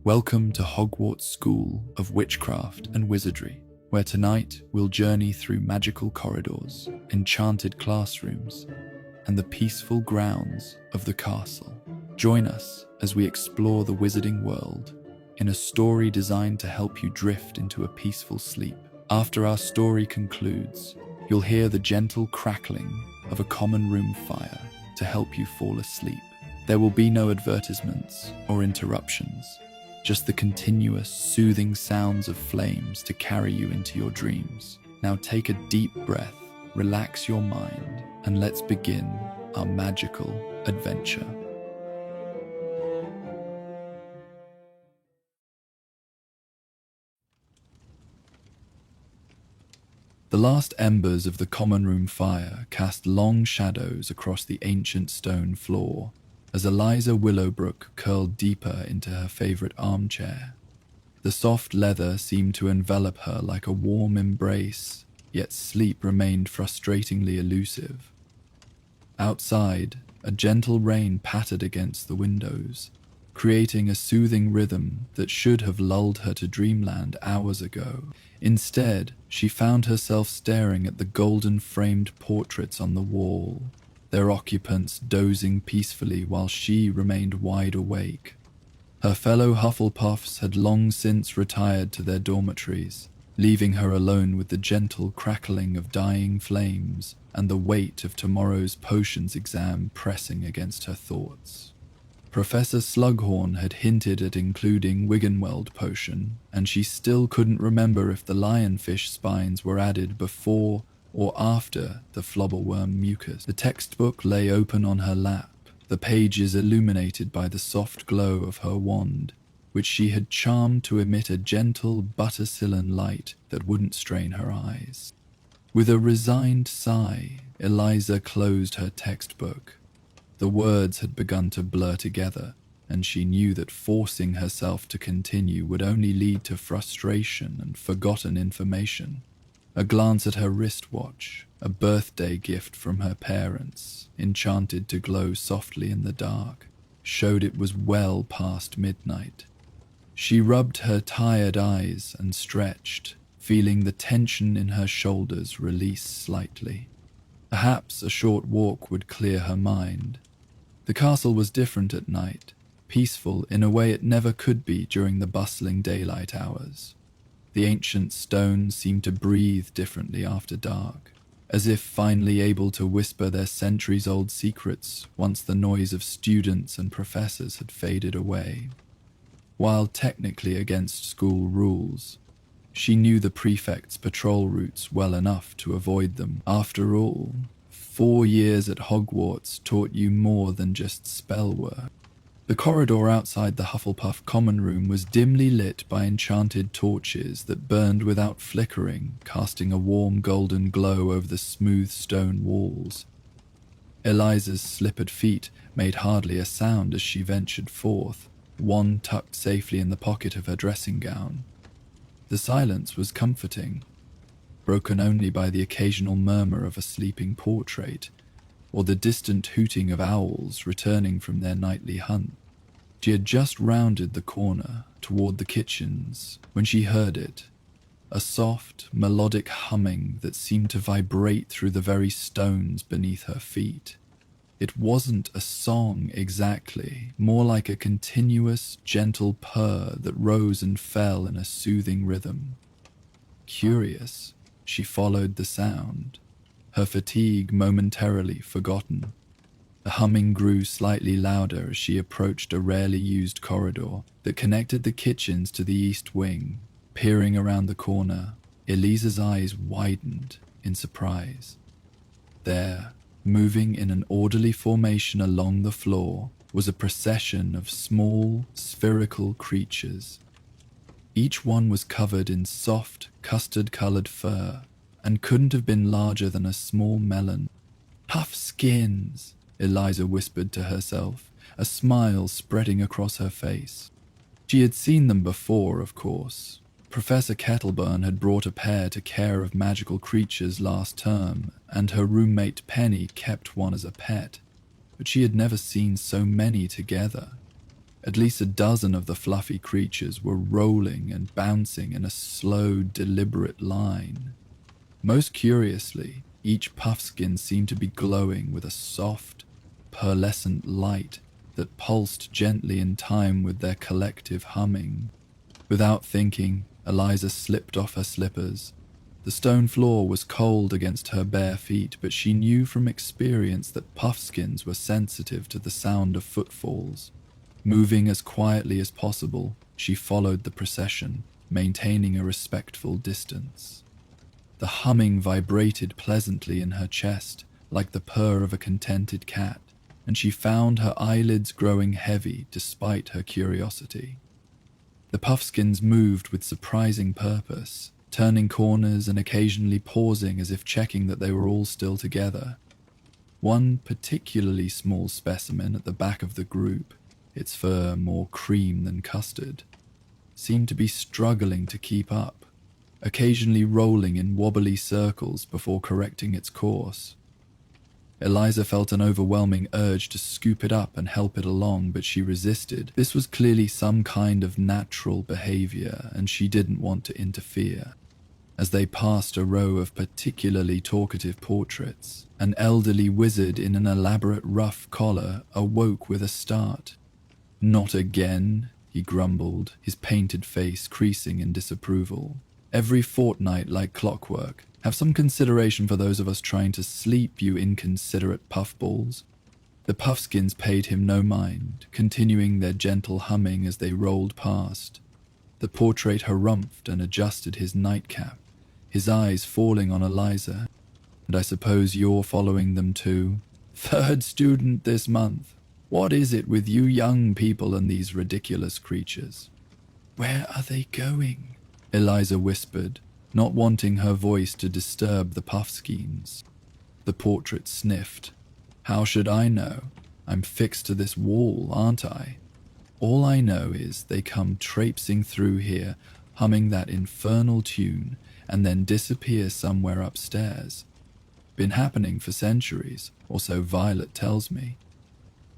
Welcome to Hogwarts School of Witchcraft and Wizardry, where tonight we'll journey through magical corridors, enchanted classrooms, and the peaceful grounds of the castle. Join us as we explore the wizarding world in a story designed to help you drift into a peaceful sleep. After our story concludes, you'll hear the gentle crackling of a common room fire to help you fall asleep. There will be no advertisements or interruptions, just the continuous, soothing sounds of flames to carry you into your dreams. Now take a deep breath, relax your mind, and let's begin our magical adventure. The last embers of the common room fire cast long shadows across the ancient stone floor as Eliza Willowbrook curled deeper into her favorite armchair. The soft leather seemed to envelop her like a warm embrace, yet sleep remained frustratingly elusive. Outside, a gentle rain pattered against the windows, creating a soothing rhythm that should have lulled her to dreamland hours ago. Instead, she found herself staring at the golden-framed portraits on the wall, their occupants dozing peacefully while she remained wide awake. Her fellow Hufflepuffs had long since retired to their dormitories, leaving her alone with the gentle crackling of dying flames and the weight of tomorrow's potions exam pressing against her thoughts. Professor Slughorn had hinted at including Wiggenweld potion, and she still couldn't remember if the lionfish spines were added before or after the flobberworm mucus. The textbook lay open on her lap, the pages illuminated by the soft glow of her wand, which she had charmed to emit a gentle buttercillion light that wouldn't strain her eyes. With a resigned sigh, Eliza closed her textbook. The words had begun to blur together, and she knew that forcing herself to continue would only lead to frustration and forgotten information. A glance at her wristwatch, a birthday gift from her parents, enchanted to glow softly in the dark, showed it was well past midnight. She rubbed her tired eyes and stretched, feeling the tension in her shoulders release slightly. Perhaps a short walk would clear her mind. The castle was different at night, peaceful in a way it never could be during the bustling daylight hours. The ancient stones seemed to breathe differently after dark, as if finally able to whisper their centuries-old secrets once the noise of students and professors had faded away. While technically against school rules, she knew the prefect's patrol routes well enough to avoid them. After all, 4 years at Hogwarts taught you more than just spell work. The corridor outside the Hufflepuff common room was dimly lit by enchanted torches that burned without flickering, casting a warm golden glow over the smooth stone walls. Eliza's slippered feet made hardly a sound as she ventured forth, one tucked safely in the pocket of her dressing gown. The silence was comforting, broken only by the occasional murmur of a sleeping portrait, or the distant hooting of owls returning from their nightly hunt. She had just rounded the corner toward the kitchens when she heard it, a soft, melodic humming that seemed to vibrate through the very stones beneath her feet. It wasn't a song exactly, more like a continuous, gentle purr that rose and fell in a soothing rhythm. Curious, she followed the sound, her fatigue momentarily forgotten. The humming grew slightly louder as she approached a rarely used corridor that connected the kitchens to the east wing. Peering around the corner, Eliza's eyes widened in surprise. There, moving in an orderly formation along the floor, was a procession of small, spherical creatures. Each one was covered in soft, custard-colored fur and couldn't have been larger than a small melon. "Puffskins," Eliza whispered to herself, a smile spreading across her face. She had seen them before, of course. Professor Kettleburn had brought a pair to care of magical creatures last term, and her roommate Penny kept one as a pet, but she had never seen so many together. At least a dozen of the fluffy creatures were rolling and bouncing in a slow, deliberate line. Most curiously, each puffskin seemed to be glowing with a soft, pearlescent light that pulsed gently in time with their collective humming. Without thinking, Eliza slipped off her slippers. The stone floor was cold against her bare feet, but she knew from experience that puffskins were sensitive to the sound of footfalls. Moving as quietly as possible, she followed the procession, maintaining a respectful distance. The humming vibrated pleasantly in her chest, like the purr of a contented cat, and she found her eyelids growing heavy despite her curiosity. The puffskins moved with surprising purpose, turning corners and occasionally pausing as if checking that they were all still together. One particularly small specimen at the back of the group, its fur more cream than custard, seemed to be struggling to keep up, occasionally rolling in wobbly circles before correcting its course. Eliza felt an overwhelming urge to scoop it up and help it along, but she resisted. This was clearly some kind of natural behavior, and she didn't want to interfere. As they passed a row of particularly talkative portraits, an elderly wizard in an elaborate rough collar awoke with a start. "Not again," he grumbled, his painted face creasing in disapproval. "Every fortnight like clockwork. Have some consideration for those of us trying to sleep, you inconsiderate puffballs." The puffskins paid him no mind, continuing their gentle humming as they rolled past. The portrait harumphed and adjusted his nightcap, his eyes falling on Eliza. "And I suppose you're following them too? Third student this month. What is it with you young people and these ridiculous creatures?" "Where are they going?" Eliza whispered, not wanting her voice to disturb the puffskins. The portrait sniffed. "How should I know? I'm fixed to this wall, aren't I? All I know is they come traipsing through here, humming that infernal tune, and then disappear somewhere upstairs. Been happening for centuries, or so Violet tells me."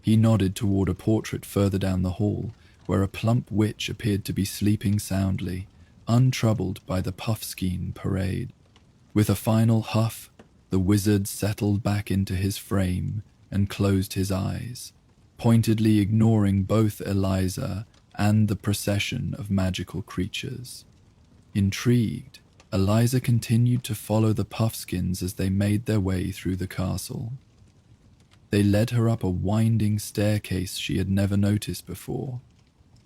He nodded toward a portrait further down the hall, where a plump witch appeared to be sleeping soundly, untroubled by the puffskin parade. With a final huff, the wizard settled back into his frame and closed his eyes, pointedly ignoring both Eliza and the procession of magical creatures. Intrigued, Eliza continued to follow the puffskins as they made their way through the castle. They led her up a winding staircase she had never noticed before,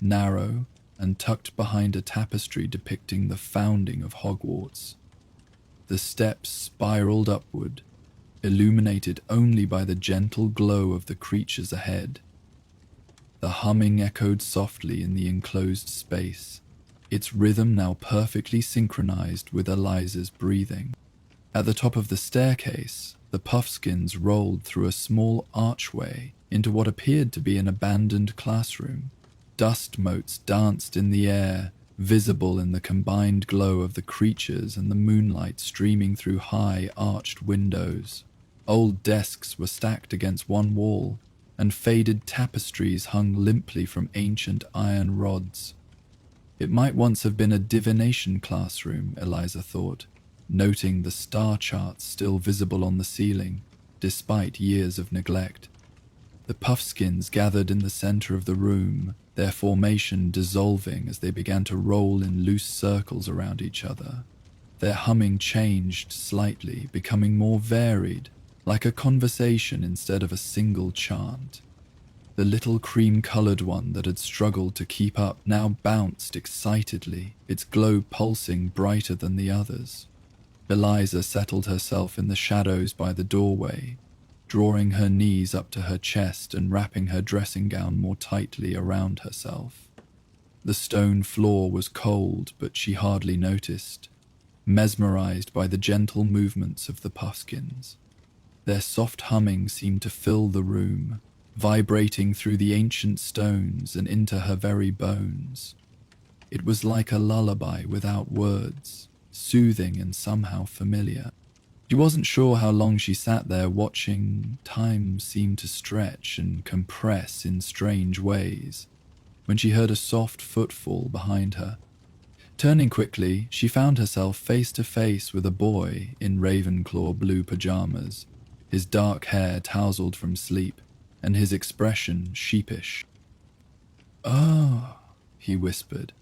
narrow and tucked behind a tapestry depicting the founding of Hogwarts. The steps spiraled upward, illuminated only by the gentle glow of the creatures ahead. The humming echoed softly in the enclosed space, its rhythm now perfectly synchronized with Eliza's breathing. At the top of the staircase, the puffskins rolled through a small archway into what appeared to be an abandoned classroom. Dust motes danced in the air, visible in the combined glow of the creatures and the moonlight streaming through high, arched windows. Old desks were stacked against one wall, and faded tapestries hung limply from ancient iron rods. It might once have been a divination classroom, Eliza thought, noting the star charts still visible on the ceiling, despite years of neglect. The puffskins gathered in the center of the room, their formation dissolving as they began to roll in loose circles around each other. Their humming changed slightly, becoming more varied, like a conversation instead of a single chant. The little cream-colored one that had struggled to keep up now bounced excitedly, its glow pulsing brighter than the others. Eliza settled herself in the shadows by the doorway, drawing her knees up to her chest and wrapping her dressing gown more tightly around herself. The stone floor was cold, but she hardly noticed, mesmerized by the gentle movements of the puffskins. Their soft humming seemed to fill the room, vibrating through the ancient stones and into her very bones. It was like a lullaby without words, soothing and somehow familiar. She wasn't sure how long she sat there watching. Time seemed to stretch and compress in strange ways. when she heard a soft footfall behind her. Turning quickly, she found herself face to face with a boy in Ravenclaw blue pajamas, his dark hair tousled from sleep, and his expression sheepish. "Oh," he whispered,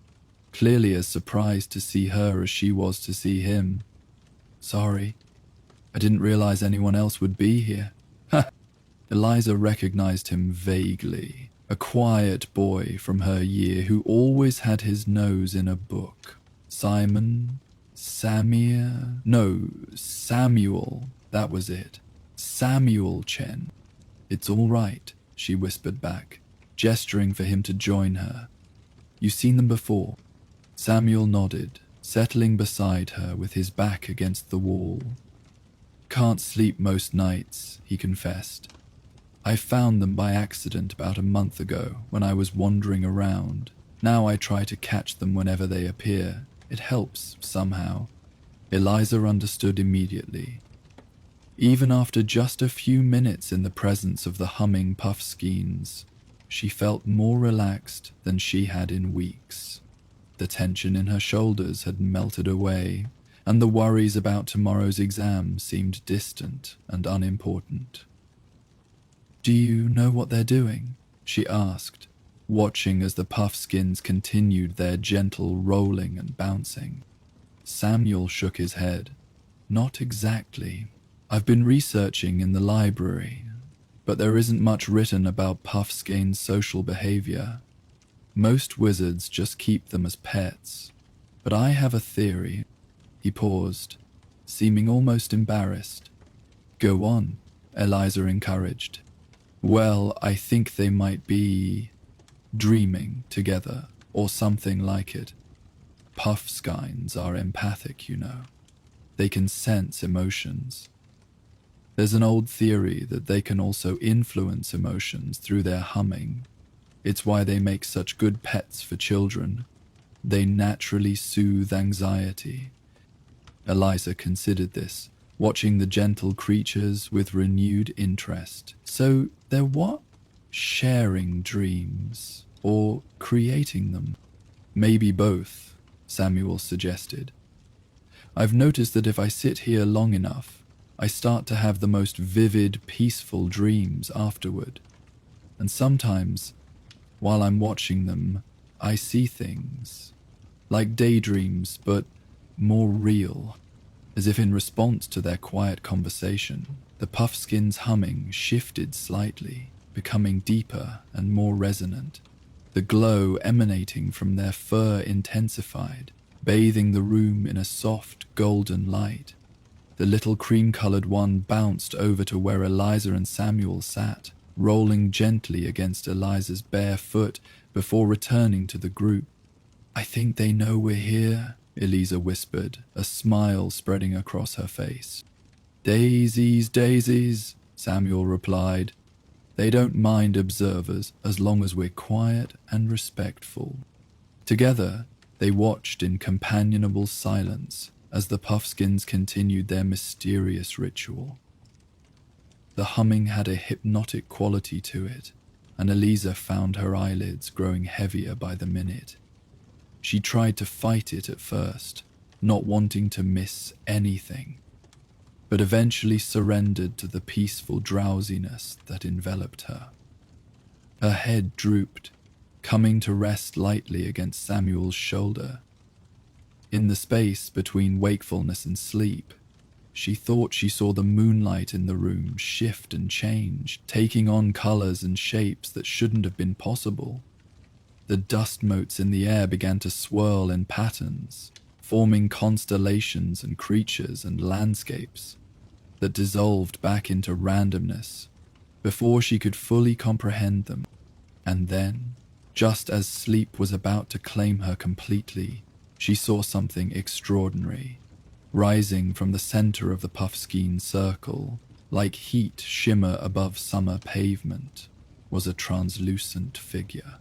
clearly as surprised to see her as she was to see him. "Sorry, I didn't realize anyone else would be here." Ha! Eliza recognized him vaguely, a quiet boy from her year who always had his nose in a book. Samuel, that was it. Samuel Chen. "It's all right," she whispered back, gesturing for him to join her. "You've seen them before." Samuel nodded, settling beside her with his back against the wall. "Can't sleep most nights," he confessed. "I found them by accident about a month ago when I was wandering around. Now I try to catch them whenever they appear. It helps, somehow." Eliza understood immediately. Even after just a few minutes in the presence of the humming puffskins, she felt more relaxed than she had in weeks. The tension in her shoulders had melted away, and the worries about tomorrow's exam seemed distant and unimportant. "Do you know what they're doing?" she asked, watching as the puffskins continued their gentle rolling and bouncing. Samuel shook his head. "Not exactly. I've been researching in the library, but there isn't much written about puffskin's social behavior. Most wizards just keep them as pets, but I have a theory." He paused, seeming almost embarrassed. "Go on," Eliza encouraged. "Well, I think they might be dreaming together, or something like it. Puffskins are empathic, you know. They can sense emotions. There's an old theory that they can also influence emotions through their humming. It's why they make such good pets for children. They naturally soothe anxiety." Eliza considered this, watching the gentle creatures with renewed interest. "So they're what? Sharing dreams, or creating them?" "Maybe both," Samuel suggested. "I've noticed that if I sit here long enough, I start to have the most vivid, peaceful dreams afterward. And sometimes, while I'm watching them, I see things. Like daydreams, but more real." As if in response to their quiet conversation, the puffskin's humming shifted slightly, becoming deeper and more resonant. The glow emanating from their fur intensified, bathing the room in a soft golden light. The little cream-colored one bounced over to where Eliza and Samuel sat, rolling gently against Eliza's bare foot before returning to the group. "I think they know we're here," Eliza whispered, a smile spreading across her face. "Daisies, daisies," Samuel replied. "They don't mind observers as long as we're quiet and respectful." Together, they watched in companionable silence as the puffskins continued their mysterious ritual. The humming had a hypnotic quality to it, and Eliza found her eyelids growing heavier by the minute. She tried to fight it at first, not wanting to miss anything, but eventually surrendered to the peaceful drowsiness that enveloped her. Her head drooped, coming to rest lightly against Samuel's shoulder. In the space between wakefulness and sleep, she thought she saw the moonlight in the room shift and change, taking on colors and shapes that shouldn't have been possible. The dust motes in the air began to swirl in patterns, forming constellations and creatures and landscapes that dissolved back into randomness before she could fully comprehend them. And then, just as sleep was about to claim her completely, she saw something extraordinary. Rising from the center of the puffskin circle, like heat shimmer above summer pavement, was a translucent figure.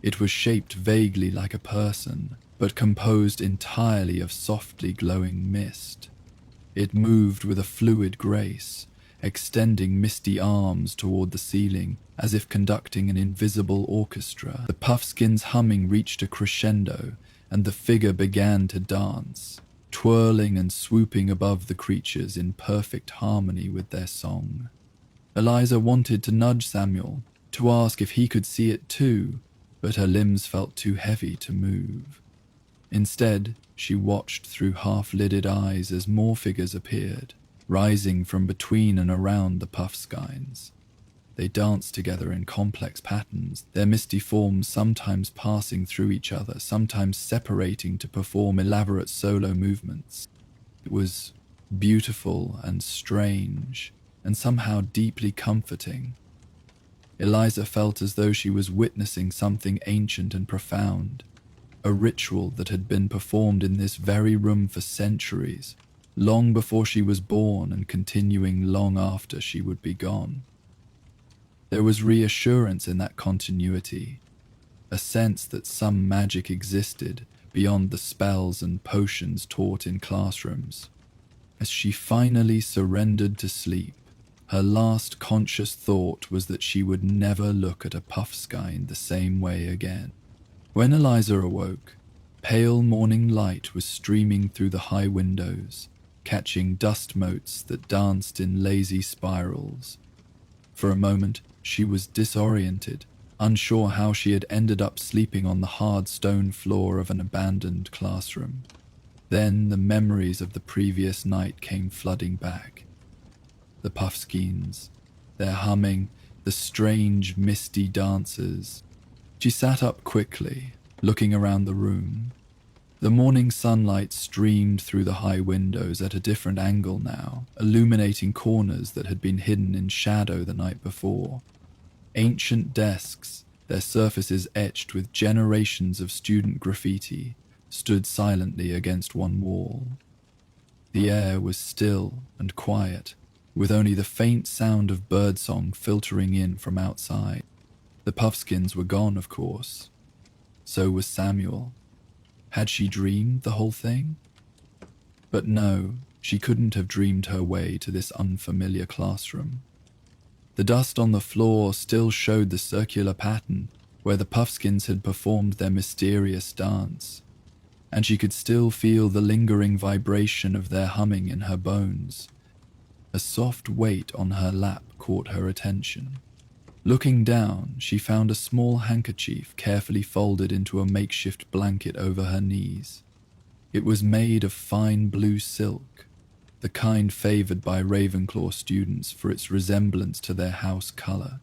It was shaped vaguely like a person, but composed entirely of softly glowing mist. It moved with a fluid grace, extending misty arms toward the ceiling as if conducting an invisible orchestra. The puffskin's humming reached a crescendo, and the figure began to dance, twirling and swooping above the creatures in perfect harmony with their song. Eliza wanted to nudge Samuel, to ask if he could see it too, but her limbs felt too heavy to move. Instead, she watched through half-lidded eyes as more figures appeared, rising from between and around the puffskins. They danced together in complex patterns, their misty forms sometimes passing through each other, sometimes separating to perform elaborate solo movements. It was beautiful and strange, and somehow deeply comforting. Eliza felt as though she was witnessing something ancient and profound, a ritual that had been performed in this very room for centuries, long before she was born and continuing long after she would be gone. There was reassurance in that continuity, a sense that some magic existed beyond the spells and potions taught in classrooms. As she finally surrendered to sleep, her last conscious thought was that she would never look at a puffskin the same way again. When Eliza awoke, pale morning light was streaming through the high windows, catching dust motes that danced in lazy spirals. For a moment, she was disoriented, unsure how she had ended up sleeping on the hard stone floor of an abandoned classroom. Then the memories of the previous night came flooding back. The puffskins, their humming, the strange, misty dances. She sat up quickly, looking around the room. The morning sunlight streamed through the high windows at a different angle now, illuminating corners that had been hidden in shadow the night before. Ancient desks, their surfaces etched with generations of student graffiti, stood silently against one wall. The air was still and quiet, with only the faint sound of birdsong filtering in from outside. The puffskins were gone, of course. So was Samuel. Had she dreamed the whole thing? But no, she couldn't have dreamed her way to this unfamiliar classroom. The dust on the floor still showed the circular pattern where the puffskins had performed their mysterious dance, and she could still feel the lingering vibration of their humming in her bones. A soft weight on her lap caught her attention. Looking down, she found a small handkerchief carefully folded into a makeshift blanket over her knees. It was made of fine blue silk, the kind favored by Ravenclaw students for its resemblance to their house color.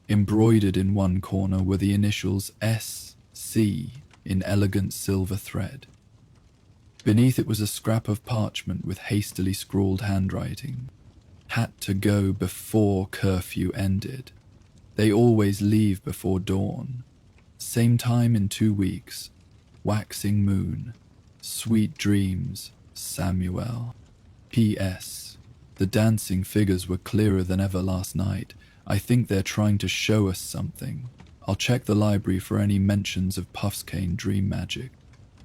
Embroidered in one corner were the initials S.C. in elegant silver thread. Beneath it was a scrap of parchment with hastily scrawled handwriting. Had to go before curfew ended. They always leave before dawn. Same time in 2 weeks. Waxing moon. Sweet dreams, Samuel. P.S. The dancing figures were clearer than ever last night. I think they're trying to show us something. I'll check the library for any mentions of puffskin dream magic.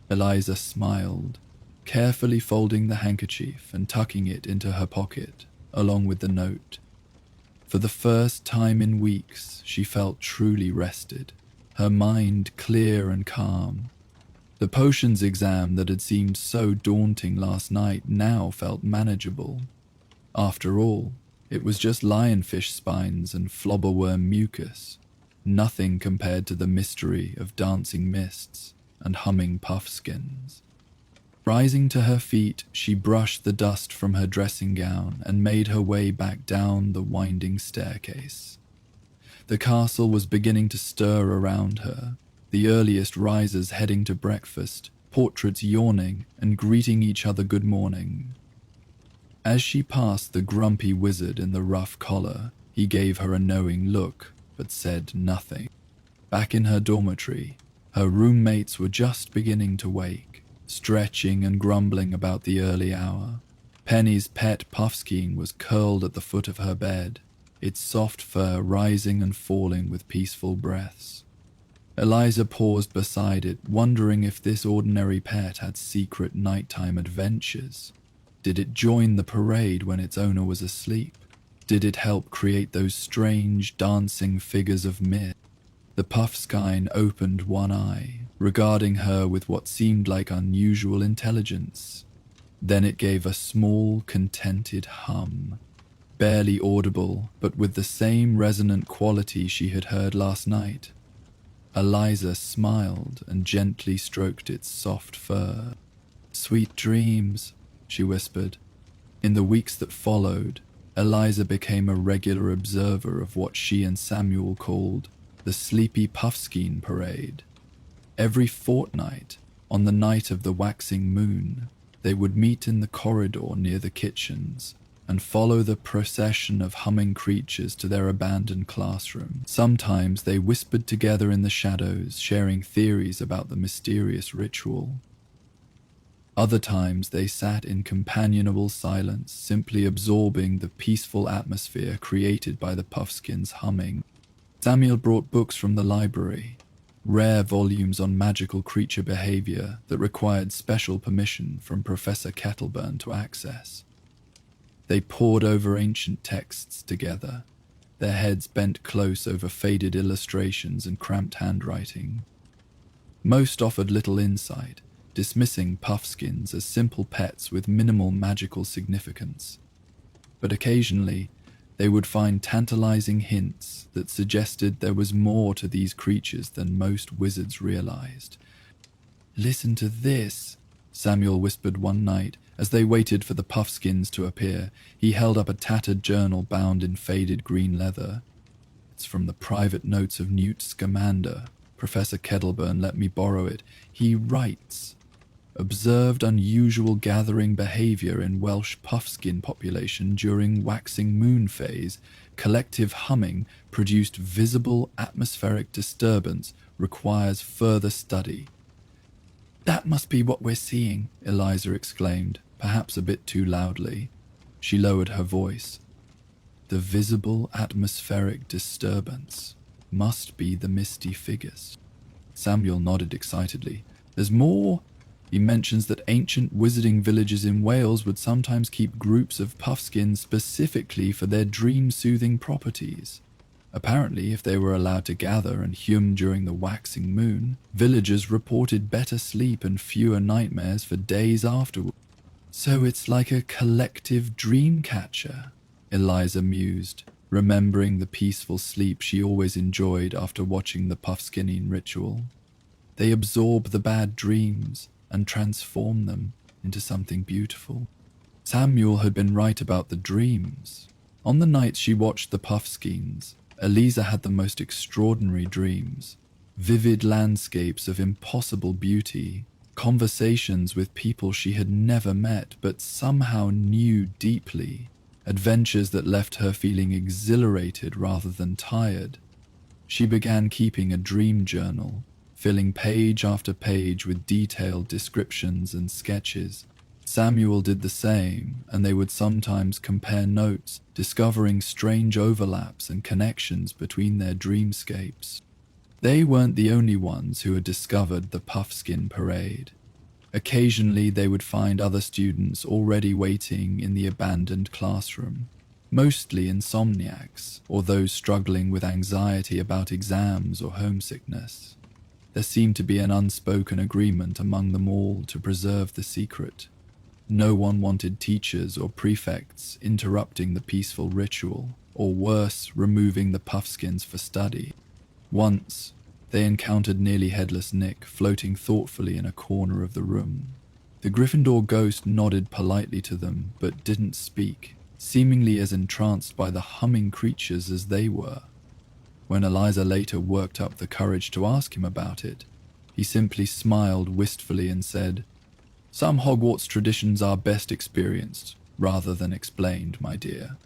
Eliza smiled, carefully folding the handkerchief and tucking it into her pocket, along with the note. For the first time in weeks, she felt truly rested, her mind clear and calm. The potions exam that had seemed so daunting last night now felt manageable. After all, it was just lionfish spines and flobberworm mucus, nothing compared to the mystery of dancing mists and humming puffskins. Rising to her feet, she brushed the dust from her dressing gown and made her way back down the winding staircase. The castle was beginning to stir around her, the earliest risers heading to breakfast, portraits yawning and greeting each other good morning. As she passed the grumpy wizard in the rough collar, he gave her a knowing look, but said nothing. Back in her dormitory, her roommates were just beginning to wake, stretching and grumbling about the early hour. Penny's pet puffskin was curled at the foot of her bed, its soft fur rising and falling with peaceful breaths. Eliza paused beside it, wondering if this ordinary pet had secret nighttime adventures. Did it join the parade when its owner was asleep? did it help create those strange dancing figures of myth. The puffskin opened one eye, regarding her with what seemed like unusual intelligence. Then it gave a small, contented hum, barely audible, but with the same resonant quality she had heard last night. Eliza smiled and gently stroked its soft fur. "Sweet dreams," she whispered. In the weeks that followed, Eliza became a regular observer of what she and Samuel called the Sleepy Puffskin Parade. Every fortnight, on the night of the waxing moon, they would meet in the corridor near the kitchens and follow the procession of humming creatures to their abandoned classroom. Sometimes they whispered together in the shadows, sharing theories about the mysterious ritual. Other times they sat in companionable silence, simply absorbing the peaceful atmosphere created by the puffskins' humming. Samuel brought books from the library, rare volumes on magical creature behavior that required special permission from Professor Kettleburn to access. They pored over ancient texts together, their heads bent close over faded illustrations and cramped handwriting. Most offered little insight, dismissing puffskins as simple pets with minimal magical significance. But occasionally, they would find tantalizing hints that suggested there was more to these creatures than most wizards realized. "Listen to this," Samuel whispered one night as they waited for the puffskins to appear. He held up a tattered journal bound in faded green leather. "It's from the private notes of Newt Scamander. Professor Kettleburn let me borrow it. He writes, observed unusual gathering behavior in Welsh puffskin population during waxing moon phase. Collective humming produced visible atmospheric disturbance. Requires further study." "That must be what we're seeing," Eliza exclaimed, perhaps a bit too loudly. She lowered her voice. "The visible atmospheric disturbance must be the misty figures." Samuel nodded excitedly. "There's more. He mentions that ancient wizarding villages in Wales would sometimes keep groups of puffskins specifically for their dream-soothing properties. Apparently, if they were allowed to gather and hum during the waxing moon, villagers reported better sleep and fewer nightmares for days afterward. "So it's like a collective dream catcher," Eliza mused, remembering the peaceful sleep she always enjoyed after watching the puffskinning ritual. "They absorb the bad dreams and transform them into something beautiful." Samuel had been right about the dreams. On the nights she watched the puffskins, Eliza had the most extraordinary dreams. Vivid landscapes of impossible beauty, conversations with people she had never met but somehow knew deeply, adventures that left her feeling exhilarated rather than tired. She began keeping a dream journal, filling page after page with detailed descriptions and sketches. Samuel did the same, and they would sometimes compare notes, discovering strange overlaps and connections between their dreamscapes. They weren't the only ones who had discovered the puffskin parade. Occasionally they would find other students already waiting in the abandoned classroom, mostly insomniacs or those struggling with anxiety about exams or homesickness. There seemed to be an unspoken agreement among them all to preserve the secret. No one wanted teachers or prefects interrupting the peaceful ritual, or worse, removing the puffskins for study. Once, they encountered nearly headless Nick floating thoughtfully in a corner of the room. The Gryffindor ghost nodded politely to them, but didn't speak, seemingly as entranced by the humming creatures as they were. When Eliza later worked up the courage to ask him about it, he simply smiled wistfully and said, "Some Hogwarts traditions are best experienced, rather than explained, my dear.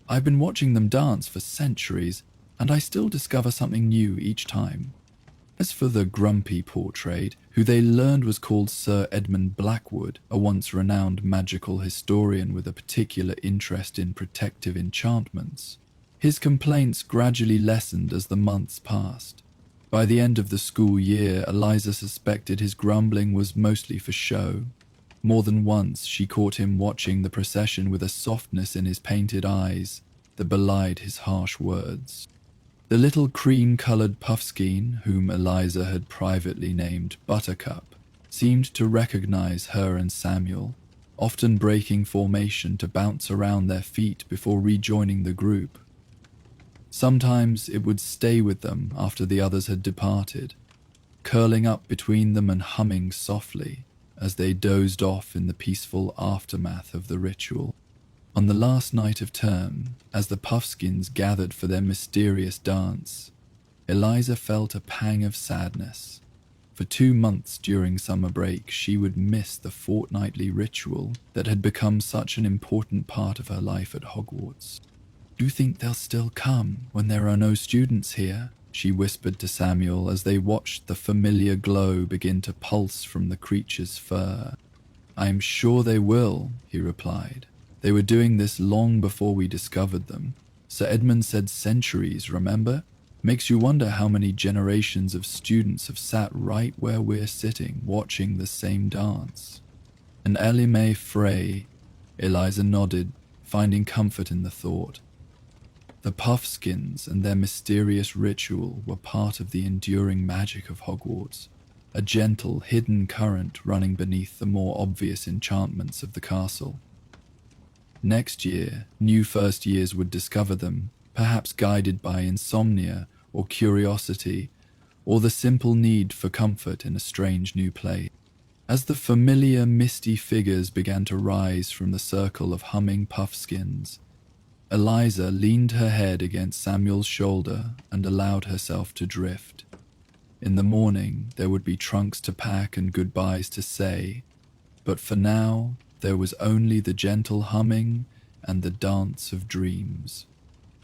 I've been watching them dance for centuries, and I still discover something new each time." As for the grumpy portrait, who they learned was called Sir Edmund Blackwood, a once renowned magical historian with a particular interest in protective enchantments, his complaints gradually lessened as the months passed. By the end of the school year, Eliza suspected his grumbling was mostly for show. More than once, she caught him watching the procession with a softness in his painted eyes, that belied his harsh words. The little cream-colored puffskin, whom Eliza had privately named Buttercup, seemed to recognize her and Samuel, often breaking formation to bounce around their feet before rejoining the group. Sometimes it would stay with them after the others had departed, curling up between them and humming softly as they dozed off in the peaceful aftermath of the ritual. On the last night of term, as the Puffskins gathered for their mysterious dance, Eliza felt a pang of sadness. For 2 months during summer break, she would miss the fortnightly ritual that had become such an important part of her life at Hogwarts. "Do you think they'll still come when there are no students here?" she whispered to Samuel as they watched the familiar glow begin to pulse from the creature's fur. "I am sure they will," he replied. "They were doing this long before we discovered them. Sir Edmund said centuries, remember? Makes you wonder how many generations of students have sat right where we're sitting, watching the same dance." "An Elime Frey," Eliza nodded, finding comfort in the thought. The Puffskins and their mysterious ritual were part of the enduring magic of Hogwarts, a gentle, hidden current running beneath the more obvious enchantments of the castle. Next year, new first years would discover them, perhaps guided by insomnia or curiosity, or the simple need for comfort in a strange new place. As the familiar misty figures began to rise from the circle of humming Puffskins, Eliza leaned her head against Samuel's shoulder and allowed herself to drift. In the morning, there would be trunks to pack and goodbyes to say, but for now, there was only the gentle humming and the dance of dreams.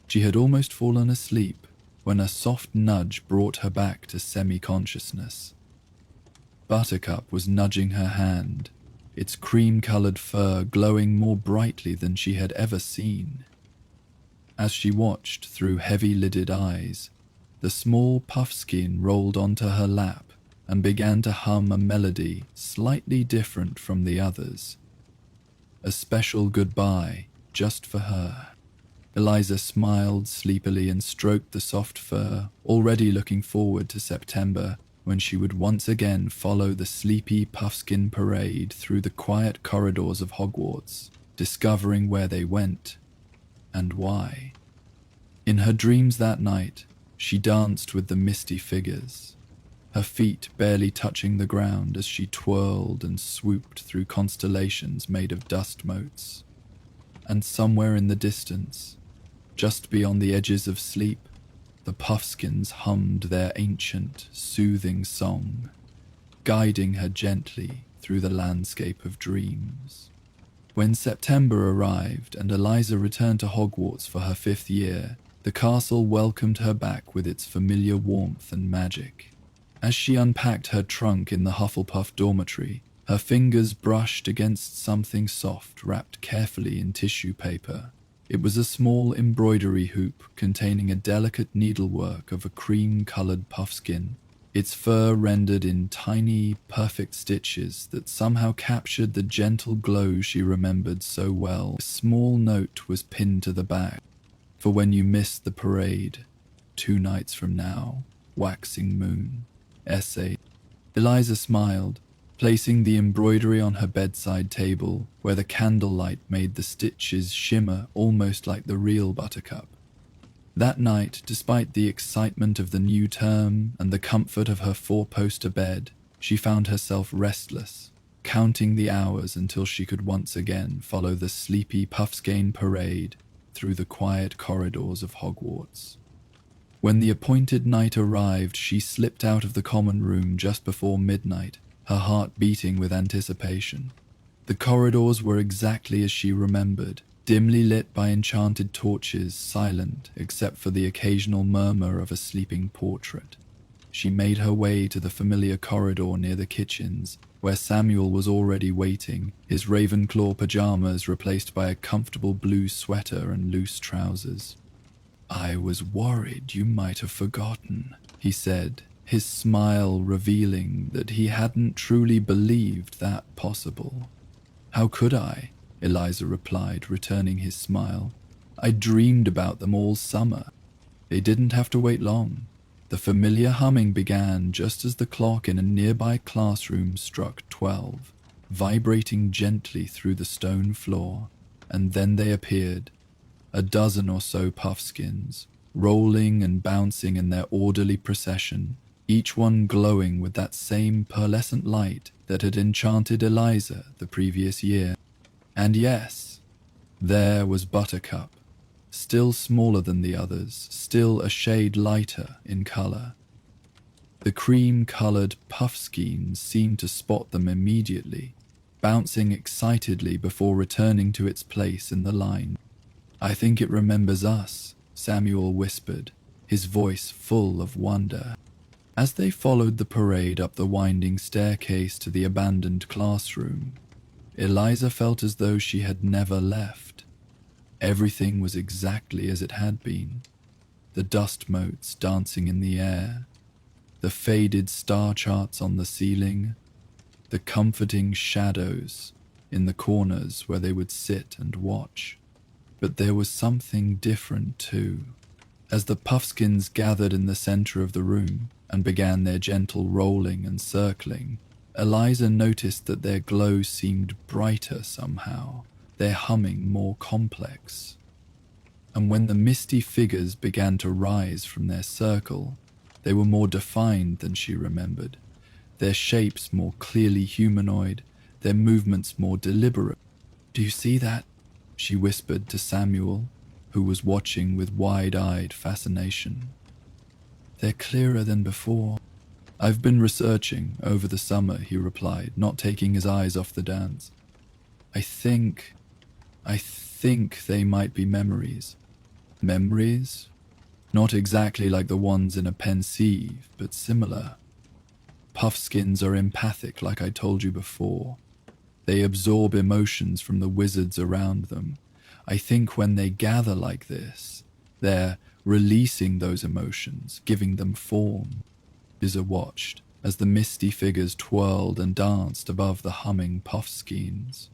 She had almost fallen asleep when a soft nudge brought her back to semi-consciousness. Buttercup was nudging her hand, its cream-colored fur glowing more brightly than she had ever seen. As she watched through heavy-lidded eyes, the small Puffskin rolled onto her lap and began to hum a melody slightly different from the others. A special goodbye just for her. Eliza smiled sleepily and stroked the soft fur, already looking forward to September, when she would once again follow the sleepy Puffskin parade through the quiet corridors of Hogwarts, discovering where they went and why. In her dreams that night, she danced with the misty figures, her feet barely touching the ground as she twirled and swooped through constellations made of dust motes. And somewhere in the distance, just beyond the edges of sleep, the Puffskins hummed their ancient, soothing song, guiding her gently through the landscape of dreams. When September arrived and Eliza returned to Hogwarts for her 5th year, the castle welcomed her back with its familiar warmth and magic. As she unpacked her trunk in the Hufflepuff dormitory, her fingers brushed against something soft wrapped carefully in tissue paper. It was a small embroidery hoop containing a delicate needlework of a cream-colored puffskin, its fur rendered in tiny, perfect stitches that somehow captured the gentle glow she remembered so well. A small note was pinned to the back. "For when you miss the parade, 2 nights from now, waxing moon. Essay." Eliza smiled, placing the embroidery on her bedside table, where the candlelight made the stitches shimmer almost like the real Buttercup. That night, despite the excitement of the new term and the comfort of her 4-poster bed, she found herself restless, counting the hours until she could once again follow the sleepy Puffskin parade through the quiet corridors of Hogwarts. When the appointed night arrived, she slipped out of the common room just before midnight, her heart beating with anticipation. The corridors were exactly as she remembered, dimly lit by enchanted torches, silent except for the occasional murmur of a sleeping portrait. She made her way to the familiar corridor near the kitchens, where Samuel was already waiting, his Ravenclaw pajamas replaced by a comfortable blue sweater and loose trousers. "I was worried you might have forgotten," he said, his smile revealing that he hadn't truly believed that possible. "How could I?" Eliza replied, returning his smile. I dreamed about them all summer. They didn't have to wait long. The familiar humming began just as the clock in a nearby classroom struck 12, vibrating gently through the stone floor, and then they appeared, a dozen or so puffskins, rolling and bouncing in their orderly procession, each one glowing with that same pearlescent light that had enchanted Eliza the previous year. And yes, there was Buttercup, still smaller than the others, still a shade lighter in color. The cream-colored puffskin seemed to spot them immediately, bouncing excitedly before returning to its place in the line. "I think it remembers us," Samuel whispered, his voice full of wonder. As they followed the parade up the winding staircase to the abandoned classroom, Eliza felt as though she had never left. Everything was exactly as it had been. The dust motes dancing in the air, the faded star charts on the ceiling, the comforting shadows in the corners where they would sit and watch. But there was something different too. As the puffskins gathered in the center of the room and began their gentle rolling and circling, Eliza noticed that their glow seemed brighter somehow, their humming more complex. And when the misty figures began to rise from their circle, they were more defined than she remembered, their shapes more clearly humanoid, their movements more deliberate. "Do you see that?" she whispered to Samuel, who was watching with wide-eyed fascination. "They're clearer than before." "I've been researching over the summer," he replied, not taking his eyes off the dance. I think they might be memories." "Memories?" "Not exactly like the ones in a pensieve, but similar. Puffskins are empathic, like I told you before. They absorb emotions from the wizards around them. I think when they gather like this, they're releasing those emotions, giving them form." Eliza watched as the misty figures twirled and danced above the humming puffskins.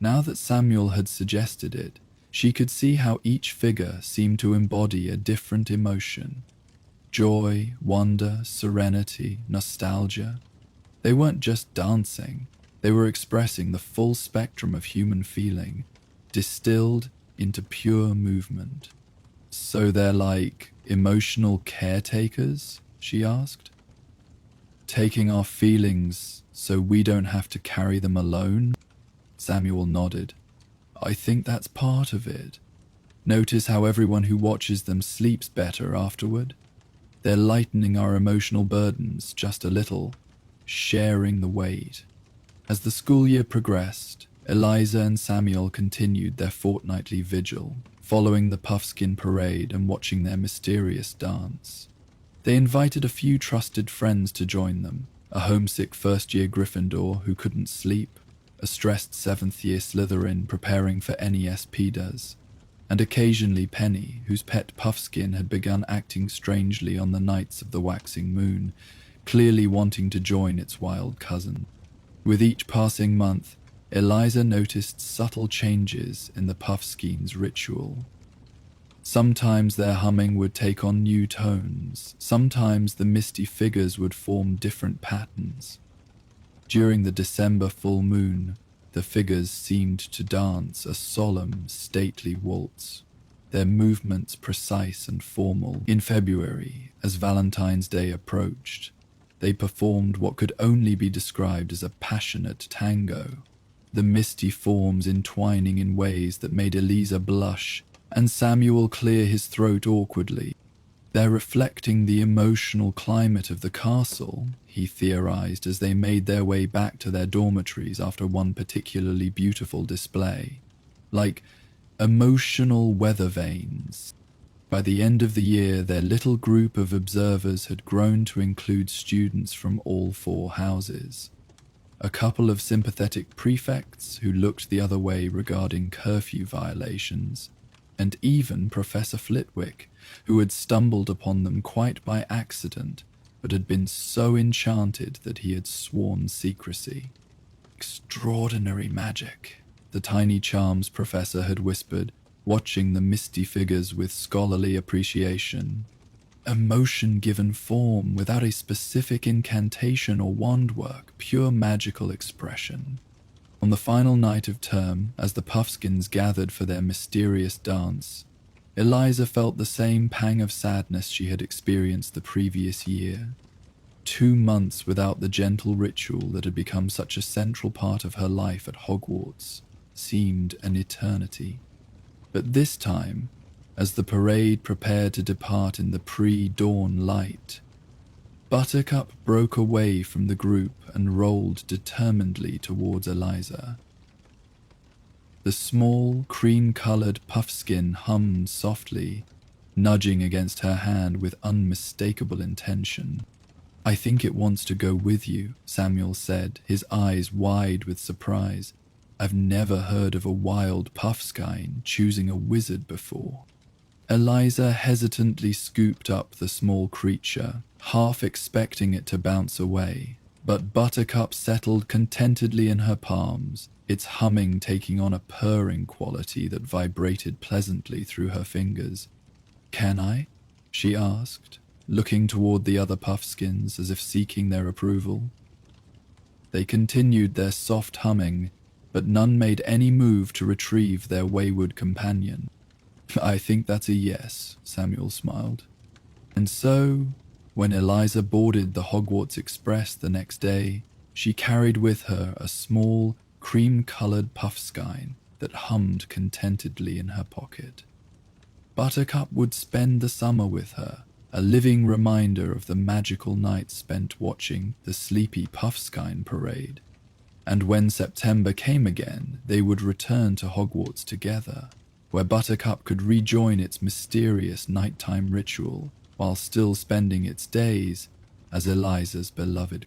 Now that Samuel had suggested it, she could see how each figure seemed to embody a different emotion. Joy, wonder, serenity, nostalgia. They weren't just dancing, they were expressing the full spectrum of human feeling, distilled into pure movement. "So they're like emotional caretakers?" she asked. "Taking our feelings so we don't have to carry them alone?" Samuel nodded. "I think that's part of it. Notice how everyone who watches them sleeps better afterward? They're lightening our emotional burdens just a little, sharing the weight." As the school year progressed, Eliza and Samuel continued their fortnightly vigil, following the puffskin parade and watching their mysterious dance. They invited a few trusted friends to join them, a homesick first-year Gryffindor who couldn't sleep, a stressed seventh-year Slytherin preparing for NES PDAs, and occasionally Penny, whose pet puffskin had begun acting strangely on the nights of the waxing moon, clearly wanting to join its wild cousin. With each passing month, Eliza noticed subtle changes in the puffskin's ritual. Sometimes their humming would take on new tones, sometimes the misty figures would form different patterns. During the December full moon, the figures seemed to dance a solemn, stately waltz, their movements precise and formal. In February, as Valentine's Day approached, they performed what could only be described as a passionate tango, the misty forms entwining in ways that made Eliza blush and Samuel clear his throat awkwardly. "They're reflecting the emotional climate of the castle," he theorized as they made their way back to their dormitories after one particularly beautiful display. Like emotional weather vanes. By the end of the year, their little group of observers had grown to include students from all four houses. A couple of sympathetic prefects who looked the other way regarding curfew violations, and even Professor Flitwick, who had stumbled upon them quite by accident, but had been so enchanted that he had sworn secrecy. "Extraordinary magic," the tiny charms professor had whispered, watching the misty figures with scholarly appreciation. Emotion given form without a specific incantation or wand work, pure magical expression. On the final night of term, as the puffskins gathered for their mysterious dance, Eliza felt the same pang of sadness she had experienced the previous year. 2 months without the gentle ritual that had become such a central part of her life at Hogwarts seemed an eternity. But this time, as the parade prepared to depart in the pre-dawn light, Buttercup broke away from the group and rolled determinedly towards Eliza. The small, cream-colored puffskin hummed softly, nudging against her hand with unmistakable intention. "I think it wants to go with you," Samuel said, his eyes wide with surprise. "I've never heard of a wild puffskin choosing a wizard before." Eliza hesitantly scooped up the small creature, half expecting it to bounce away, but Buttercup settled contentedly in her palms, its humming taking on a purring quality that vibrated pleasantly through her fingers. "Can I?" she asked, looking toward the other puffskins as if seeking their approval. They continued their soft humming, but none made any move to retrieve their wayward companion. "I think that's a yes," Samuel smiled. And so, when Eliza boarded the Hogwarts Express the next day, she carried with her a small, cream-colored puffskin that hummed contentedly in her pocket. Buttercup would spend the summer with her, a living reminder of the magical nights spent watching the sleepy puffskin parade. And when September came again, they would return to Hogwarts together, where Buttercup could rejoin its mysterious nighttime ritual while still spending its days as Eliza's beloved.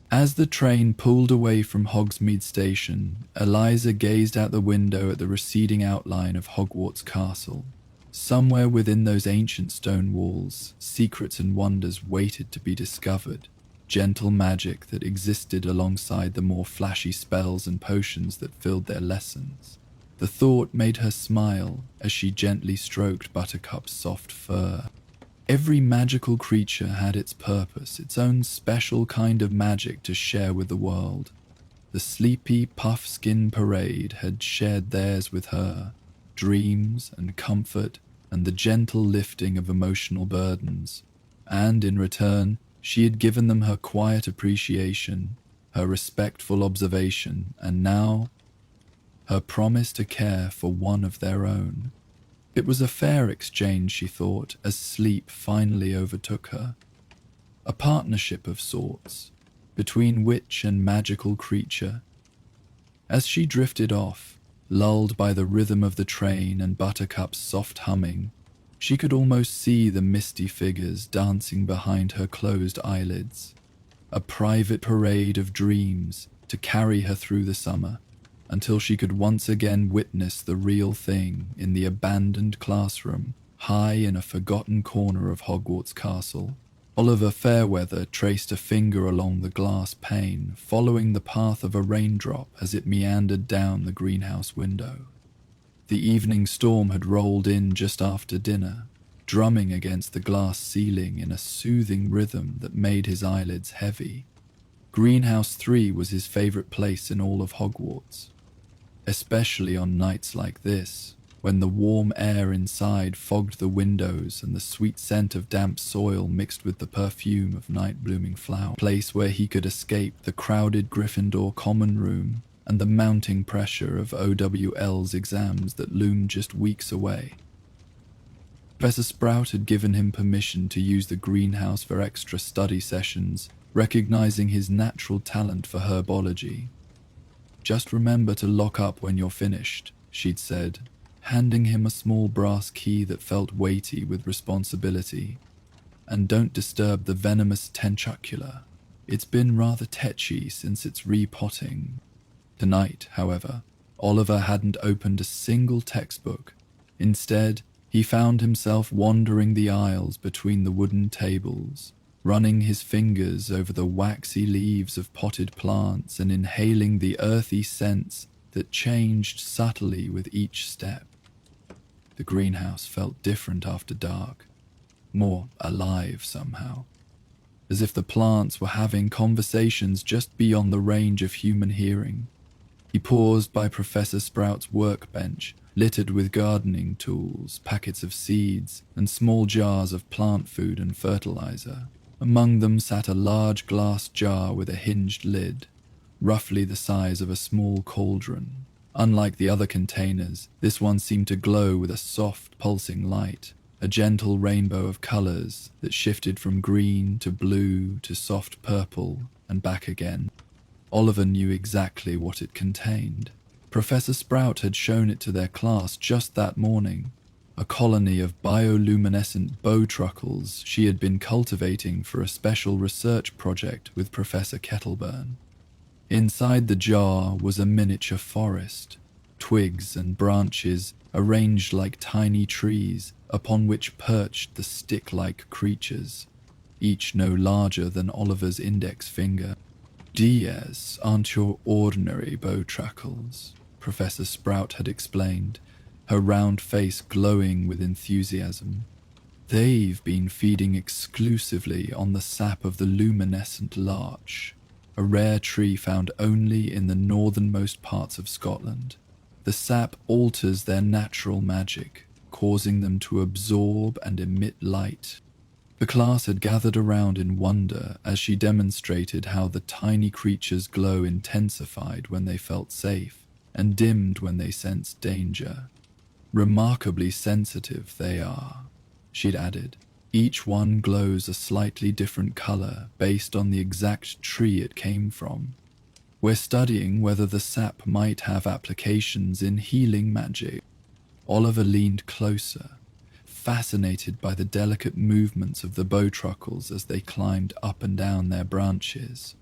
As the train pulled away from Hogsmeade Station, Eliza gazed out the window at the receding outline of Hogwarts Castle. Somewhere within those ancient stone walls, secrets and wonders waited to be discovered, gentle magic that existed alongside the more flashy spells and potions that filled their lessons. The thought made her smile as she gently stroked Buttercup's soft fur. Every magical creature had its purpose, its own special kind of magic to share with the world. The sleepy puffskin parade had shared theirs with her, dreams and comfort and the gentle lifting of emotional burdens, and in return she had given them her quiet appreciation, her respectful observation, and now her promise to care for one of their own. It was a fair exchange, she thought, as sleep finally overtook her. A partnership of sorts, between witch and magical creature. As she drifted off, lulled by the rhythm of the train and Buttercup's soft humming, she could almost see the misty figures dancing behind her closed eyelids. A private parade of dreams to carry her through the summer, until she could once again witness the real thing in the abandoned classroom, high in a forgotten corner of Hogwarts Castle. Oliver Fairweather traced a finger along the glass pane, following the path of a raindrop as it meandered down the greenhouse window. The evening storm had rolled in just after dinner, drumming against the glass ceiling in a soothing rhythm that made his eyelids heavy. Greenhouse 3 was his favorite place in all of Hogwarts, especially on nights like this, when the warm air inside fogged the windows and the sweet scent of damp soil mixed with the perfume of night-blooming flowers. A place where he could escape the crowded Gryffindor common room and the mounting pressure of OWL's exams that loomed just weeks away. Professor Sprout had given him permission to use the greenhouse for extra study sessions, recognizing his natural talent for herbology. "Just remember to lock up when you're finished," she'd said, handing him a small brass key that felt weighty with responsibility. "And don't disturb the venomous tentacula. It's been rather tetchy since its repotting." Tonight, however, Oliver hadn't opened a single textbook. Instead, he found himself wandering the aisles between the wooden tables, running his fingers over the waxy leaves of potted plants and inhaling the earthy scents that changed subtly with each step. The greenhouse felt different after dark, more alive somehow, as if the plants were having conversations just beyond the range of human hearing. He paused by Professor Sprout's workbench, littered with gardening tools, packets of seeds, and small jars of plant food and fertilizer. Among them sat a large glass jar with a hinged lid, roughly the size of a small cauldron. Unlike the other containers, this one seemed to glow with a soft, pulsing light, a gentle rainbow of colors that shifted from green to blue to soft purple and back again. Oliver knew exactly what it contained. Professor Sprout had shown it to their class just that morning, a colony of bioluminescent bowtruckles she had been cultivating for a special research project with Professor Kettleburn. Inside the jar was a miniature forest, twigs and branches arranged like tiny trees upon which perched the stick-like creatures, each no larger than Oliver's index finger. "These aren't your ordinary bowtruckles," Professor Sprout had explained, her round face glowing with enthusiasm. "They've been feeding exclusively on the sap of the luminescent larch, a rare tree found only in the northernmost parts of Scotland. The sap alters their natural magic, causing them to absorb and emit light." The class had gathered around in wonder as she demonstrated how the tiny creatures' glow intensified when they felt safe and dimmed when they sensed danger. "Remarkably sensitive they are," she'd added. "Each one glows a slightly different color based on the exact tree it came from. We're studying whether the sap might have applications in healing magic." Oliver leaned closer, fascinated by the delicate movements of the bowtruckles as they climbed up and down their branches.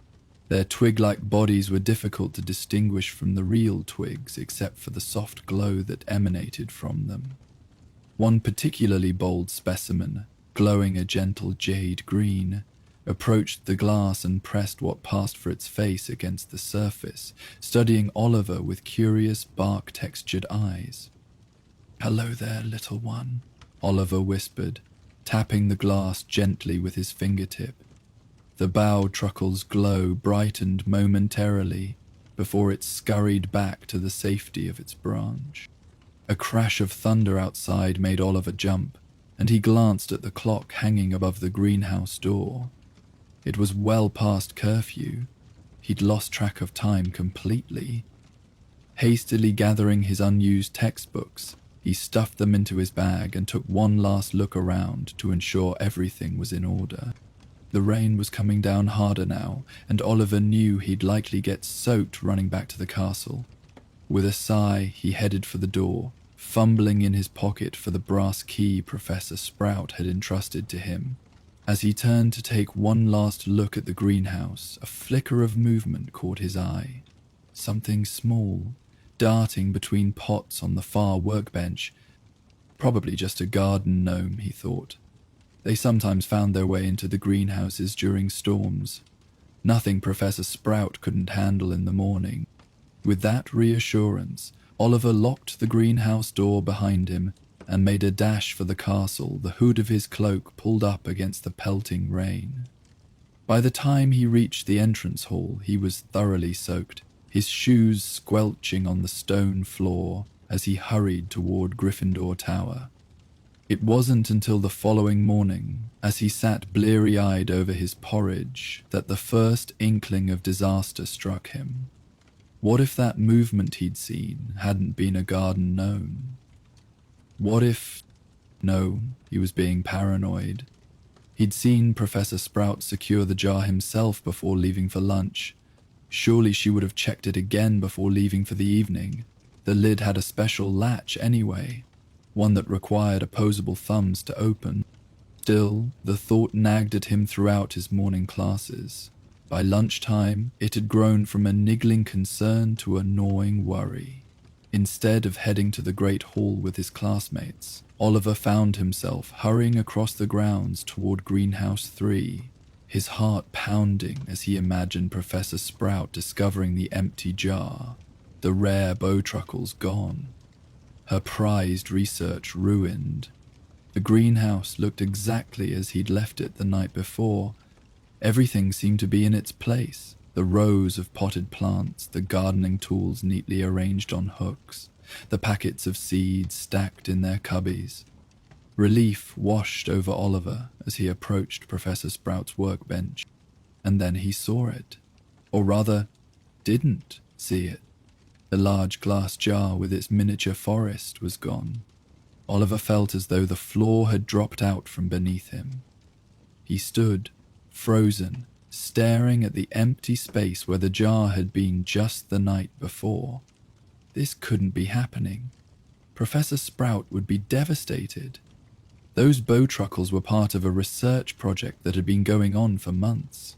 Their twig-like bodies were difficult to distinguish from the real twigs except for the soft glow that emanated from them. One particularly bold specimen, glowing a gentle jade green, approached the glass and pressed what passed for its face against the surface, studying Oliver with curious bark-textured eyes. "Hello there, little one," Oliver whispered, tapping the glass gently with his fingertip. The bowtruckle's glow brightened momentarily before it scurried back to the safety of its branch. A crash of thunder outside made Oliver jump, and he glanced at the clock hanging above the greenhouse door. It was well past curfew. He'd lost track of time completely. Hastily gathering his unused textbooks, he stuffed them into his bag and took one last look around to ensure everything was in order. The rain was coming down harder now, and Oliver knew he'd likely get soaked running back to the castle. With a sigh, he headed for the door, fumbling in his pocket for the brass key Professor Sprout had entrusted to him. As he turned to take one last look at the greenhouse, a flicker of movement caught his eye. Something small, darting between pots on the far workbench. Probably just a garden gnome, he thought. They sometimes found their way into the greenhouses during storms. Nothing Professor Sprout couldn't handle in the morning. With that reassurance, Oliver locked the greenhouse door behind him and made a dash for the castle, the hood of his cloak pulled up against the pelting rain. By the time he reached the entrance hall, he was thoroughly soaked, his shoes squelching on the stone floor as he hurried toward Gryffindor Tower. It wasn't until the following morning, as he sat bleary-eyed over his porridge, that the first inkling of disaster struck him. What if that movement he'd seen hadn't been a garden gnome? What if... No, he was being paranoid. He'd seen Professor Sprout secure the jar himself before leaving for lunch. Surely she would have checked it again before leaving for the evening. The lid had a special latch anyway, one that required opposable thumbs to open. Still, the thought nagged at him throughout his morning classes. By lunchtime, it had grown from a niggling concern to a gnawing worry. Instead of heading to the Great Hall with his classmates, Oliver found himself hurrying across the grounds toward Greenhouse 3, his heart pounding as he imagined Professor Sprout discovering the empty jar, the rare bowtruckles gone. her prized research ruined. The greenhouse looked exactly as he'd left it the night before. Everything seemed to be in its place. The rows of potted plants, the gardening tools neatly arranged on hooks, the packets of seeds stacked in their cubbies. Relief washed over Oliver as he approached Professor Sprout's workbench, and then he saw it. Or rather, didn't see it. The large glass jar with its miniature forest was gone. Oliver felt as though the floor had dropped out from beneath him. He stood, frozen, staring at the empty space where the jar had been just the night before. This couldn't be happening. Professor Sprout would be devastated. Those bowtruckles were part of a research project that had been going on for months.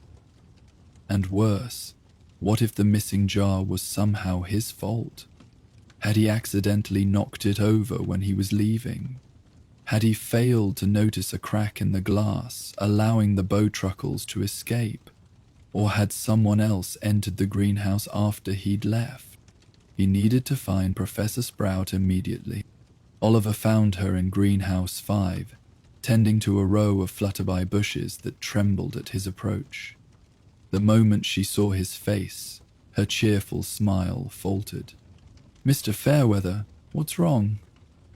And worse, what if the missing jar was somehow his fault? Had he accidentally knocked it over when he was leaving? Had he failed to notice a crack in the glass, allowing the bowtruckles to escape? Or had someone else entered the greenhouse after he'd left? He needed to find Professor Sprout immediately. Oliver found her in Greenhouse 5, tending to a row of flutterby bushes that trembled at his approach. The moment she saw his face, her cheerful smile faltered. "Mr. Fairweather, what's wrong?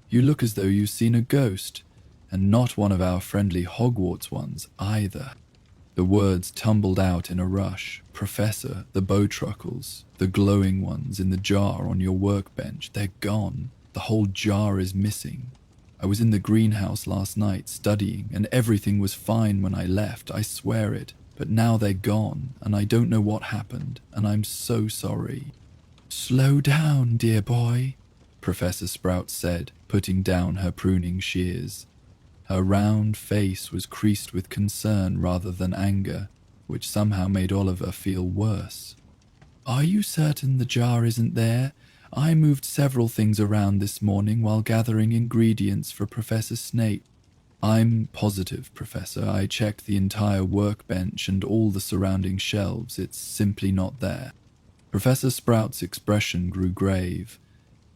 You look as though you've seen a ghost, and not one of our friendly Hogwarts ones either." The words tumbled out in a rush. "Professor, the bowtruckles, the glowing ones in the jar on your workbench, they're gone. The whole jar is missing. I was in the greenhouse last night studying, and everything was fine when I left, I swear it. But now they're gone, and I don't know what happened, and I'm so sorry." "Slow down, dear boy," Professor Sprout said, putting down her pruning shears. Her round face was creased with concern rather than anger, which somehow made Oliver feel worse. "Are you certain the jar isn't there? I moved several things around this morning while gathering ingredients for Professor Snape." "I'm positive, Professor. I checked the entire workbench and all the surrounding shelves. It's simply not there." Professor Sprout's expression grew grave.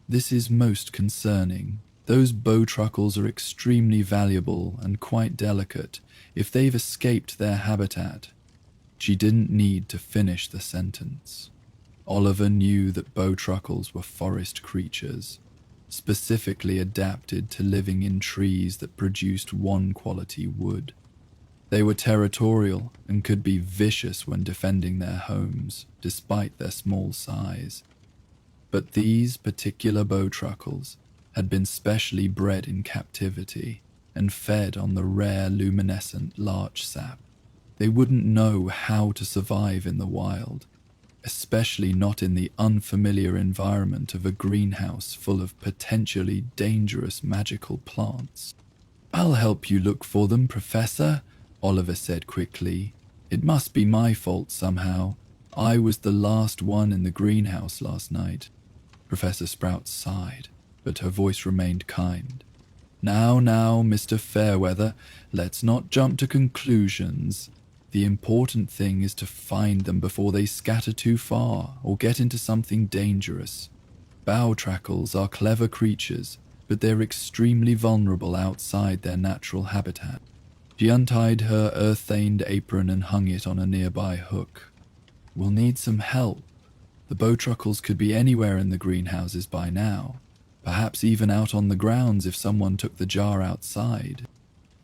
"This is most concerning. Those bowtruckles are extremely valuable and quite delicate. If they've escaped their habitat..." She didn't need to finish the sentence. Oliver knew that bowtruckles were forest creatures, specifically adapted to living in trees that produced one-quality wood. They were territorial and could be vicious when defending their homes, despite their small size. But these particular bowtruckles had been specially bred in captivity and fed on the rare luminescent larch sap. They wouldn't know how to survive in the wild, especially not in the unfamiliar environment of a greenhouse full of potentially dangerous magical plants. "I'll help you look for them, Professor," Oliver said quickly. "It must be my fault somehow. I was the last one in the greenhouse last night." Professor Sprout sighed, but her voice remained kind. Now, Mr. Fairweather, let's not jump to conclusions. The important thing is to find them before they scatter too far or get into something dangerous. Bowtruckles are clever creatures, but they're extremely vulnerable outside their natural habitat." She untied her earthaned apron and hung it on a nearby hook. "We'll need some help. The bowtruckles could be anywhere in the greenhouses by now, perhaps even out on the grounds if someone took the jar outside."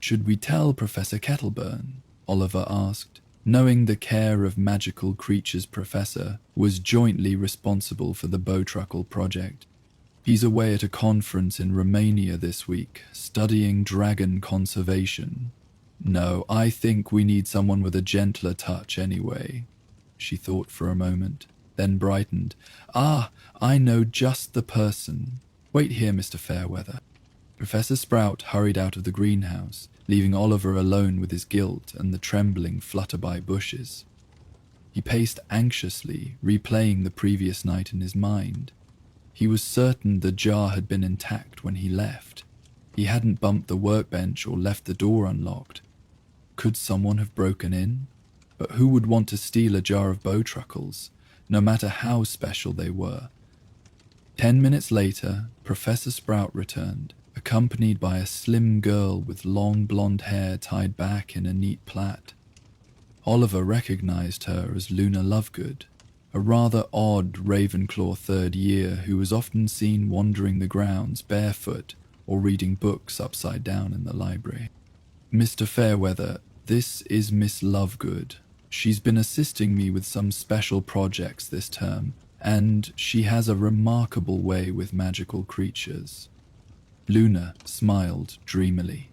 "Should we tell Professor Kettleburn?" Oliver asked, knowing the care of magical creatures professor was jointly responsible for the bowtruckle project. "He's away at a conference in Romania this week, studying dragon conservation. No, I think we need someone with a gentler touch anyway." She thought for a moment, then brightened. "Ah, I know just the person. Wait here, Mr. Fairweather." Professor Sprout hurried out of the greenhouse, leaving Oliver alone with his guilt and the trembling flutterby bushes. He paced anxiously, replaying the previous night in his mind. He was certain the jar had been intact when he left. He hadn't bumped the workbench or left the door unlocked. Could someone have broken in? But who would want to steal a jar of bowtruckles, no matter how special they were? 10 minutes later, Professor Sprout returned, accompanied by a slim girl with long blonde hair tied back in a neat plait. Oliver recognized her as Luna Lovegood, a rather odd Ravenclaw third year who was often seen wandering the grounds barefoot or reading books upside down in the library. "Mr. Fairweather, this is Miss Lovegood. She's been assisting me with some special projects this term, and she has a remarkable way with magical creatures." Luna smiled dreamily.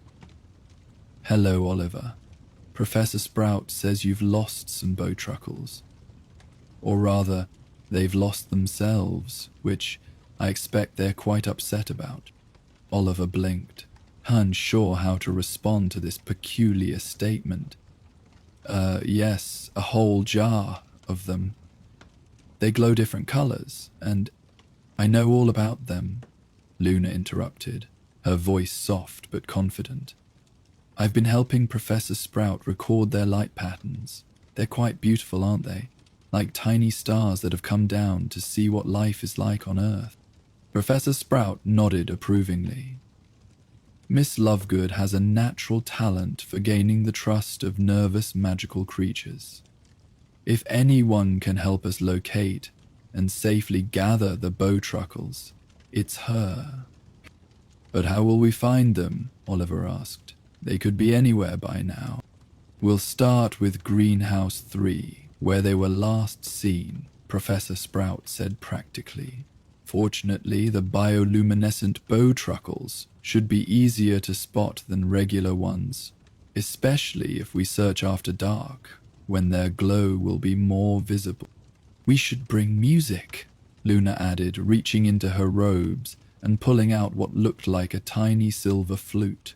"Hello, Oliver. Professor Sprout says you've lost some bowtruckles. Or rather, they've lost themselves, which I expect they're quite upset about." Oliver blinked, unsure how to respond to this peculiar statement. Yes, a whole jar of them. They glow different colors, and I know all about them," Luna interrupted, her voice soft but confident. "I've been helping Professor Sprout record their light patterns. They're quite beautiful, aren't they? Like tiny stars that have come down to see what life is like on Earth." Professor Sprout nodded approvingly. "Miss Lovegood has a natural talent for gaining the trust of nervous magical creatures. If anyone can help us locate and safely gather the bowtruckles, it's her." "But how will we find them?" Oliver asked. "They could be anywhere by now." "We'll start with Greenhouse 3, where they were last seen," Professor Sprout said practically. "Fortunately, the bioluminescent bowtruckles should be easier to spot than regular ones, especially if we search after dark, when their glow will be more visible." "We should bring music," Luna added, reaching into her robes and pulling out what looked like a tiny silver flute.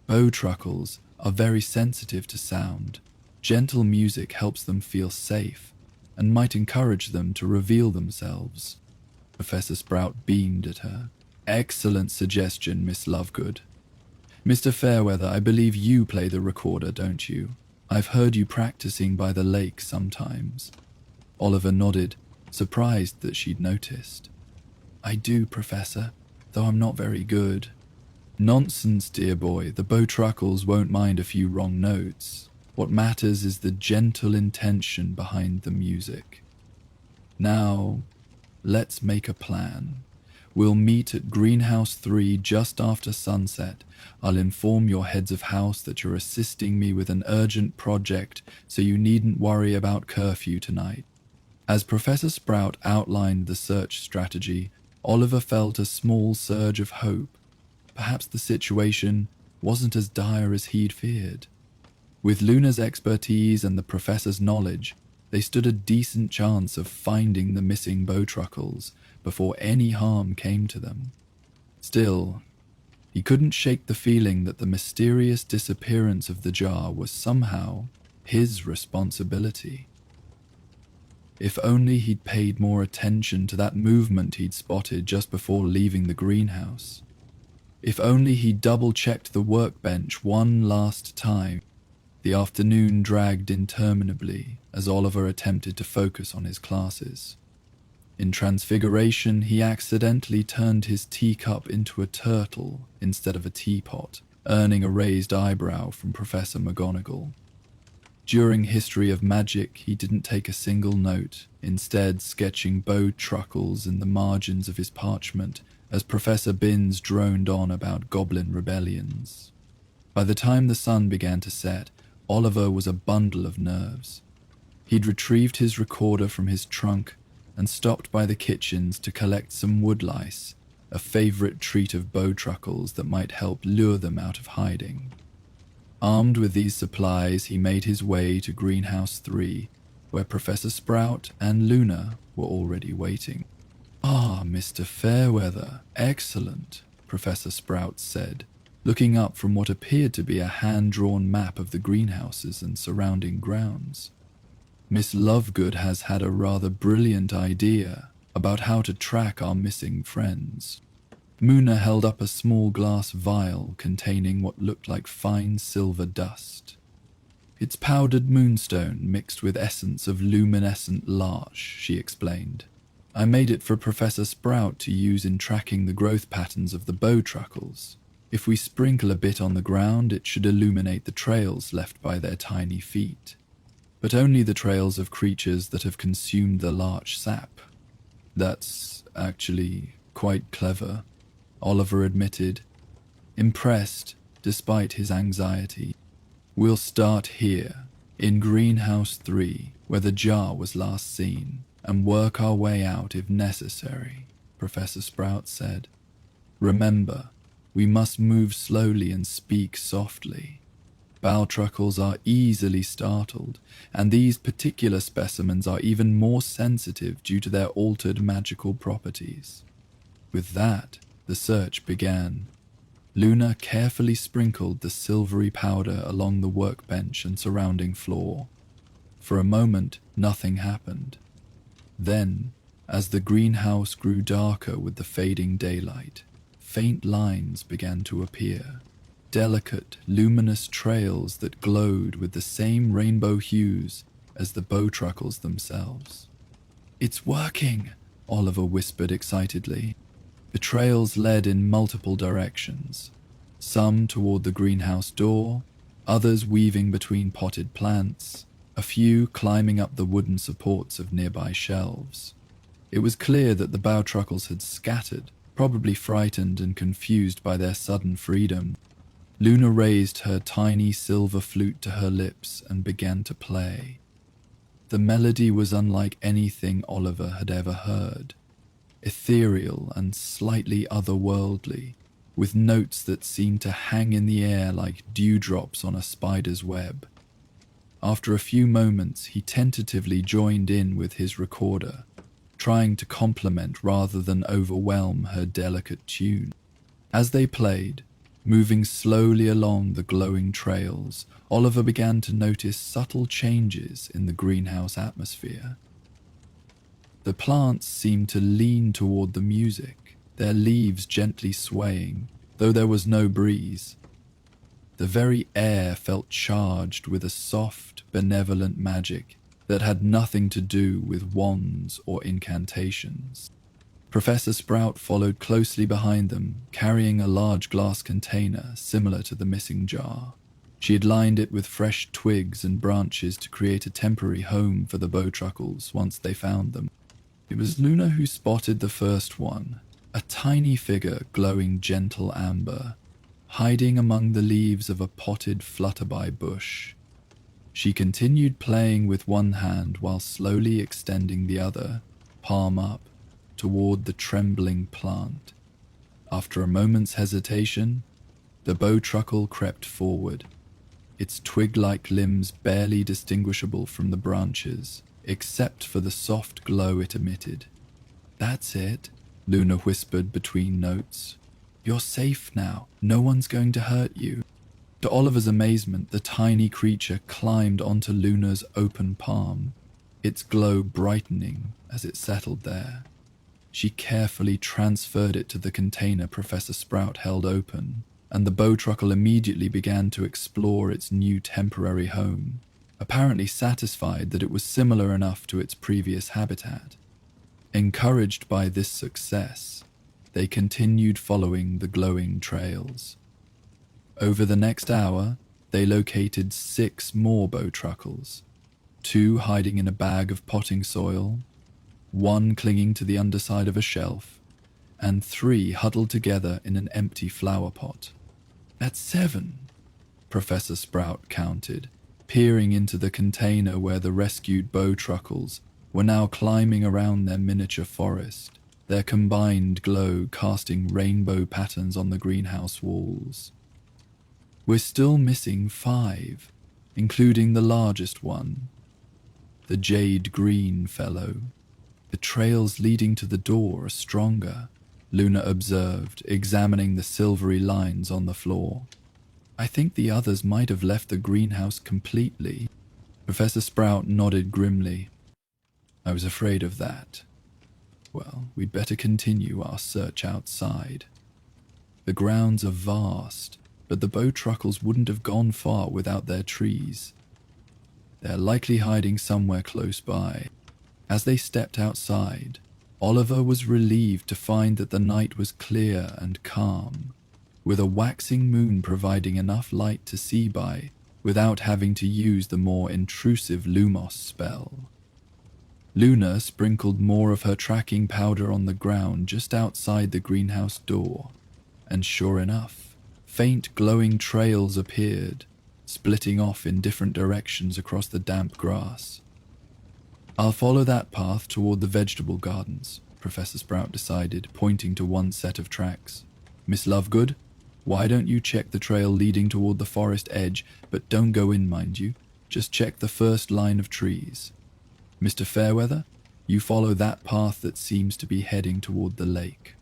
"Bowtruckles are very sensitive to sound. Gentle music helps them feel safe and might encourage them to reveal themselves." Professor Sprout beamed at her. "Excellent suggestion, Miss Lovegood. Mr. Fairweather, I believe you play the recorder, don't you? I've heard you practicing by the lake sometimes." Oliver nodded, surprised that she'd noticed. "I do, Professor, though I'm not very good." "Nonsense, dear boy. The bowtruckles won't mind a few wrong notes. What matters is the gentle intention behind the music. Now, let's make a plan. We'll meet at Greenhouse 3 just after sunset. I'll inform your heads of house that you're assisting me with an urgent project, so you needn't worry about curfew tonight." As Professor Sprout outlined the search strategy, Oliver felt a small surge of hope. Perhaps the situation wasn't as dire as he'd feared. With Luna's expertise and the professor's knowledge, they stood a decent chance of finding the missing bowtruckles before any harm came to them. Still, he couldn't shake the feeling that the mysterious disappearance of the jar was somehow his responsibility. If only he'd paid more attention to that movement he'd spotted just before leaving the greenhouse. If only he'd double-checked the workbench one last time. The afternoon dragged interminably as Oliver attempted to focus on his classes. In Transfiguration, he accidentally turned his teacup into a turtle instead of a teapot, earning a raised eyebrow from Professor McGonagall. During History of Magic, he didn't take a single note, instead sketching bowtruckles in the margins of his parchment as Professor Binns droned on about goblin rebellions. By the time the sun began to set, Oliver was a bundle of nerves. He'd retrieved his recorder from his trunk and stopped by the kitchens to collect some woodlice, a favorite treat of bowtruckles that might help lure them out of hiding. Armed with these supplies, he made his way to Greenhouse 3, where Professor Sprout and Luna were already waiting. "Ah, Mr. Fairweather, excellent," Professor Sprout said, looking up from what appeared to be a hand-drawn map of the greenhouses and surrounding grounds. "Miss Lovegood has had a rather brilliant idea about how to track our missing friends." Muna held up a small glass vial containing what looked like fine silver dust. "It's powdered moonstone mixed with essence of luminescent larch," she explained. I made it for Professor Sprout to use in tracking the growth patterns of the bowtruckles. If we sprinkle a bit on the ground, it should illuminate the trails left by their tiny feet. But only the trails of creatures that have consumed the larch sap. That's actually quite clever, Oliver admitted, impressed despite his anxiety. We'll start here, in Greenhouse 3, where the jar was last seen, and work our way out if necessary, Professor Sprout said. Remember, we must move slowly and speak softly. Bowtruckles are easily startled, and these particular specimens are even more sensitive due to their altered magical properties. With that, the search began. Luna carefully sprinkled the silvery powder along the workbench and surrounding floor. For a moment, nothing happened. Then, as the greenhouse grew darker with the fading daylight, faint lines began to appear. Delicate, luminous trails that glowed with the same rainbow hues as the bowtruckles themselves. It's working, Oliver whispered excitedly. The trails led in multiple directions, some toward the greenhouse door, others weaving between potted plants, a few climbing up the wooden supports of nearby shelves. It was clear that the bowtruckles had scattered, probably frightened and confused by their sudden freedom. Luna raised her tiny silver flute to her lips and began to play. The melody was unlike anything Oliver had ever heard, ethereal and slightly otherworldly, with notes that seemed to hang in the air like dewdrops on a spider's web. After a few moments, he tentatively joined in with his recorder, trying to complement rather than overwhelm her delicate tune. As they played, moving slowly along the glowing trails, Oliver began to notice subtle changes in the greenhouse atmosphere. The plants seemed to lean toward the music, their leaves gently swaying, though there was no breeze. The very air felt charged with a soft, benevolent magic that had nothing to do with wands or incantations. Professor Sprout followed closely behind them, carrying a large glass container similar to the missing jar. She had lined it with fresh twigs and branches to create a temporary home for the bowtruckles once they found them. It was Luna who spotted the first one, a tiny figure glowing gentle amber, hiding among the leaves of a potted flutterby bush. She continued playing with one hand while slowly extending the other, palm up, toward the trembling plant. After a moment's hesitation, the bowtruckle crept forward, its twig-like limbs barely distinguishable from the branches, except for the soft glow it emitted. "That's it," Luna whispered between notes. "You're safe now. No one's going to hurt you." To Oliver's amazement, the tiny creature climbed onto Luna's open palm, its glow brightening as it settled there. She carefully transferred it to the container Professor Sprout held open, and the bowtruckle immediately began to explore its new temporary home, apparently satisfied that it was similar enough to its previous habitat. Encouraged by this success, they continued following the glowing trails. Over the next hour, they located 6 more bowtruckles, 2 hiding in a bag of potting soil, 1 clinging to the underside of a shelf, and 3 huddled together in an empty flower pot. "That's 7, Professor Sprout counted, peering into the container where the rescued bowtruckles were now climbing around their miniature forest, their combined glow casting rainbow patterns on the greenhouse walls. "We're still missing 5, including the largest one, the jade green fellow. The trails leading to the door are stronger," Luna observed, examining the silvery lines on the floor. "I think the others might have left the greenhouse completely." Professor Sprout nodded grimly. "I was afraid of that. Well, we'd better continue our search outside. The grounds are vast, but the bowtruckles wouldn't have gone far without their trees. They're likely hiding somewhere close by." As they stepped outside, Oliver was relieved to find that the night was clear and calm, with a waxing moon providing enough light to see by without having to use the more intrusive Lumos spell. Luna sprinkled more of her tracking powder on the ground just outside the greenhouse door, and sure enough, faint glowing trails appeared, splitting off in different directions across the damp grass. "I'll follow that path toward the vegetable gardens," Professor Sprout decided, pointing to one set of tracks. "Miss Lovegood, why don't you check the trail leading toward the forest edge, but don't go in, mind you. Just check the first line of trees. Mr. Fairweather, you follow that path that seems to be heading toward the lake."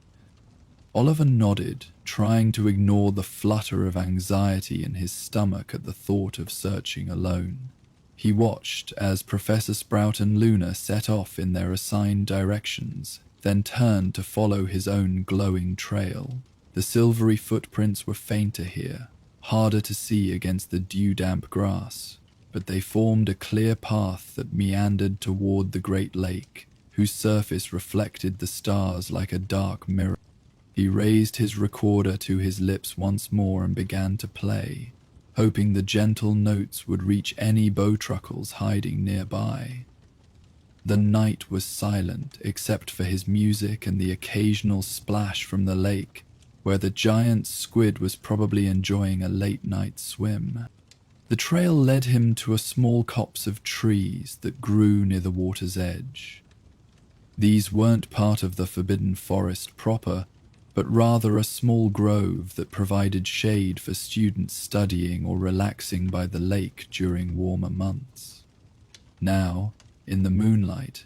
Oliver nodded, trying to ignore the flutter of anxiety in his stomach at the thought of searching alone. He watched as Professor Sprout and Luna set off in their assigned directions, then turned to follow his own glowing trail. The silvery footprints were fainter here, harder to see against the dew-damp grass, but they formed a clear path that meandered toward the great lake, whose surface reflected the stars like a dark mirror. He raised his recorder to his lips once more and began to play, hoping the gentle notes would reach any bowtruckles hiding nearby. The night was silent except for his music and the occasional splash from the lake, where the giant squid was probably enjoying a late-night swim. The trail led him to a small copse of trees that grew near the water's edge. These weren't part of the forbidden forest proper, but rather a small grove that provided shade for students studying or relaxing by the lake during warmer months. Now, in the moonlight,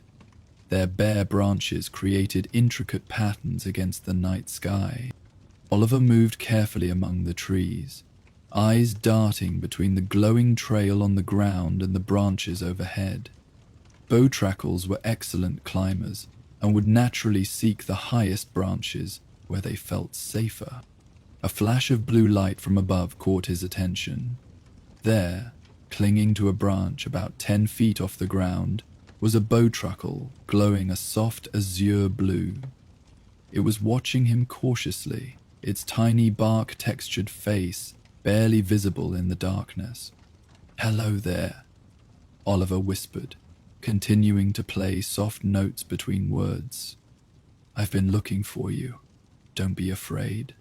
their bare branches created intricate patterns against the night sky. Oliver moved carefully among the trees, eyes darting between the glowing trail on the ground and the branches overhead. Bowtruckles were excellent climbers and would naturally seek the highest branches where they felt safer. A flash of blue light from above caught his attention. There, clinging to a branch about 10 feet off the ground, was a bowtruckle glowing a soft azure blue. It was watching him cautiously, its tiny bark-textured face barely visible in the darkness. "Hello there," Oliver whispered, continuing to play soft notes between words. "I've been looking for you. Don't be afraid."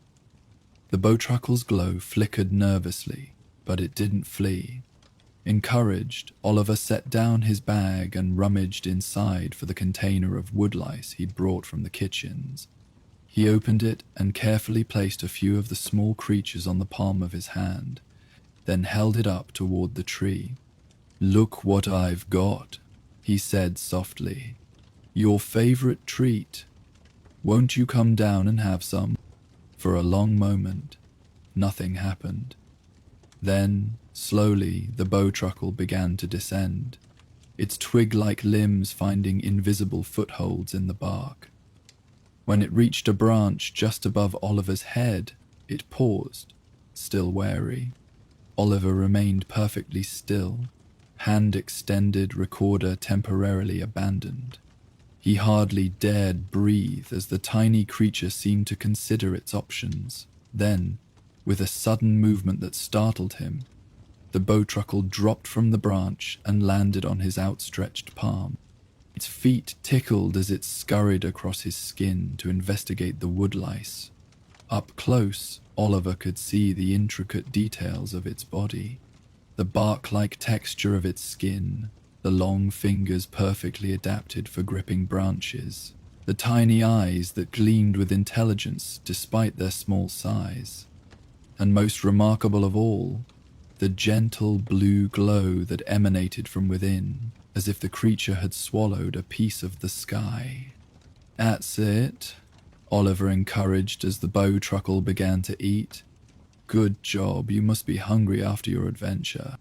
The bowtruckle's glow flickered nervously, but it didn't flee. Encouraged, Oliver set down his bag and rummaged inside for the container of woodlice he'd brought from the kitchens. He opened it and carefully placed a few of the small creatures on the palm of his hand, then held it up toward the tree. "Look what I've got," he said softly. "Your favorite treat. Won't you come down and have some?" For a long moment, nothing happened. Then, slowly, the bowtruckle began to descend, its twig-like limbs finding invisible footholds in the bark. When it reached a branch just above Oliver's head, it paused, still wary. Oliver remained perfectly still, hand extended, recorder temporarily abandoned. He hardly dared breathe as the tiny creature seemed to consider its options. Then, with a sudden movement that startled him, the bowtruckle dropped from the branch and landed on his outstretched palm. Its feet tickled as it scurried across his skin to investigate the woodlice. Up close, Oliver could see the intricate details of its body, the bark-like texture of its skin, the long fingers perfectly adapted for gripping branches, the tiny eyes that gleamed with intelligence despite their small size. And most remarkable of all, the gentle blue glow that emanated from within, as if the creature had swallowed a piece of the sky. "That's it," Oliver encouraged as the bowtruckle began to eat. "Good job, you must be hungry after your adventure."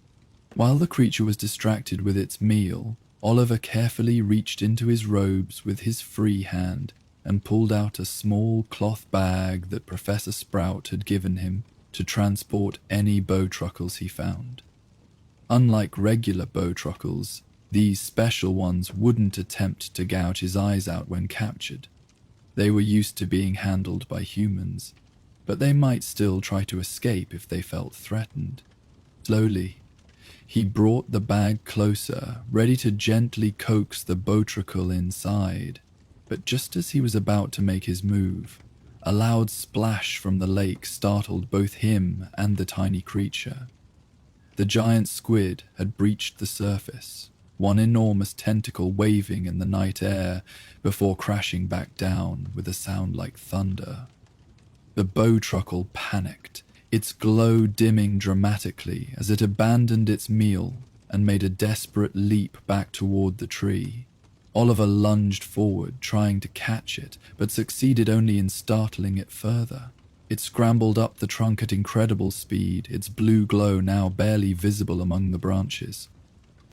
While the creature was distracted with its meal, Oliver carefully reached into his robes with his free hand and pulled out a small cloth bag that Professor Sprout had given him to transport any bowtruckles he found. Unlike regular bowtruckles, These special ones wouldn't attempt to gouge his eyes out when captured. They were used to being handled by humans, but they might still try to escape if they felt threatened. Slowly, he brought the bag closer, ready to gently coax the botracle inside. But just as he was about to make his move, a loud splash from the lake startled both him and the tiny creature. The giant squid had breached the surface, one enormous tentacle waving in the night air before crashing back down with a sound like thunder. The botracle panicked, its glow dimming dramatically as it abandoned its meal and made a desperate leap back toward the tree. Oliver lunged forward, trying to catch it, but succeeded only in startling it further. It scrambled up the trunk at incredible speed, its blue glow now barely visible among the branches.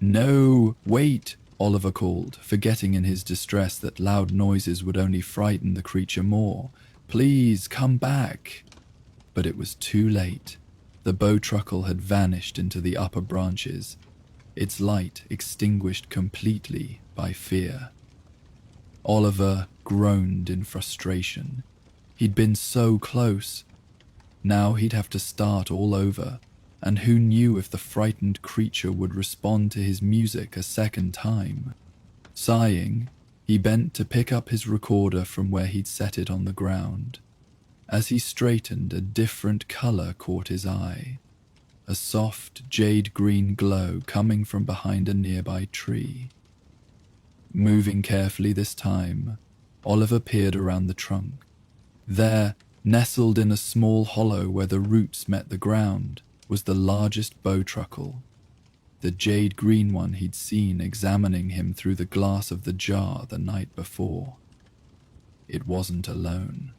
"No, wait!" Oliver called, forgetting in his distress that loud noises would only frighten the creature more. "Please, come back!" But it was too late. The botracle had vanished into the upper branches, its light extinguished completely by fear. Oliver groaned in frustration. He'd been so close. Now he'd have to start all over, and who knew if the frightened creature would respond to his music a second time. Sighing, he bent to pick up his recorder from where he'd set it on the ground. As he straightened, a different color caught his eye. A soft, jade-green glow coming from behind a nearby tree. Moving carefully this time, Oliver peered around the trunk. There, nestled in a small hollow where the roots met the ground, was the largest botracle, the jade-green one he'd seen examining him through the glass of the jar the night before. It wasn't alone.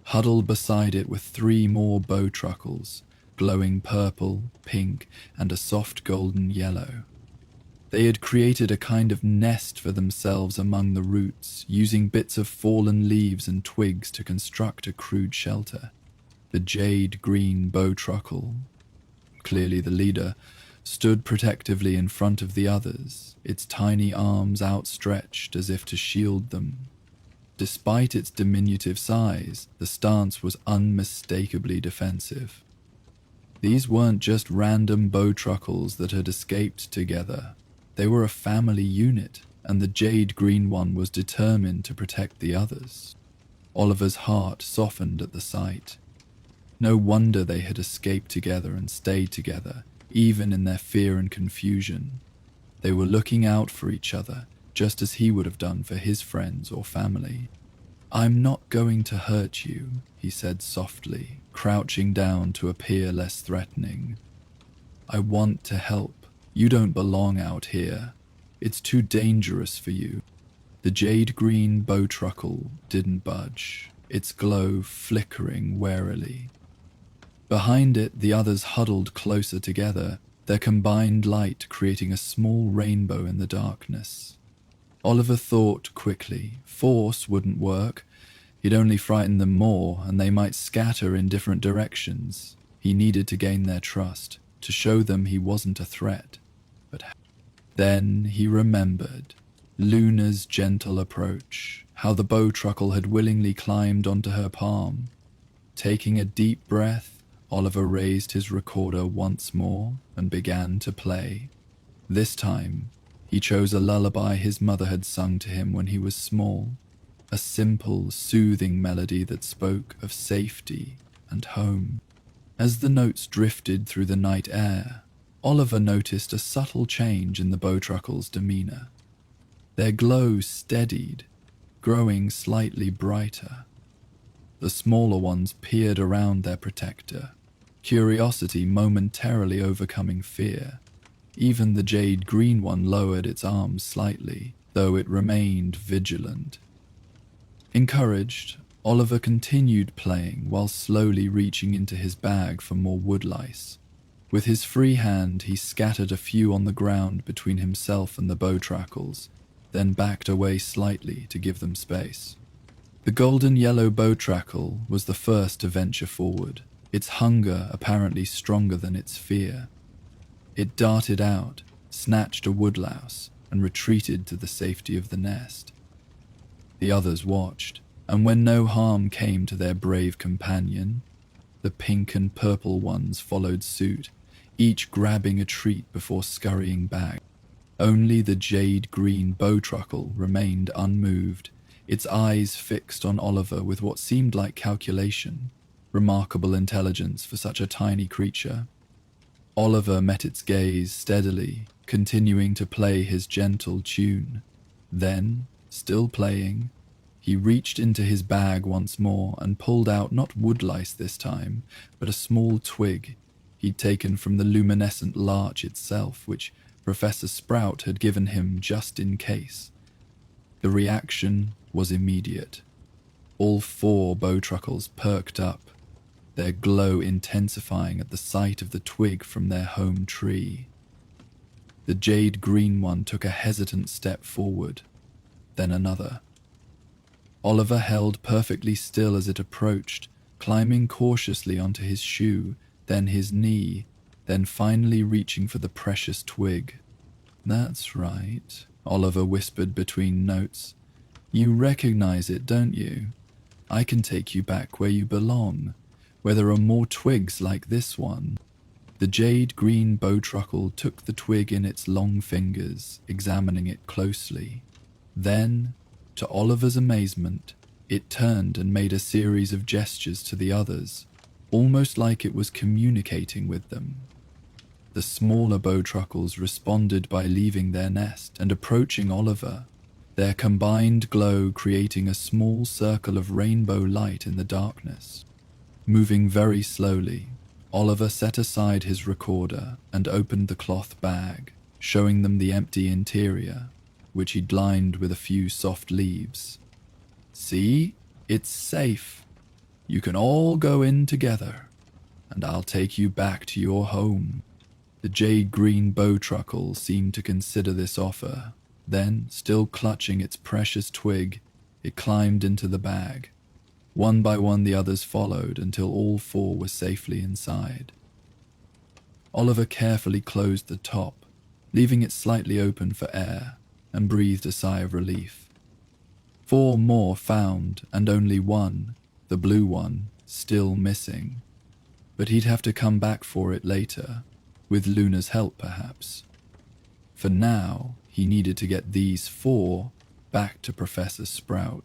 Huddled beside it were 3 more botracles, glowing purple, pink, and a soft golden yellow. They had created a kind of nest for themselves among the roots, using bits of fallen leaves and twigs to construct a crude shelter. The jade-green botracle, clearly the leader, stood protectively in front of the others, its tiny arms outstretched as if to shield them. Despite its diminutive size, the stance was unmistakably defensive. These weren't just random botracles that had escaped together. They were a family unit, and the jade-green one was determined to protect the others. Oliver's heart softened at the sight. No wonder they had escaped together and stayed together, even in their fear and confusion. They were looking out for each other, just as he would have done for his friends or family. "I'm not going to hurt you," he said softly, crouching down to appear less threatening. "I want to help. You don't belong out here. It's too dangerous for you." The jade-green botracle didn't budge, its glow flickering warily. Behind it, the others huddled closer together, their combined light creating a small rainbow in the darkness. Oliver thought quickly. Force wouldn't work. He'd only frighten them more, and they might scatter in different directions. He needed to gain their trust, to show them he wasn't a threat. But then he remembered Luna's gentle approach, how the botracle had willingly climbed onto her palm. Taking a deep breath, Oliver raised his recorder once more and began to play. This time, he chose a lullaby his mother had sung to him when he was small, a simple, soothing melody that spoke of safety and home. As the notes drifted through the night air, Oliver noticed a subtle change in the botracle's demeanor. Their glow steadied, growing slightly brighter. The smaller ones peered around their protector, curiosity momentarily overcoming fear. Even the jade-green one lowered its arms slightly, though it remained vigilant. Encouraged, Oliver continued playing while slowly reaching into his bag for more woodlice. With his free hand, he scattered a few on the ground between himself and the botracles, then backed away slightly to give them space. The golden-yellow botracle was the first to venture forward, its hunger apparently stronger than its fear. It darted out, snatched a woodlouse, and retreated to the safety of the nest. The others watched, and when no harm came to their brave companion, the pink and purple ones followed suit, each grabbing a treat before scurrying back. Only the jade-green bowtruckle remained unmoved, its eyes fixed on Oliver with what seemed like calculation, remarkable intelligence for such a tiny creature. Oliver met its gaze steadily, continuing to play his gentle tune. Then, still playing, he reached into his bag once more and pulled out not woodlice this time, but a small twig he'd taken from the luminescent larch itself, which Professor Sprout had given him just in case. The reaction was immediate. All 4 bowtruckles perked up, their glow intensifying at the sight of the twig from their home tree. The jade-green one took a hesitant step forward, then another. Oliver held perfectly still as it approached, climbing cautiously onto his shoe, then his knee, then finally reaching for the precious twig. "That's right," Oliver whispered between notes. "You recognize it, don't you? I can take you back where you belong, where there are more twigs like this one." The jade-green bowtruckle took the twig in its long fingers, examining it closely. Then, to Oliver's amazement, it turned and made a series of gestures to the others, almost like it was communicating with them. The smaller bowtruckles responded by leaving their nest and approaching Oliver, their combined glow creating a small circle of rainbow light in the darkness. Moving very slowly, Oliver set aside his recorder and opened the cloth bag, showing them the empty interior, which he'd lined with a few soft leaves. "See? It's safe. You can all go in together, and I'll take you back to your home." The jade-green bowtruckle seemed to consider this offer. Then, still clutching its precious twig, it climbed into the bag. One by one the others followed until all 4 were safely inside. Oliver carefully closed the top, leaving it slightly open for air, and breathed a sigh of relief. 4 more found, and only one, the blue one, still missing. But he'd have to come back for it later, with Luna's help perhaps. For now, he needed to get these 4 back to Professor Sprout.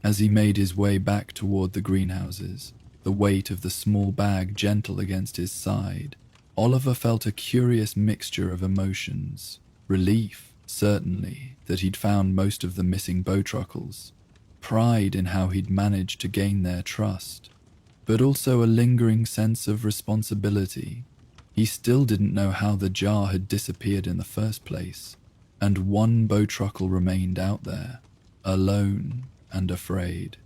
As he made his way back toward the greenhouses, the weight of the small bag gentle against his side, Oliver felt a curious mixture of emotions. Relief, certainly, that he'd found most of the missing bowtruckles. Pride in how he'd managed to gain their trust. But also a lingering sense of responsibility. He still didn't know how the jar had disappeared in the first place, and one bowtruckle remained out there, alone and afraid.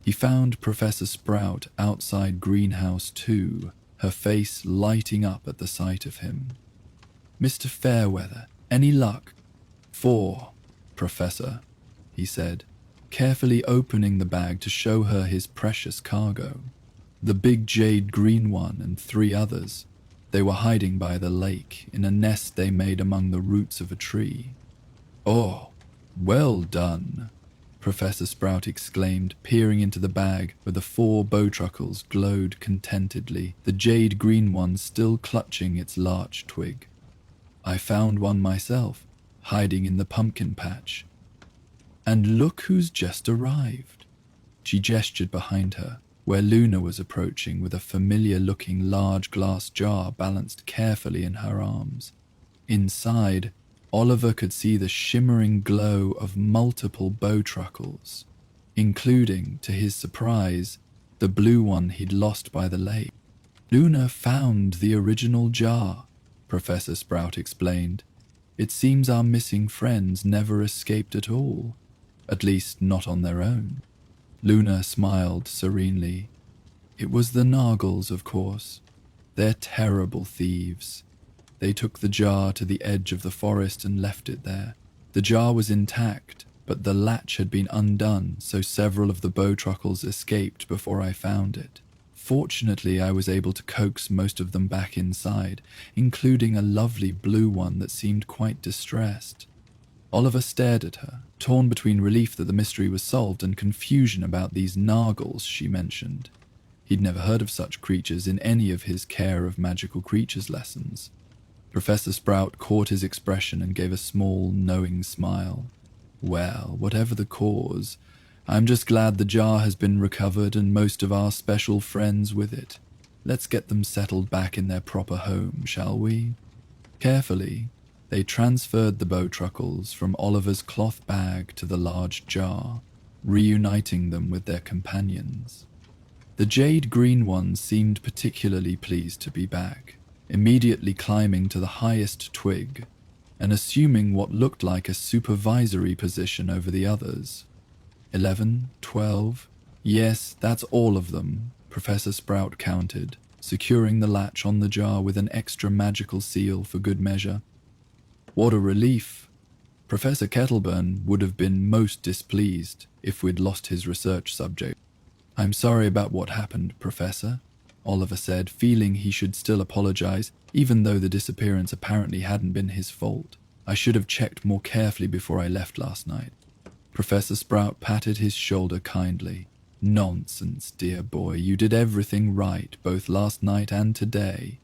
He found Professor Sprout outside Greenhouse 2, her face lighting up at the sight of him. "Mr. Fairweather, any luck?" "4, Professor," he said, carefully opening the bag to show her his precious cargo. The big jade-green one and 3 others. They were hiding by the lake in a nest they made among the roots of a tree. "Oh, well done," Professor Sprout exclaimed, peering into the bag where the 4 bowtruckles glowed contentedly, the jade-green one still clutching its larch twig. "I found one myself, hiding in the pumpkin patch. And look who's just arrived." She gestured behind her, where Luna was approaching with a familiar-looking large glass jar balanced carefully in her arms. Inside, Oliver could see the shimmering glow of multiple bowtruckles, including, to his surprise, the blue one he'd lost by the lake. "Luna found the original jar," Professor Sprout explained. "It seems our missing friends never escaped at all, at least not on their own." Luna smiled serenely. "It was the Nargles, of course. They're terrible thieves. They took the jar to the edge of the forest and left it there. The jar was intact, but the latch had been undone, so several of the bowtruckles escaped before I found it. Fortunately, I was able to coax most of them back inside, including a lovely blue one that seemed quite distressed. Oliver stared at her, torn between relief that the mystery was solved and confusion about these nargles she mentioned. He'd never heard of such creatures in any of his care of magical creatures lessons. Professor Sprout caught his expression and gave a small, knowing smile. Well, whatever the cause, I'm just glad the jar has been recovered and most of our special friends with it. Let's get them settled back in their proper home, shall we? Carefully, they transferred the bowtruckles from Oliver's cloth bag to the large jar, reuniting them with their companions. The jade green one seemed particularly pleased to be back, immediately climbing to the highest twig and assuming what looked like a supervisory position over the others. 11, 12, yes, that's all of them, Professor Sprout counted, securing the latch on the jar with an extra magical seal for good measure. What a relief! Professor Kettleburn would have been most displeased if we'd lost his research subject. I'm sorry about what happened, Professor, Oliver said, feeling he should still apologize, even though the disappearance apparently hadn't been his fault. I should have checked more carefully before I left last night. Professor Sprout patted his shoulder kindly. Nonsense, dear boy, you did everything right, both last night and today.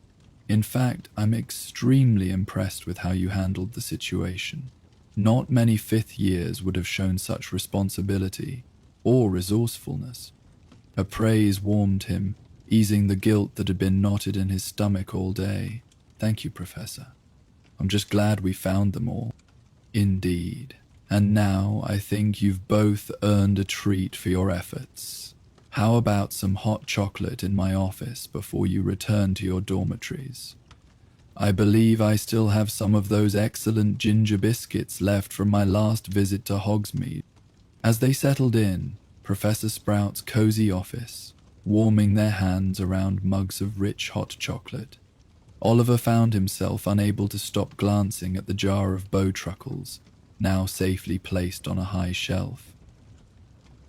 In fact, I'm extremely impressed with how you handled the situation. Not many fifth years would have shown such responsibility or resourcefulness. Her praise warmed him, easing the guilt that had been knotted in his stomach all day. Thank you, Professor. I'm just glad we found them all. Indeed. And now I think you've both earned a treat for your efforts. How about some hot chocolate in my office before you return to your dormitories? I believe I still have some of those excellent ginger biscuits left from my last visit to Hogsmeade. As they settled in, Professor Sprout's cozy office, warming their hands around mugs of rich hot chocolate, Oliver found himself unable to stop glancing at the jar of bowtruckles, now safely placed on a high shelf.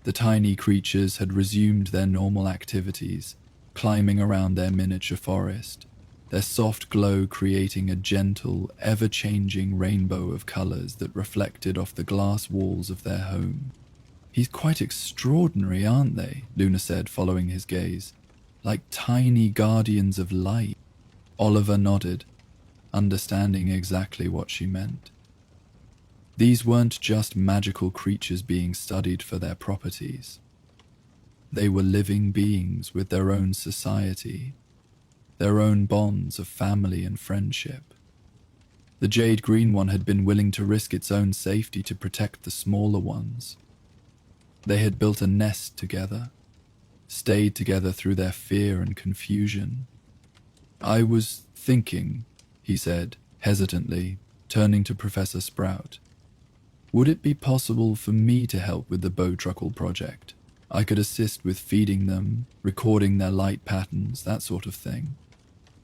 The tiny creatures had resumed their normal activities, climbing around their miniature forest, their soft glow creating a gentle, ever-changing rainbow of colors that reflected off the glass walls of their home. He's quite extraordinary, aren't they? Luna said, following his gaze. Like tiny guardians of light. Oliver nodded, understanding exactly what she meant. These weren't just magical creatures being studied for their properties. They were living beings with their own society, their own bonds of family and friendship. The jade green one had been willing to risk its own safety to protect the smaller ones. They had built a nest together, stayed together through their fear and confusion. I was thinking, he said, hesitantly, turning to Professor Sprout. Would it be possible for me to help with the bowtruckle project? I could assist with feeding them, recording their light patterns, that sort of thing.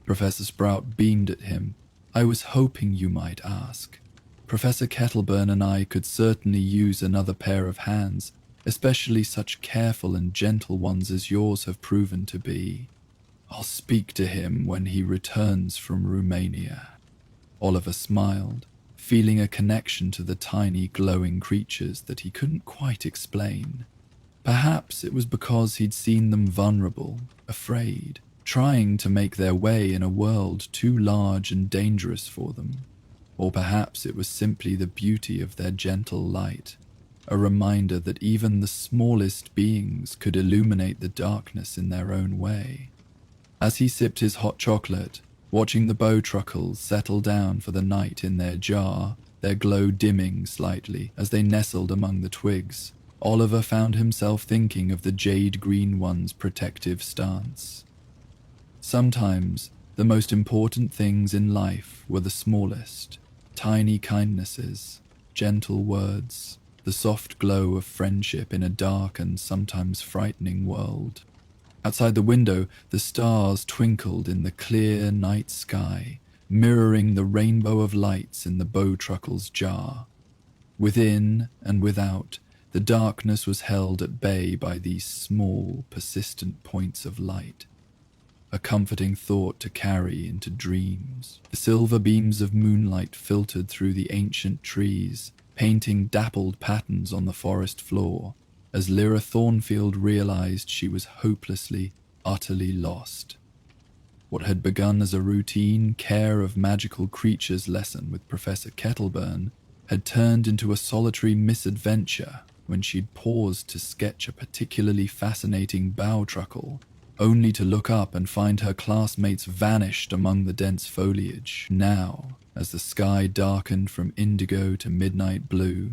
Professor Sprout beamed at him. I was hoping you might ask. Professor Kettleburn and I could certainly use another pair of hands, especially such careful and gentle ones as yours have proven to be. I'll speak to him when he returns from Romania. Oliver smiled, feeling a connection to the tiny glowing creatures that he couldn't quite explain. Perhaps it was because he'd seen them vulnerable, afraid, trying to make their way in a world too large and dangerous for them. Or perhaps it was simply the beauty of their gentle light, a reminder that even the smallest beings could illuminate the darkness in their own way. As he sipped his hot chocolate, watching the bowtruckles settle down for the night in their jar, their glow dimming slightly as they nestled among the twigs, Oliver found himself thinking of the jade green one's protective stance. Sometimes, the most important things in life were the smallest, tiny kindnesses, gentle words, the soft glow of friendship in a dark and sometimes frightening world. Outside the window, the stars twinkled in the clear night sky, mirroring the rainbow of lights in the bowtruckle's jar. Within and without, the darkness was held at bay by these small, persistent points of light, a comforting thought to carry into dreams. The silver beams of moonlight filtered through the ancient trees, painting dappled patterns on the forest floor, as Lyra Thornfield realized she was hopelessly, utterly lost. What had begun as a routine care of magical creatures lesson with Professor Kettleburn had turned into a solitary misadventure when she'd paused to sketch a particularly fascinating bough truckle, only to look up and find her classmates vanished among the dense foliage. Now, as the sky darkened from indigo to midnight blue,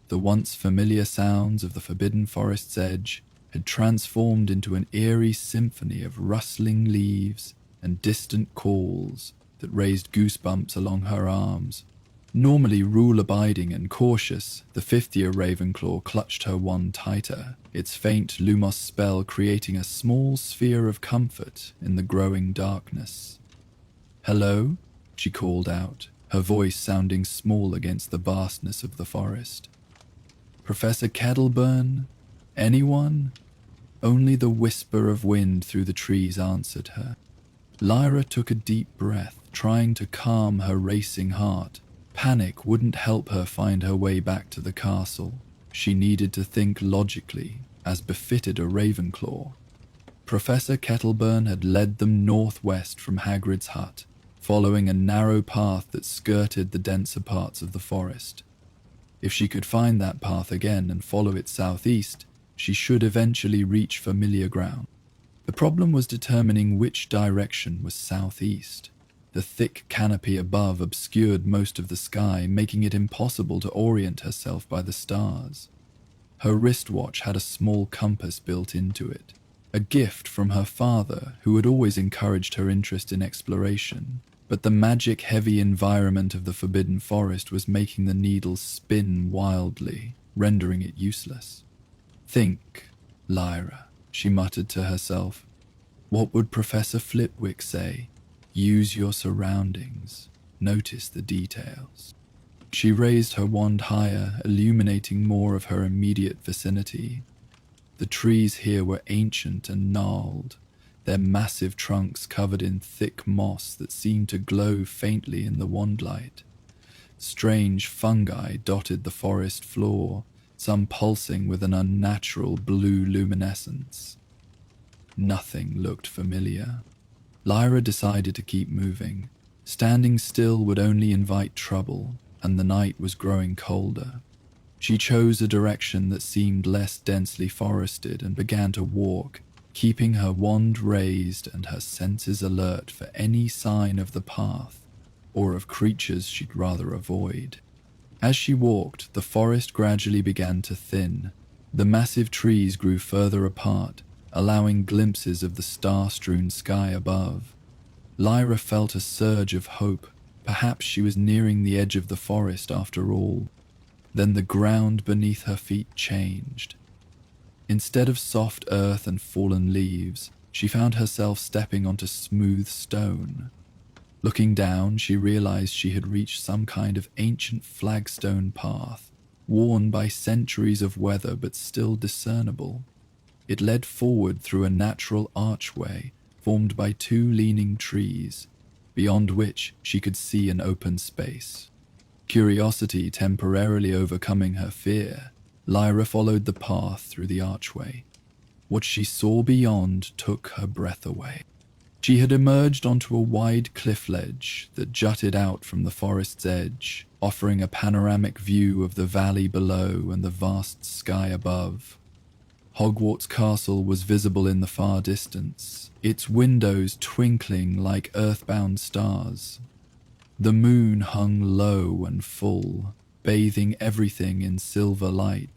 the once familiar sounds of the forbidden forest's edge had transformed into an eerie symphony of rustling leaves and distant calls that raised goosebumps along her arms. Normally rule-abiding and cautious, the fifth-year Ravenclaw clutched her wand tighter, its faint Lumos spell creating a small sphere of comfort in the growing darkness. "Hello?" she called out, her voice sounding small against the vastness of the forest. "Professor Kettleburn? Anyone?" Only the whisper of wind through the trees answered her. Lyra took a deep breath, trying to calm her racing heart. Panic wouldn't help her find her way back to the castle. She needed to think logically, as befitted a Ravenclaw. Professor Kettleburn had led them northwest from Hagrid's hut, following a narrow path that skirted the denser parts of the forest. If she could find that path again and follow it southeast, she should eventually reach familiar ground. The problem was determining which direction was southeast. The thick canopy above obscured most of the sky, making it impossible to orient herself by the stars. Her wristwatch had a small compass built into it, a gift from her father who had always encouraged her interest in exploration, but the magic-heavy environment of the Forbidden Forest was making the needle spin wildly, rendering it useless. "Think, Lyra," she muttered to herself. "What would Professor Flitwick say? Use your surroundings. Notice the details." She raised her wand higher, illuminating more of her immediate vicinity. The trees here were ancient and gnarled, their massive trunks covered in thick moss that seemed to glow faintly in the wandlight. Strange fungi dotted the forest floor, some pulsing with an unnatural blue luminescence. Nothing looked familiar. Lyra decided to keep moving. Standing still would only invite trouble, and the night was growing colder. She chose a direction that seemed less densely forested and began to walk, keeping her wand raised and her senses alert for any sign of the path, or of creatures she'd rather avoid. As she walked, the forest gradually began to thin. The massive trees grew further apart, allowing glimpses of the star-strewn sky above. Lyra felt a surge of hope. Perhaps she was nearing the edge of the forest after all. Then the ground beneath her feet changed. Instead of soft earth and fallen leaves, she found herself stepping onto smooth stone. Looking down, she realized she had reached some kind of ancient flagstone path, worn by centuries of weather but still discernible. It led forward through a natural archway formed by two leaning trees, beyond which she could see an open space. Curiosity temporarily overcoming her fear, Lyra followed the path through the archway. What she saw beyond took her breath away. She had emerged onto a wide cliff ledge that jutted out from the forest's edge, offering a panoramic view of the valley below and the vast sky above. Hogwarts Castle was visible in the far distance, its windows twinkling like earthbound stars. The moon hung low and full, bathing everything in silver light.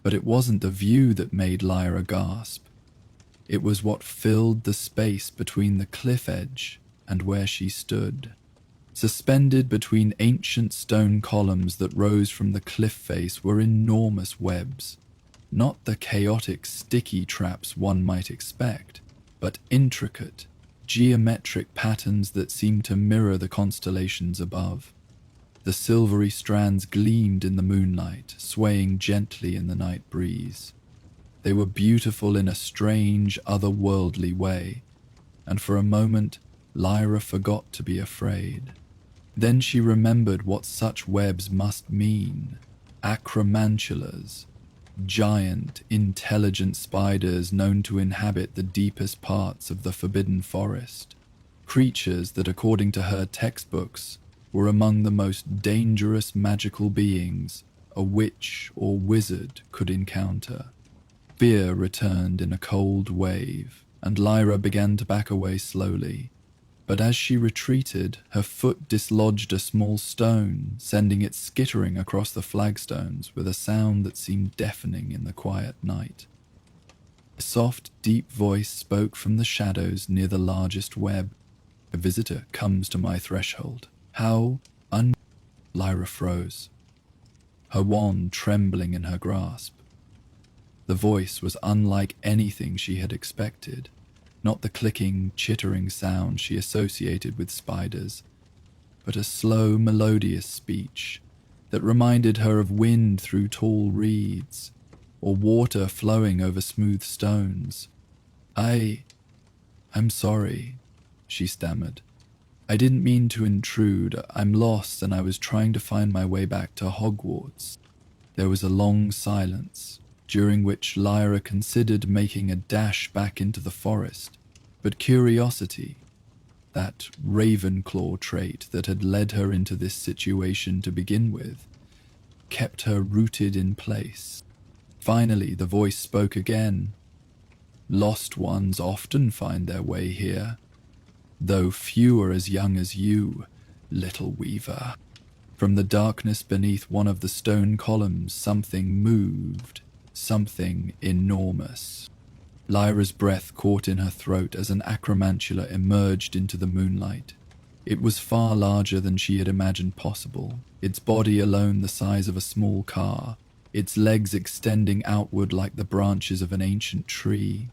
But it wasn't the view that made Lyra gasp. It was what filled the space between the cliff edge and where she stood. Suspended between ancient stone columns that rose from the cliff face were enormous webs. Not the chaotic, sticky traps one might expect, but intricate, geometric patterns that seemed to mirror the constellations above. The silvery strands gleamed in the moonlight, swaying gently in the night breeze. They were beautiful in a strange, otherworldly way, and for a moment Lyra forgot to be afraid. Then she remembered what such webs must mean. Acromantulas, giant, intelligent spiders known to inhabit the deepest parts of the forbidden forest. Creatures that, according to her textbooks, were among the most dangerous magical beings a witch or wizard could encounter. Fear returned in a cold wave, and Lyra began to back away slowly. But as she retreated, her foot dislodged a small stone, sending it skittering across the flagstones with a sound that seemed deafening in the quiet night. A soft, deep voice spoke from the shadows near the largest web. "A visitor comes to my threshold. How Lyra froze, her wand trembling in her grasp. The voice was unlike anything she had expected. Not the clicking, chittering sound she associated with spiders, but a slow, melodious speech that reminded her of wind through tall reeds, or water flowing over smooth stones. I'm sorry," she stammered. "I didn't mean to intrude. I'm lost and I was trying to find my way back to Hogwarts." There was a long silence, during which Lyra considered making a dash back into the forest, but curiosity, that Ravenclaw trait that had led her into this situation to begin with, kept her rooted in place. Finally, the voice spoke again. "Lost ones often find their way here, though few are as young as you, little weaver." From the darkness beneath one of the stone columns, something moved. Something enormous. Lyra's breath caught in her throat as an acromantula emerged into the moonlight. It was far larger than she had imagined possible, its body alone the size of a small car, its legs extending outward like the branches of an ancient tree.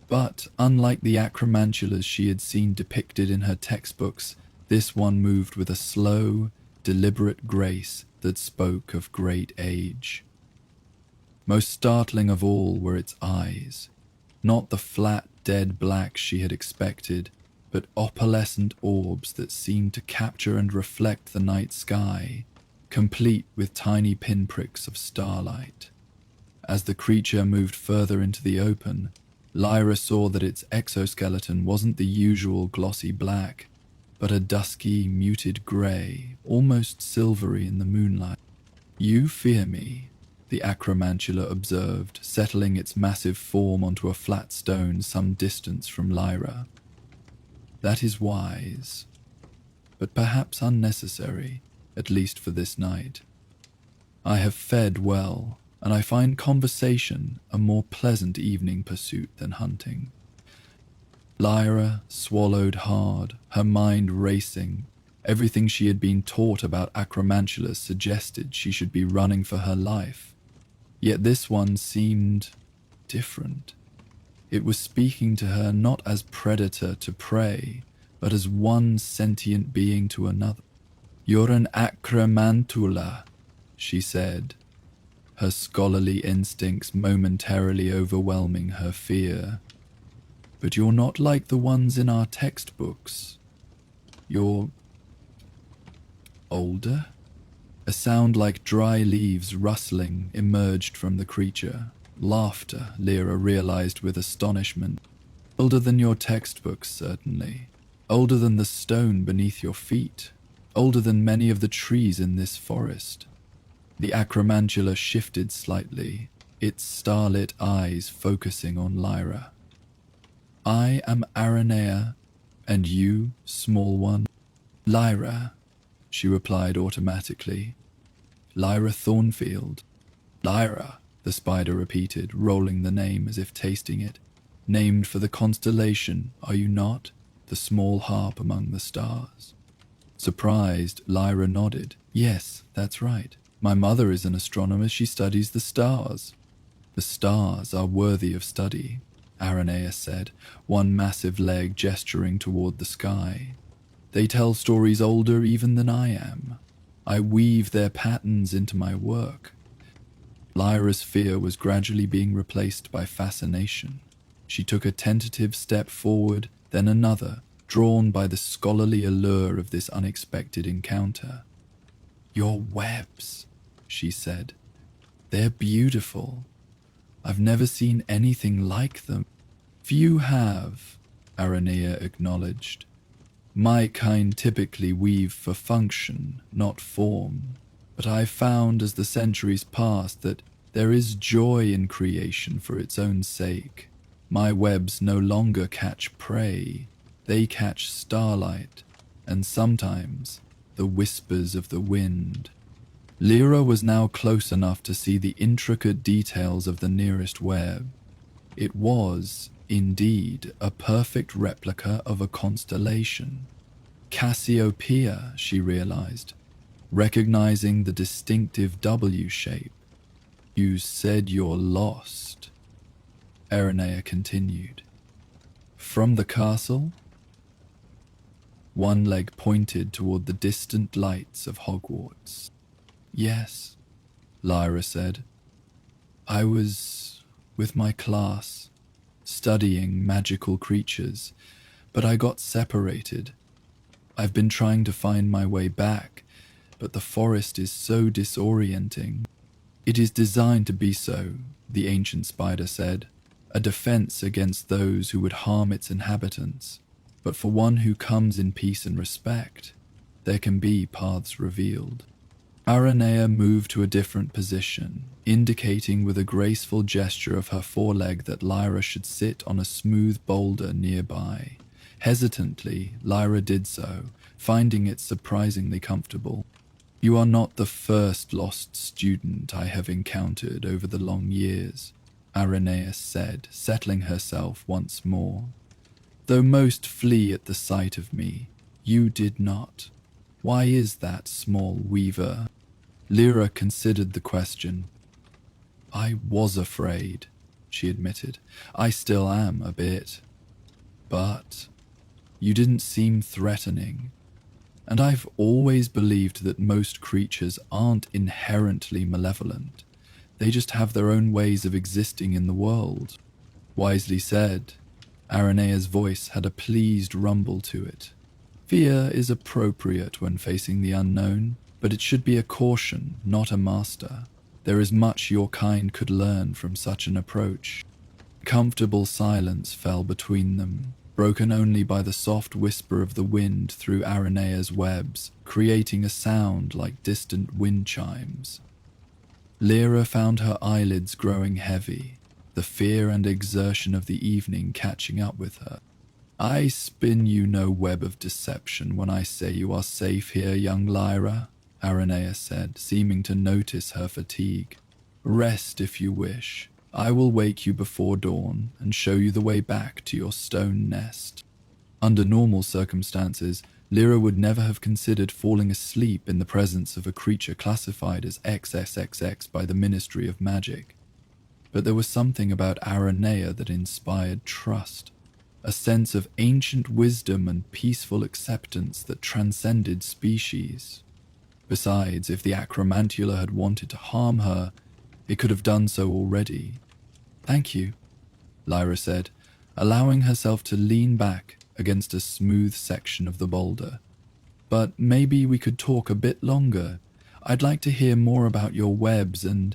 But, unlike the acromantulas she had seen depicted in her textbooks, this one moved with a slow, deliberate grace that spoke of great age. Most startling of all were its eyes, not the flat, dead black she had expected, but opalescent orbs that seemed to capture and reflect the night sky, complete with tiny pinpricks of starlight. As the creature moved further into the open, Lyra saw that its exoskeleton wasn't the usual glossy black, but a dusky, muted grey, almost silvery in the moonlight. "You fear me," the acromantula observed, settling its massive form onto a flat stone some distance from Lyra. "That is wise, but perhaps unnecessary, at least for this night. I have fed well, and I find conversation a more pleasant evening pursuit than hunting." Lyra swallowed hard, her mind racing. Everything she had been taught about acromantulas suggested she should be running for her life. Yet this one seemed different. It was speaking to her not as predator to prey, but as one sentient being to another. "You're an acromantula," she said, her scholarly instincts momentarily overwhelming her fear. "But you're not like the ones in our textbooks. You're older?" A sound like dry leaves rustling emerged from the creature. Laughter, Lyra realized with astonishment. "Older than your textbooks, certainly. Older than the stone beneath your feet. Older than many of the trees in this forest." The acromantula shifted slightly, its starlit eyes focusing on Lyra. "I am Aranea, and you, small one?" "Lyra," she replied automatically. "Lyra Thornfield." "Lyra," the spider repeated, rolling the name as if tasting it. "Named for the constellation, are you not? The small harp among the stars." Surprised, Lyra nodded. "Yes, that's right. My mother is an astronomer. She studies the stars." "The stars are worthy of study," Aranea said, one massive leg gesturing toward the sky. "They tell stories older even than I am. I weave their patterns into my work." Lyra's fear was gradually being replaced by fascination. She took a tentative step forward, then another, drawn by the scholarly allure of this unexpected encounter. "Your webs," she said. "They're beautiful. I've never seen anything like them." "Few have," Aranea acknowledged. "My kind typically weave for function, not form. But I've found as the centuries pass that there is joy in creation for its own sake. My webs no longer catch prey. They catch starlight, and sometimes the whispers of the wind." Lyra was now close enough to see the intricate details of the nearest web. It was, indeed, a perfect replica of a constellation. Cassiopeia, she realized, recognizing the distinctive W shape. "You said you're lost," Aranea continued. "From the castle?" One leg pointed toward the distant lights of Hogwarts. "Yes," Lyra said. "I was with my class, studying magical creatures, but I got separated. I've been trying to find my way back, but the forest is so disorienting." "It is designed to be so," the ancient spider said, "a defense against those who would harm its inhabitants. But for one who comes in peace and respect, there can be paths revealed." Aranea moved to a different position, indicating with a graceful gesture of her foreleg that Lyra should sit on a smooth boulder nearby. Hesitantly, Lyra did so, finding it surprisingly comfortable. "You are not the first lost student I have encountered over the long years," Aranea said, settling herself once more. "Though most flee at the sight of me, you did not. Why is that, small weaver?" Lyra considered the question. "I was afraid," she admitted. "I still am a bit. But you didn't seem threatening. And I've always believed that most creatures aren't inherently malevolent. They just have their own ways of existing in the world." "Wisely said." Aranea's voice had a pleased rumble to it. "Fear is appropriate when facing the unknown, but it should be a caution, not a master. There is much your kind could learn from such an approach." Comfortable silence fell between them, broken only by the soft whisper of the wind through Aranea's webs, creating a sound like distant wind chimes. Lyra found her eyelids growing heavy, the fear and exertion of the evening catching up with her. "I spin you no web of deception when I say you are safe here, young Lyra," Aranea said, seeming to notice her fatigue. "Rest if you wish. I will wake you before dawn and show you the way back to your stone nest." Under normal circumstances, Lyra would never have considered falling asleep in the presence of a creature classified as XXXX by the Ministry of Magic. But there was something about Aranea that inspired trust, a sense of ancient wisdom and peaceful acceptance that transcended species. Besides, if the acromantula had wanted to harm her, it could have done so already. "Thank you," Lyra said, allowing herself to lean back against a smooth section of the boulder. "But maybe we could talk a bit longer. I'd like to hear more about your webs and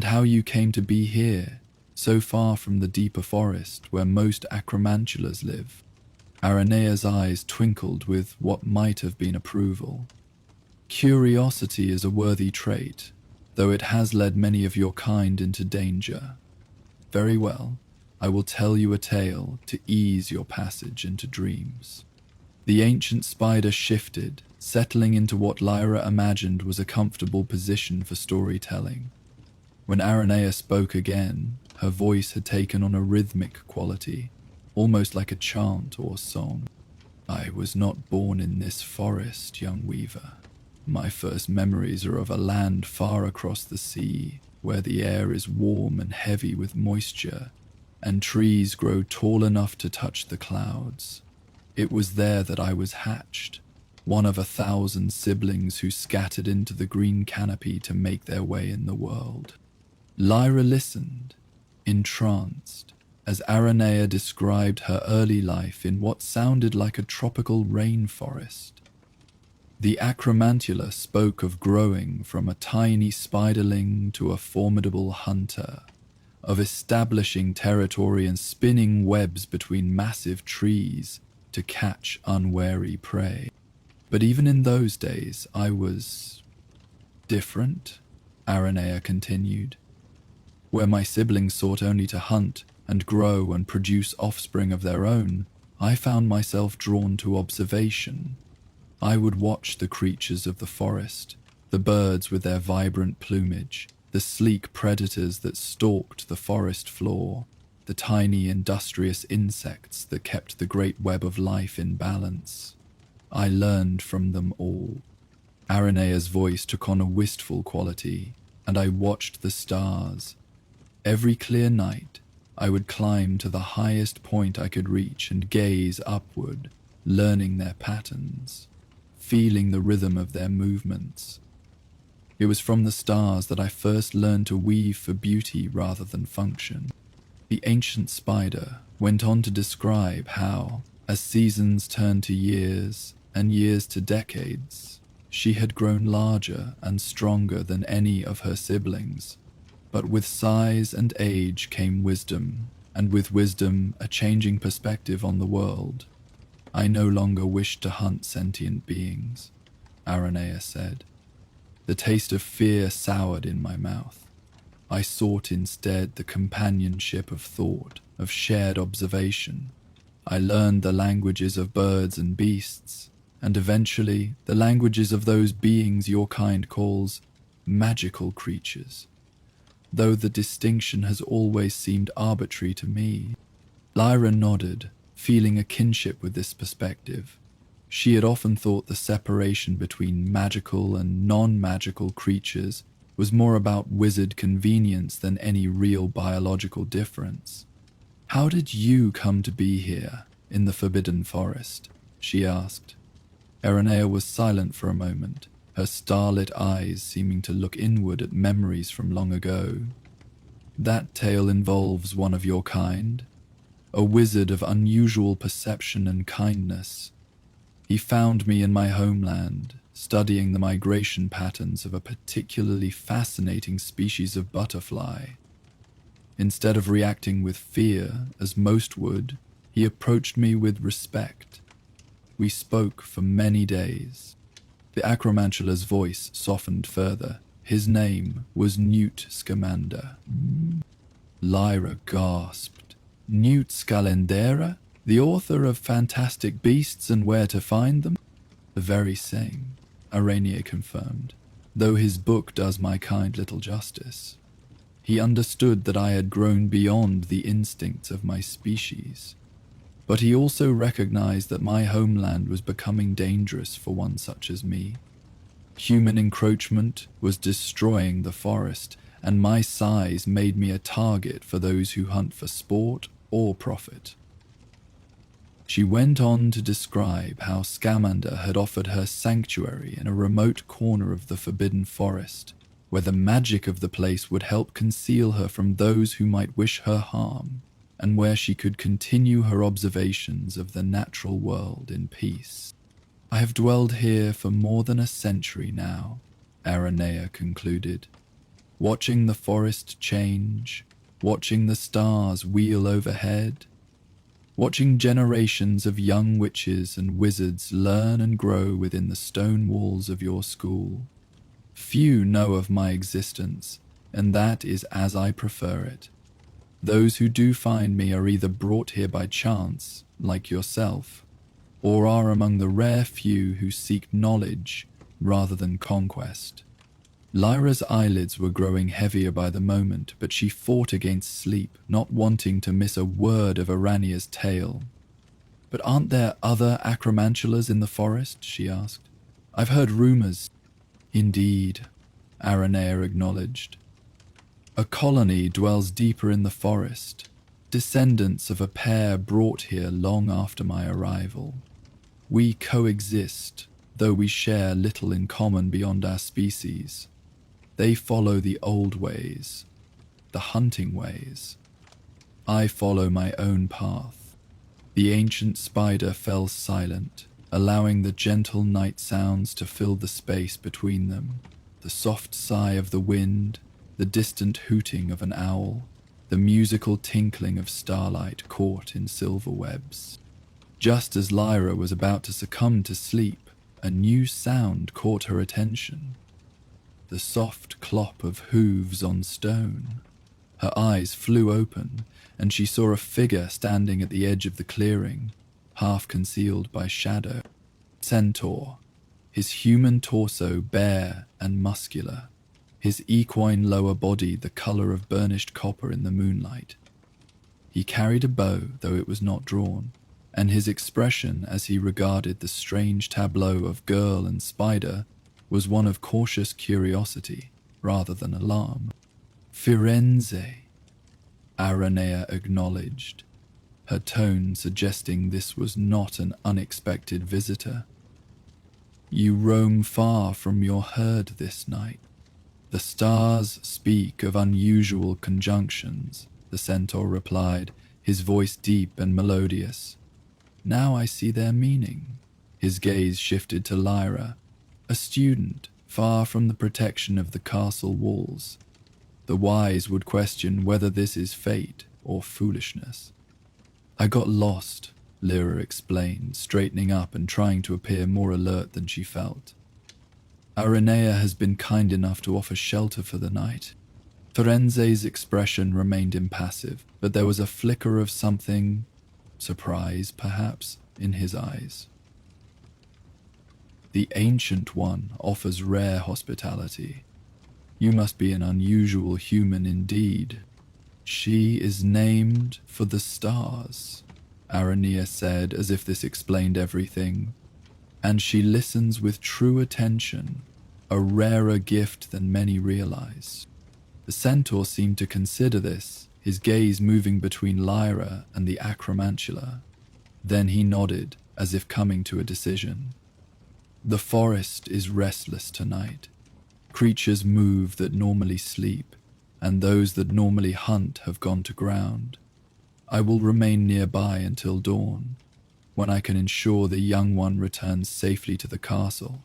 how you came to be here, so far from the deeper forest where most acromantulas live." Aranea's eyes twinkled with what might have been approval. "Curiosity is a worthy trait, though it has led many of your kind into danger. Very well, I will tell you a tale to ease your passage into dreams." The ancient spider shifted, settling into what Lyra imagined was a comfortable position for storytelling. When Aranea spoke again, her voice had taken on a rhythmic quality, almost like a chant or song. "I was not born in this forest, young weaver. My first memories are of a land far across the sea, where the air is warm and heavy with moisture, and trees grow tall enough to touch the clouds. It was there that I was hatched, one of 1,000 siblings who scattered into the green canopy to make their way in the world." Lyra listened, entranced. as Aranea described her early life in what sounded like a tropical rainforest. The acromantula spoke of growing from a tiny spiderling to a formidable hunter, of establishing territory and spinning webs between massive trees to catch unwary prey. But even in those days, I was different, Aranea continued. Where my siblings sought only to hunt and grow and produce offspring of their own, I found myself drawn to observation. I would watch the creatures of the forest, the birds with their vibrant plumage, the sleek predators that stalked the forest floor, the tiny industrious insects that kept the great web of life in balance. I learned from them all. Aranea's voice took on a wistful quality, and I watched the stars. Every clear night, I would climb to the highest point I could reach and gaze upward, learning their patterns, feeling the rhythm of their movements. It was from the stars that I first learned to weave for beauty rather than function. The ancient spider went on to describe how, as seasons turned to years and years to decades, she had grown larger and stronger than any of her siblings. But with size and age came wisdom, and with wisdom a changing perspective on the world. I no longer wished to hunt sentient beings, Aranea said. The taste of fear soured in my mouth. I sought instead the companionship of thought, of shared observation. I learned the languages of birds and beasts, and eventually the languages of those beings your kind calls magical creatures, though the distinction has always seemed arbitrary to me. Lyra nodded, feeling a kinship with this perspective. She had often thought the separation between magical and non-magical creatures was more about wizard convenience than any real biological difference. "How did you come to be here, in the Forbidden Forest?" she asked. Aranea was silent for a moment, her starlit eyes seeming to look inward at memories from long ago. "That tale involves one of your kind, a wizard of unusual perception and kindness. He found me in my homeland, studying the migration patterns of a particularly fascinating species of butterfly. Instead of reacting with fear, as most would, he approached me with respect. We spoke for many days." The acromantula's voice softened further. His name was Newt Scamander. Lyra gasped. "Newt Scalendera? The author of Fantastic Beasts and Where to Find Them?" "The very same," Aranea confirmed, though his book does my kind little justice. He understood that I had grown beyond the instincts of my species, but he also recognized that my homeland was becoming dangerous for one such as me. Human encroachment was destroying the forest, and my size made me a target for those who hunt for sport or profit. She went on to describe how Scamander had offered her sanctuary in a remote corner of the Forbidden Forest, where the magic of the place would help conceal her from those who might wish her harm, and where she could continue her observations of the natural world in peace. "I have dwelled here for more than a century now," Aranea concluded, "watching the forest change, watching the stars wheel overhead, watching generations of young witches and wizards learn and grow within the stone walls of your school. Few know of my existence, and that is as I prefer it. Those who do find me are either brought here by chance, like yourself, or are among the rare few who seek knowledge rather than conquest." Lyra's eyelids were growing heavier by the moment, but she fought against sleep, not wanting to miss a word of Aranea's tale. "But aren't there other acromantulas in the forest?" she asked. "I've heard rumors." "Indeed," Aranea acknowledged. "A colony dwells deeper in the forest, descendants of a pair brought here long after my arrival. We coexist, though we share little in common beyond our species. They follow the old ways, the hunting ways. I follow my own path." The ancient spider fell silent, allowing the gentle night sounds to fill the space between them. The soft sigh of the wind, the distant hooting of an owl, the musical tinkling of starlight caught in silver webs. Just as Lyra was about to succumb to sleep, a new sound caught her attention. The soft clop of hooves on stone. Her eyes flew open, and she saw a figure standing at the edge of the clearing, half concealed by shadow. Centaur, his human torso bare and muscular, his equine lower body the color of burnished copper in the moonlight. He carried a bow, though it was not drawn, and his expression as he regarded the strange tableau of girl and spider was one of cautious curiosity rather than alarm. "Fenzi," Aranea acknowledged, her tone suggesting this was not an unexpected visitor. "You roam far from your herd this night. The stars speak of unusual conjunctions," the centaur replied, his voice deep and melodious. "Now I see their meaning." His gaze shifted to Lyra, a student far from the protection of the castle walls. The wise would question whether this is fate or foolishness. "I got lost," Lyra explained, straightening up and trying to appear more alert than she felt. "Aranea has been kind enough to offer shelter for the night." Fenzi's expression remained impassive, but there was a flicker of something, surprise perhaps, in his eyes. "The Ancient One offers rare hospitality. You must be an unusual human indeed." "She is named for the stars," Aranea said, as if this explained everything. "And she listens with true attention, a rarer gift than many realize." The centaur seemed to consider this, his gaze moving between Lyra and the acromantula. Then he nodded, as if coming to a decision. "The forest is restless tonight. Creatures move that normally sleep, and those that normally hunt have gone to ground. I will remain nearby until dawn, when I can ensure the young one returns safely to the castle."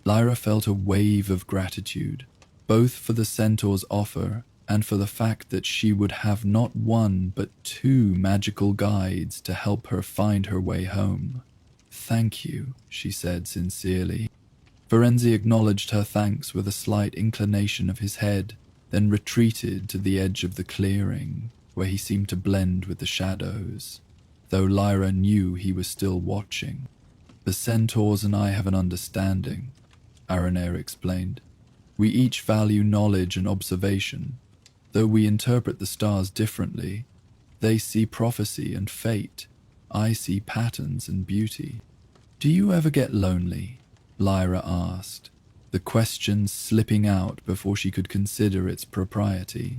Lyra felt a wave of gratitude, both for the centaur's offer and for the fact that she would have not one but two magical guides to help her find her way home. "Thank you," she said sincerely. Fenzi acknowledged her thanks with a slight inclination of his head, then retreated to the edge of the clearing, where he seemed to blend with the shadows, though Lyra knew he was still watching. "The centaurs and I have an understanding," Aranea explained. "We each value knowledge and observation. Though we interpret the stars differently, they see prophecy and fate. I see patterns and beauty." "Do you ever get lonely?" Lyra asked, the question slipping out before she could consider its propriety.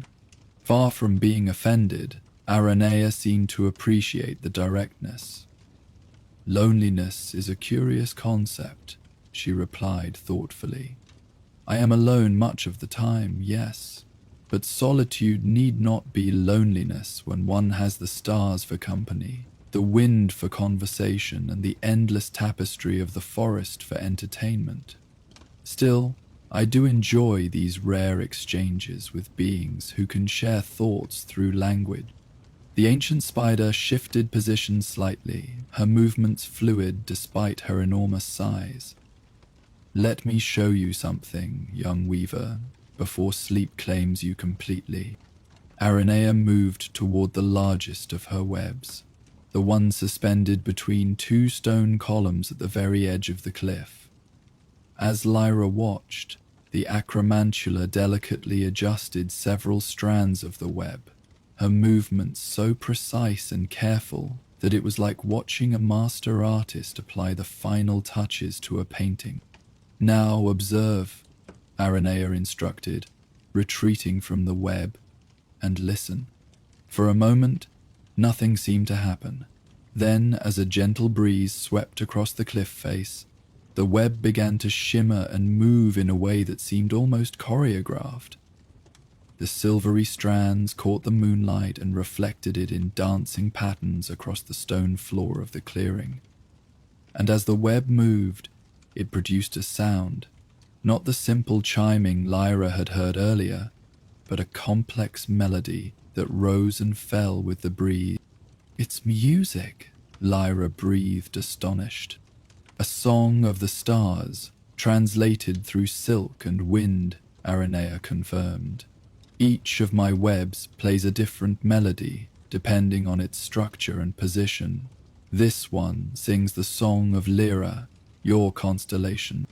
Far from being offended, Aranea seemed to appreciate the directness. "Loneliness is a curious concept," she replied thoughtfully. "I am alone much of the time, yes, but solitude need not be loneliness when one has the stars for company, the wind for conversation, and the endless tapestry of the forest for entertainment. Still, I do enjoy these rare exchanges with beings who can share thoughts through language." The ancient spider shifted position slightly, her movements fluid despite her enormous size. "Let me show you something, young weaver, before sleep claims you completely." Aranea moved toward the largest of her webs, the one suspended between two stone columns at the very edge of the cliff. As Lyra watched, the acromantula delicately adjusted several strands of the web, her movements so precise and careful that it was like watching a master artist apply the final touches to a painting. "Now observe," Aranea instructed, retreating from the web, "and listen." For a moment, nothing seemed to happen. Then, as a gentle breeze swept across the cliff face, the web began to shimmer and move in a way that seemed almost choreographed. The silvery strands caught the moonlight and reflected it in dancing patterns across the stone floor of the clearing. And as the web moved, it produced a sound, not the simple chiming Lyra had heard earlier, but a complex melody that rose and fell with the breeze. "It's music," Lyra breathed, astonished. "A song of the stars, translated through silk and wind," Aranea confirmed. "Each of my webs plays a different melody, depending on its structure and position. This one sings the song of Lyra, your constellation."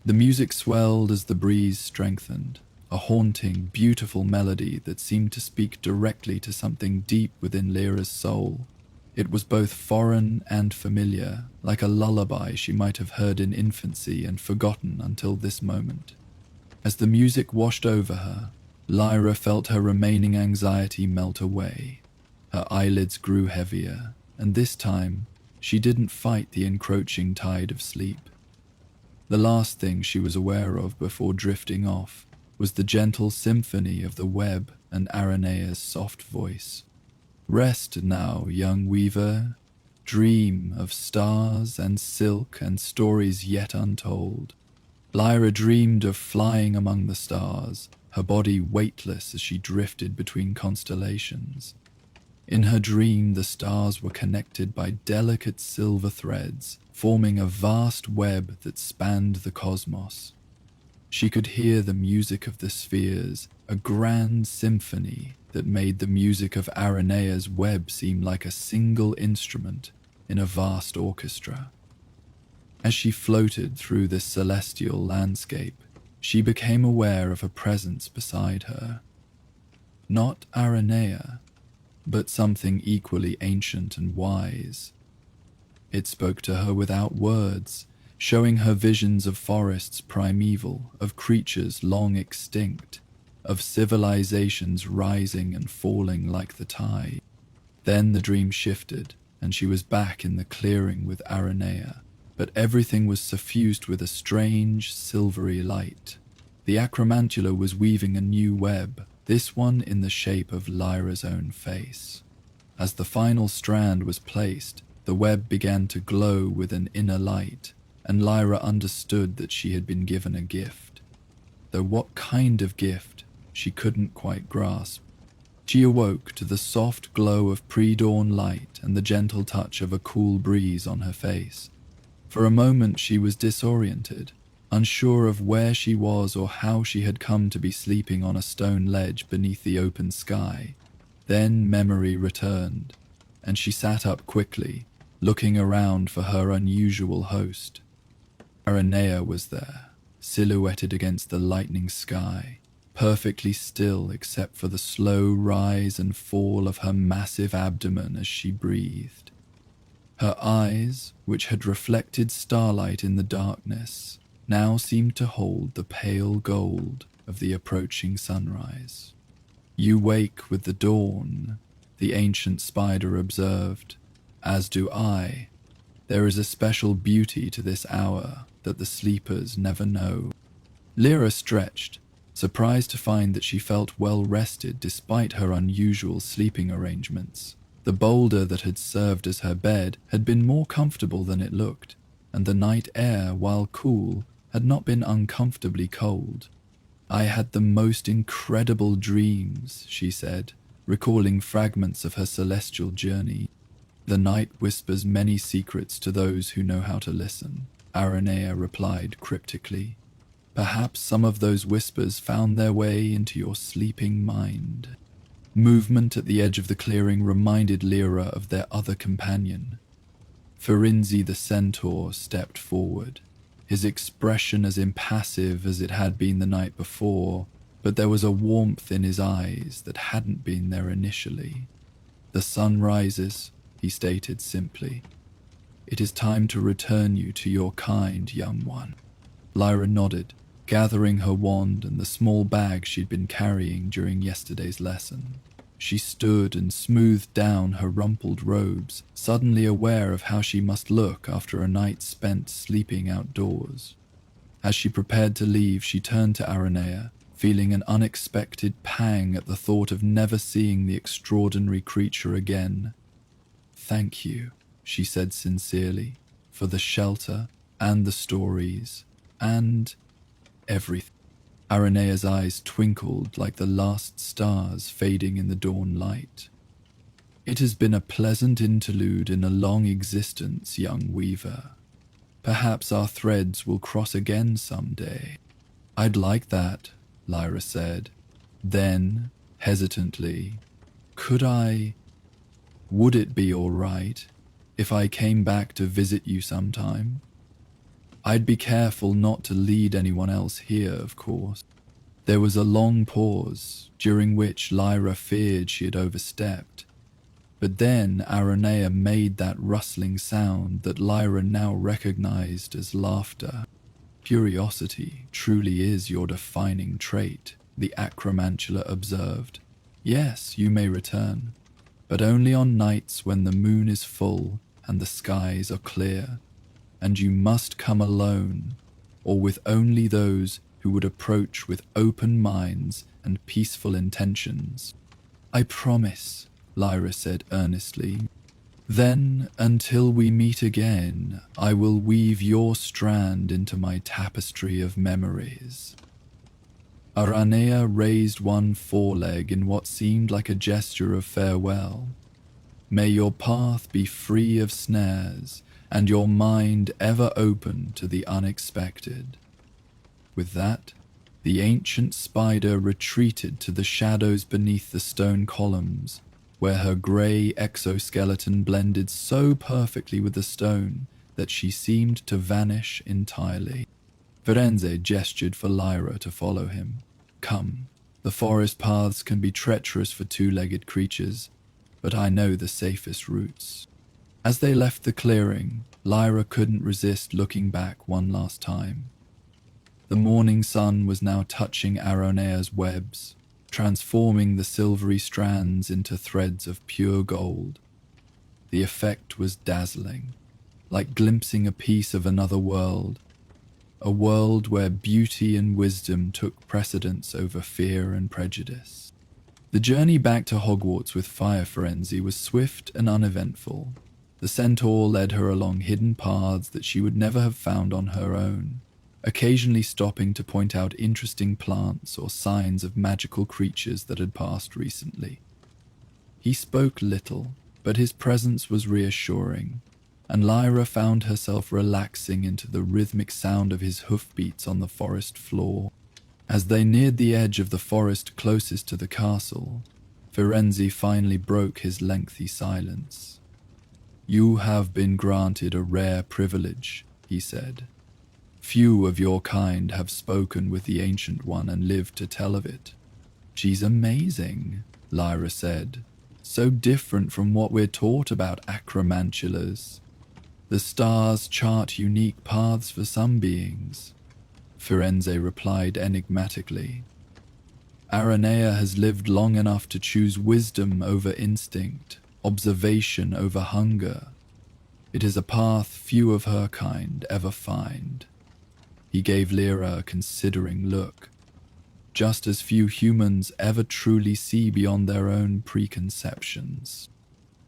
The music swelled as the breeze strengthened, a haunting, beautiful melody that seemed to speak directly to something deep within Lyra's soul. It was both foreign and familiar, like a lullaby she might have heard in infancy and forgotten until this moment. As the music washed over her, Lyra felt her remaining anxiety melt away. Her eyelids grew heavier, and this time, she didn't fight the encroaching tide of sleep. The last thing she was aware of before drifting off was the gentle symphony of the web and Aranea's soft voice. "Rest now, young weaver. Dream of stars and silk and stories yet untold." Lyra dreamed of flying among the stars, her body weightless as she drifted between constellations. In her dream, the stars were connected by delicate silver threads, forming a vast web that spanned the cosmos. She could hear the music of the spheres, a grand symphony that made the music of Aranea's web seem like a single instrument in a vast orchestra. As she floated through this celestial landscape, she became aware of a presence beside her. Not Aranea, but something equally ancient and wise. It spoke to her without words, showing her visions of forests primeval, of creatures long extinct, of civilizations rising and falling like the tide. Then the dream shifted, and she was back in the clearing with Aranea, but everything was suffused with a strange, silvery light. The acromantula was weaving a new web, this one in the shape of Lyra's own face. As the final strand was placed, the web began to glow with an inner light, and Lyra understood that she had been given a gift. Though what kind of gift, she couldn't quite grasp. She awoke to the soft glow of pre-dawn light and the gentle touch of a cool breeze on her face. For a moment she was disoriented, unsure of where she was or how she had come to be sleeping on a stone ledge beneath the open sky. Then memory returned, and she sat up quickly, looking around for her unusual host. Aranea was there, silhouetted against the lightning sky, perfectly still except for the slow rise and fall of her massive abdomen as she breathed. Her eyes, which had reflected starlight in the darkness, now seemed to hold the pale gold of the approaching sunrise. "You wake with the dawn," the ancient spider observed, "as do I. There is a special beauty to this hour that the sleepers never know." Lyra stretched, surprised to find that she felt well rested despite her unusual sleeping arrangements. The boulder that had served as her bed had been more comfortable than it looked, and the night air, while cool, had not been uncomfortably cold. "I had the most incredible dreams," she said, recalling fragments of her celestial journey. "The night whispers many secrets to those who know how to listen," Aranea replied cryptically. "Perhaps some of those whispers found their way into your sleeping mind." Movement at the edge of the clearing reminded Lyra of their other companion. Fenzi the centaur stepped forward, his expression as impassive as it had been the night before, but there was a warmth in his eyes that hadn't been there initially. "The sun rises," he stated simply. "It is time to return you to your kind, young one." Lyra nodded, gathering her wand and the small bag she'd been carrying during yesterday's lesson. She stood and smoothed down her rumpled robes, suddenly aware of how she must look after a night spent sleeping outdoors. As she prepared to leave, she turned to Aranea, feeling an unexpected pang at the thought of never seeing the extraordinary creature again. "Thank you," she said sincerely, "for the shelter and the stories and everything." Aranea's eyes twinkled like the last stars fading in the dawn light. "It has been a pleasant interlude in a long existence, young weaver. Perhaps our threads will cross again someday." "I'd like that," Lyra said. Then, hesitantly, would it be all right if I came back to visit you sometime? I'd be careful not to lead anyone else here, of course." There was a long pause, during which Lyra feared she had overstepped. But then Aranea made that rustling sound that Lyra now recognized as laughter. "Curiosity truly is your defining trait," the acromantula observed. "Yes, you may return, but only on nights when the moon is full and the skies are clear, and you must come alone, or with only those who would approach with open minds and peaceful intentions." "I promise," Lyra said earnestly. "Then, until we meet again, I will weave your strand into my tapestry of memories." Aranea raised one foreleg in what seemed like a gesture of farewell. "May your path be free of snares, and your mind ever open to the unexpected." With that, the ancient spider retreated to the shadows beneath the stone columns, where her grey exoskeleton blended so perfectly with the stone that she seemed to vanish entirely. Fenzi gestured for Lyra to follow him. "Come, the forest paths can be treacherous for two-legged creatures, but I know the safest routes." As they left the clearing, Lyra couldn't resist looking back one last time. The morning sun was now touching Aranea's webs, transforming the silvery strands into threads of pure gold. The effect was dazzling, like glimpsing a piece of another world, a world where beauty and wisdom took precedence over fear and prejudice. The journey back to Hogwarts with Fire Frenzy was swift and uneventful. The centaur led her along hidden paths that she would never have found on her own, occasionally stopping to point out interesting plants or signs of magical creatures that had passed recently. He spoke little, but his presence was reassuring, and Lyra found herself relaxing into the rhythmic sound of his hoofbeats on the forest floor. As they neared the edge of the forest closest to the castle, Fenzi finally broke his lengthy silence. "You have been granted a rare privilege," he said. "Few of your kind have spoken with the Ancient One and lived to tell of it." "She's amazing," Lyra said. "So different from what we're taught about acromantulas. The stars chart unique paths for some beings." Fenzi replied enigmatically. "Aranea has lived long enough to choose wisdom over instinct, observation over hunger. It is a path few of her kind ever find." He gave Lyra a considering look. "Just as few humans ever truly see beyond their own preconceptions."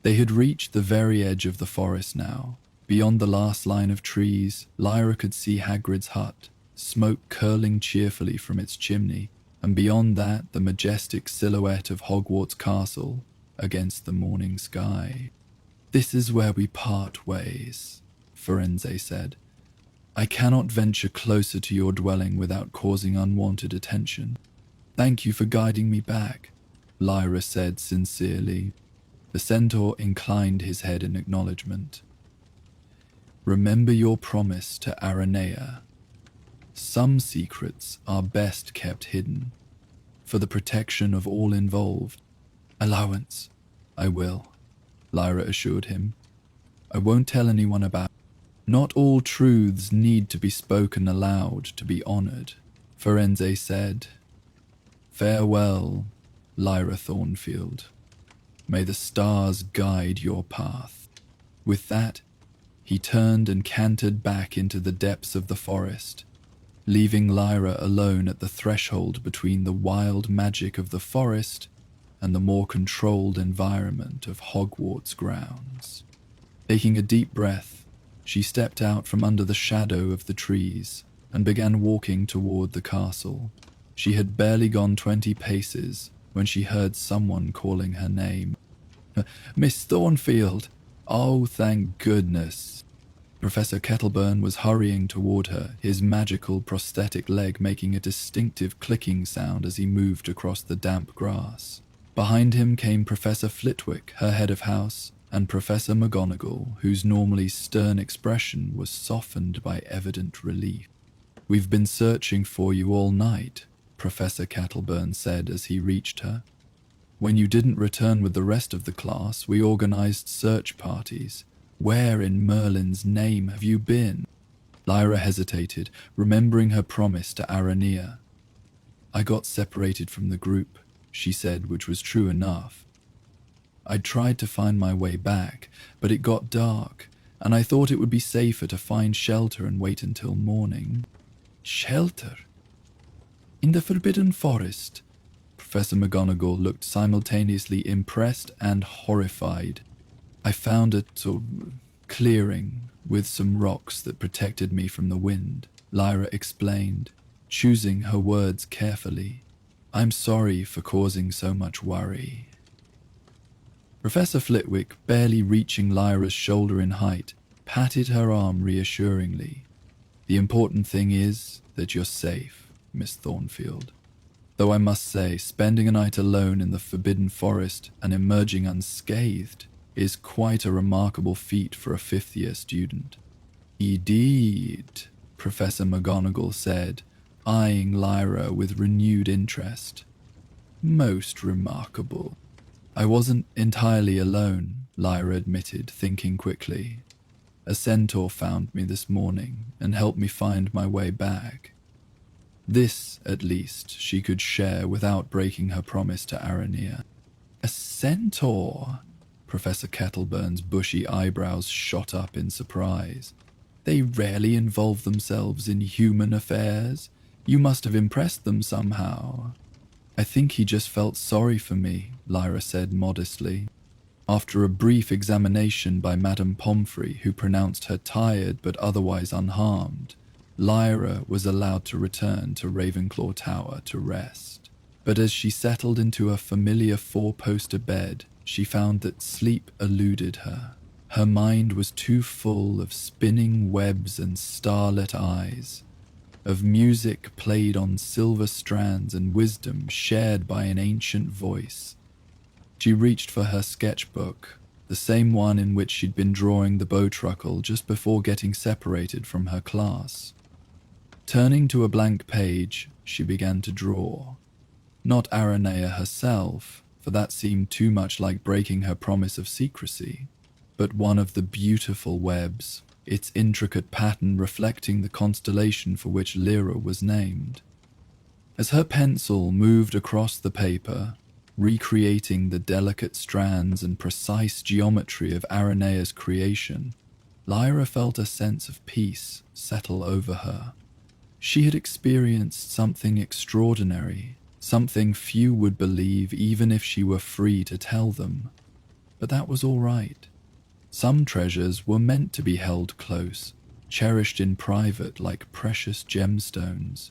They had reached the very edge of the forest now. Beyond the last line of trees, Lyra could see Hagrid's hut, smoke curling cheerfully from its chimney, and beyond that the majestic silhouette of Hogwarts Castle against the morning sky. "This is where we part ways," Fenzi said. "I cannot venture closer to your dwelling without causing unwanted attention." "Thank you for guiding me back," Lyra said sincerely. The centaur inclined his head in acknowledgement. "Remember your promise to Aranea. Some secrets are best kept hidden, for the protection of all involved." "Allowance, I will," Lyra assured him. "I won't tell anyone about it. Not all truths need to be spoken aloud to be honored," Fenzi said. "Farewell, Lyra Thornfield. May the stars guide your path." With that, he turned and cantered back into the depths of the forest, leaving Lyra alone at the threshold between the wild magic of the forest and the more controlled environment of Hogwarts grounds. Taking a deep breath, she stepped out from under the shadow of the trees and began walking toward the castle. She had barely gone 20 paces when she heard someone calling her name. "Miss Thornfield! Oh, thank goodness!" Professor Kettleburn was hurrying toward her, his magical prosthetic leg making a distinctive clicking sound as he moved across the damp grass. Behind him came Professor Flitwick, her head of house, and Professor McGonagall, whose normally stern expression was softened by evident relief. "We've been searching for you all night," Professor Kettleburn said as he reached her. "When you didn't return with the rest of the class, we organized search parties. Where in Merlin's name have you been?" Lyra hesitated, remembering her promise to Aranea. "I got separated from the group," she said, which was true enough. "I tried to find my way back, but it got dark, and I thought it would be safer to find shelter and wait until morning." "Shelter? In the Forbidden Forest?" Professor McGonagall looked simultaneously impressed and horrified. "I found a clearing with some rocks that protected me from the wind," Lyra explained, choosing her words carefully. "I'm sorry for causing so much worry." Professor Flitwick, barely reaching Lyra's shoulder in height, patted her arm reassuringly. "The important thing is that you're safe, Miss Thornfield. Though I must say, spending a night alone in the Forbidden Forest and emerging unscathed is quite a remarkable feat for a fifth-year student." "Indeed," Professor McGonagall said, eyeing Lyra with renewed interest. "Most remarkable." "I wasn't entirely alone," Lyra admitted, thinking quickly. "A centaur found me this morning and helped me find my way back." This, at least, she could share without breaking her promise to Aranea. "A centaur?" Professor Kettleburn's bushy eyebrows shot up in surprise. "They rarely involve themselves in human affairs. You must have impressed them somehow." "I think he just felt sorry for me," Lyra said modestly. After a brief examination by Madame Pomfrey, who pronounced her tired but otherwise unharmed, Lyra was allowed to return to Ravenclaw Tower to rest. But as she settled into a familiar four-poster bed, she found that sleep eluded her. Her mind was too full of spinning webs and starlit eyes, of music played on silver strands and wisdom shared by an ancient voice. She reached for her sketchbook, the same one in which she'd been drawing the bowtruckle just before getting separated from her class. Turning to a blank page, she began to draw. Not Aranea herself, for that seemed too much like breaking her promise of secrecy, but one of the beautiful webs, its intricate pattern reflecting the constellation for which Lyra was named. As her pencil moved across the paper, recreating the delicate strands and precise geometry of Aranea's creation, Lyra felt a sense of peace settle over her. She had experienced something extraordinary, something few would believe even if she were free to tell them. But that was all right. Some treasures were meant to be held close, cherished in private like precious gemstones.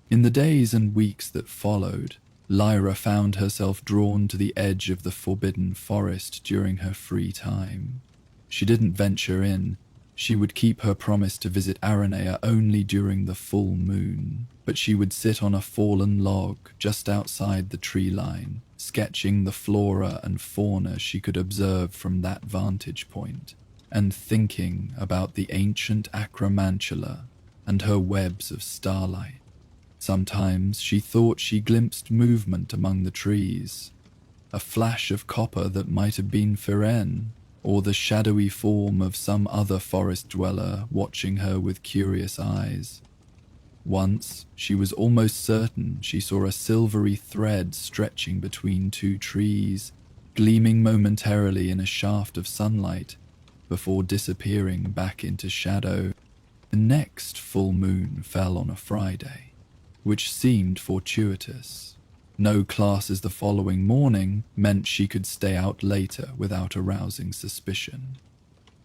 In the days and weeks that followed, Lyra found herself drawn to the edge of the Forbidden Forest during her free time. She didn't venture in. She would keep her promise to visit Aranea only during the full moon, but she would sit on a fallen log just outside the tree line, sketching the flora and fauna she could observe from that vantage point, and thinking about the ancient acromantula and her webs of starlight. Sometimes she thought she glimpsed movement among the trees, a flash of copper that might have been Firenze, or the shadowy form of some other forest dweller watching her with curious eyes. Once, she was almost certain she saw a silvery thread stretching between two trees, gleaming momentarily in a shaft of sunlight, before disappearing back into shadow. The next full moon fell on a Friday, which seemed fortuitous. No classes the following morning meant she could stay out later without arousing suspicion.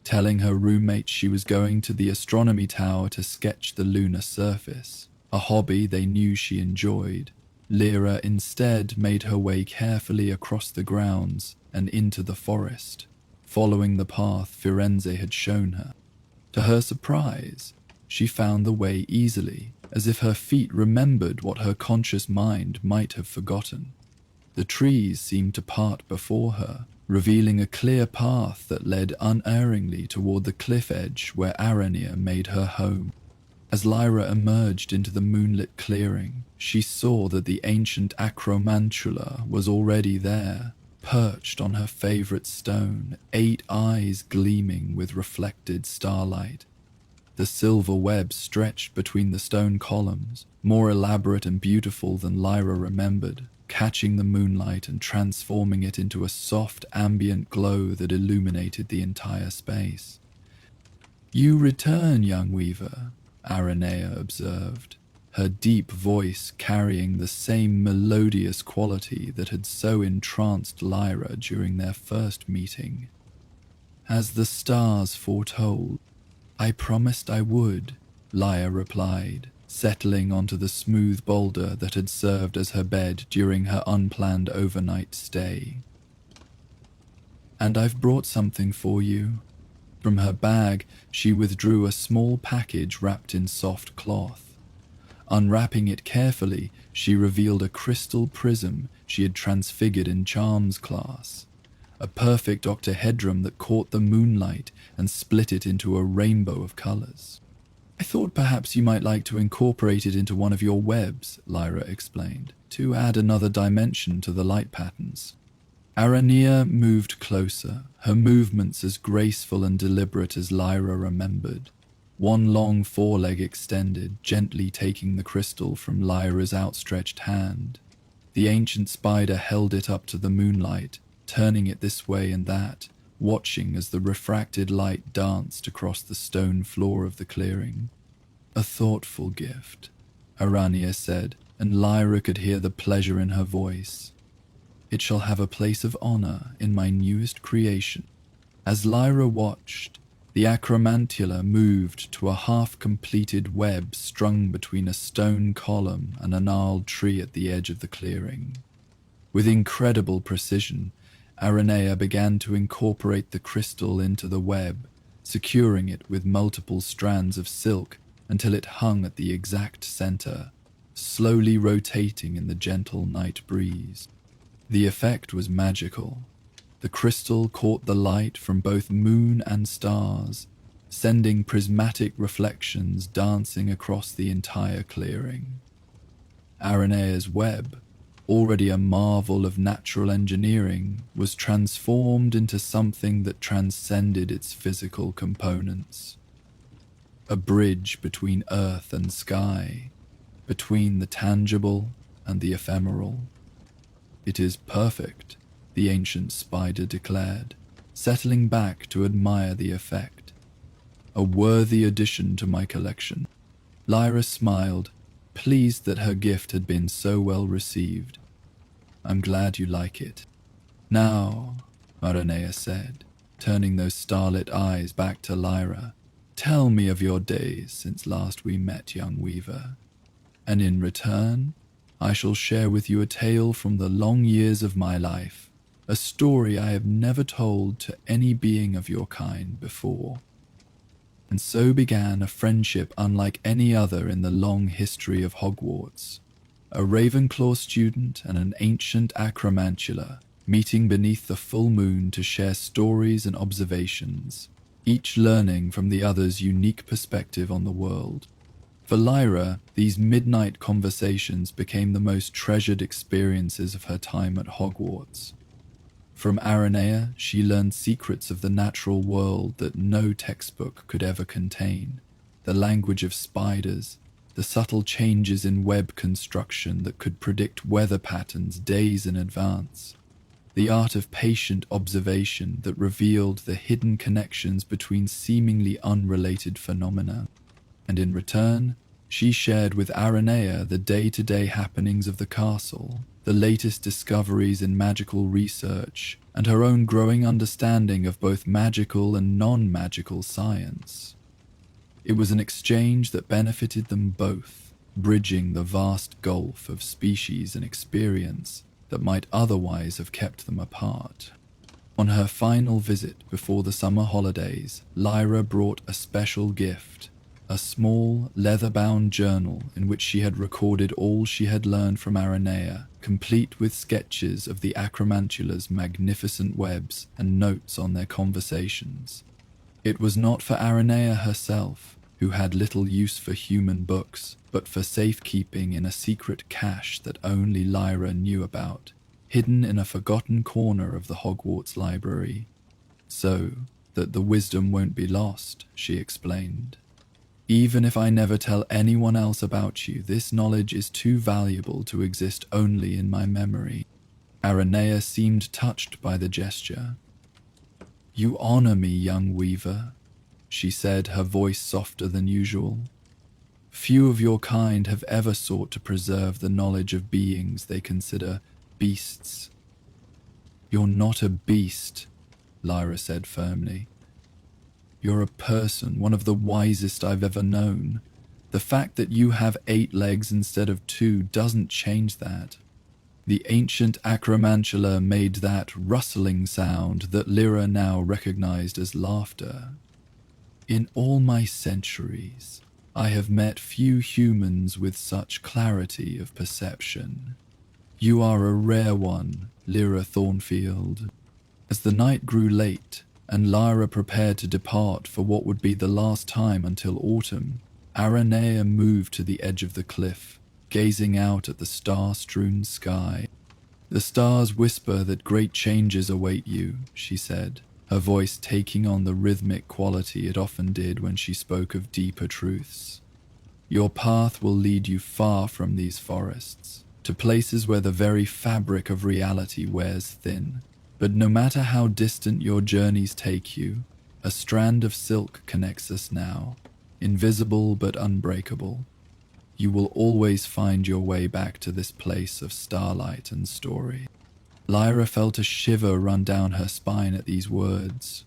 Telling her roommate she was going to the astronomy tower to sketch the lunar surface, a hobby they knew she enjoyed, Lyra instead made her way carefully across the grounds and into the forest, following the path Fenzi had shown her. To her surprise, she found the way easily, as if her feet remembered what her conscious mind might have forgotten. The trees seemed to part before her, revealing a clear path that led unerringly toward the cliff edge where Aranea made her home. As Lyra emerged into the moonlit clearing, she saw that the ancient acromantula was already there, perched on her favorite stone, 8 eyes gleaming with reflected starlight. The silver web stretched between the stone columns, more elaborate and beautiful than Lyra remembered, catching the moonlight and transforming it into a soft ambient glow that illuminated the entire space. "You return, young weaver," Aranea observed, her deep voice carrying the same melodious quality that had so entranced Lyra during their first meeting. "As the stars foretold, I promised I would," Lyra replied, settling onto the smooth boulder that had served as her bed during her unplanned overnight stay. "And I've brought something for you." From her bag, she withdrew a small package wrapped in soft cloth. Unwrapping it carefully, she revealed a crystal prism she had transfigured in charms class, a perfect octahedron that caught the moonlight and split it into a rainbow of colors. "I thought perhaps you might like to incorporate it into one of your webs," Lyra explained, "to add another dimension to the light patterns." Aranea moved closer, her movements as graceful and deliberate as Lyra remembered. One long foreleg extended, gently taking the crystal from Lyra's outstretched hand. The ancient spider held it up to the moonlight, turning it this way and that, watching as the refracted light danced across the stone floor of the clearing. "A thoughtful gift," Aranea said, and Lyra could hear the pleasure in her voice. "It shall have a place of honor in my newest creation." As Lyra watched, the acromantula moved to a half-completed web strung between a stone column and a gnarled tree at the edge of the clearing. With incredible precision, Aranea began to incorporate the crystal into the web, securing it with multiple strands of silk until it hung at the exact center, slowly rotating in the gentle night breeze. The effect was magical. The crystal caught the light from both moon and stars, sending prismatic reflections dancing across the entire clearing. Aranea's web, already a marvel of natural engineering, was transformed into something that transcended its physical components. A bridge between earth and sky, between the tangible and the ephemeral. "It is perfect," the ancient spider declared, settling back to admire the effect. "A worthy addition to my collection." Lyra smiled, pleased that her gift had been so well received. "I'm glad you like it." "Now," Aranea said, turning those starlit eyes back to Lyra, "tell me of your days since last we met, young weaver. And in return, I shall share with you a tale from the long years of my life, a story I have never told to any being of your kind before." And so began a friendship unlike any other in the long history of Hogwarts. A Ravenclaw student and an ancient acromantula meeting beneath the full moon to share stories and observations, each learning from the other's unique perspective on the world. For Lyra, these midnight conversations became the most treasured experiences of her time at Hogwarts. From Aranea, she learned secrets of the natural world that no textbook could ever contain, the language of spiders, the subtle changes in web construction that could predict weather patterns days in advance, the art of patient observation that revealed the hidden connections between seemingly unrelated phenomena. and in return, she shared with Aranea the day-to-day happenings of the castle, the latest discoveries in magical research, and her own growing understanding of both magical and non-magical science. It was an exchange that benefited them both, bridging the vast gulf of species and experience that might otherwise have kept them apart. On her final visit before the summer holidays, Lyra brought a special gift, a small, leather-bound journal in which she had recorded all she had learned from Aranea, complete with sketches of the acromantula's magnificent webs and notes on their conversations. It was not for Aranea herself, who had little use for human books, but for safekeeping in a secret cache that only Lyra knew about, hidden in a forgotten corner of the Hogwarts library. So that the wisdom won't be lost, she explained. Even if I never tell anyone else about you, this knowledge is too valuable to exist only in my memory. Aranea seemed touched by the gesture. You honor me, young weaver, she said, her voice softer than usual. Few of your kind have ever sought to preserve the knowledge of beings they consider beasts. You're not a beast, Lyra said firmly. You're a person, one of the wisest I've ever known. The fact that you have 8 legs instead of 2 doesn't change that. The ancient acromantula made that rustling sound that Lyra now recognized as laughter. In all my centuries, I have met few humans with such clarity of perception. You are a rare one, Lyra Thornfield. As the night grew late, and Lyra prepared to depart for what would be the last time until autumn, Aranea moved to the edge of the cliff, gazing out at the star-strewn sky. The stars whisper that great changes await you, she said, her voice taking on the rhythmic quality it often did when she spoke of deeper truths. Your path will lead you far from these forests, to places where the very fabric of reality wears thin. But no matter how distant your journeys take you, a strand of silk connects us now, invisible but unbreakable. You will always find your way back to this place of starlight and story. Lyra felt a shiver run down her spine at these words.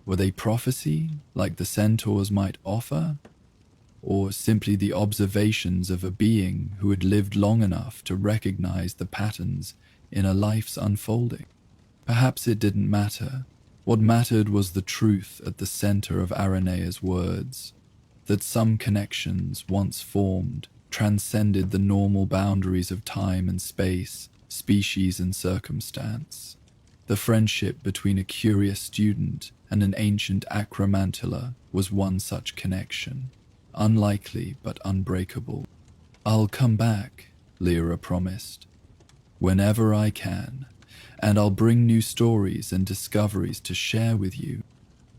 Were they prophecy, like the centaurs might offer? Or simply the observations of a being who had lived long enough to recognize the patterns in a life's unfolding? Perhaps it didn't matter. What mattered was the truth at the center of Aranea's words, that some connections, once formed, transcended the normal boundaries of time and space, species and circumstance. The friendship between a curious student and an ancient acromantula was one such connection, unlikely but unbreakable. I'll come back, Lyra promised, whenever I can, and I'll bring new stories and discoveries to share with you.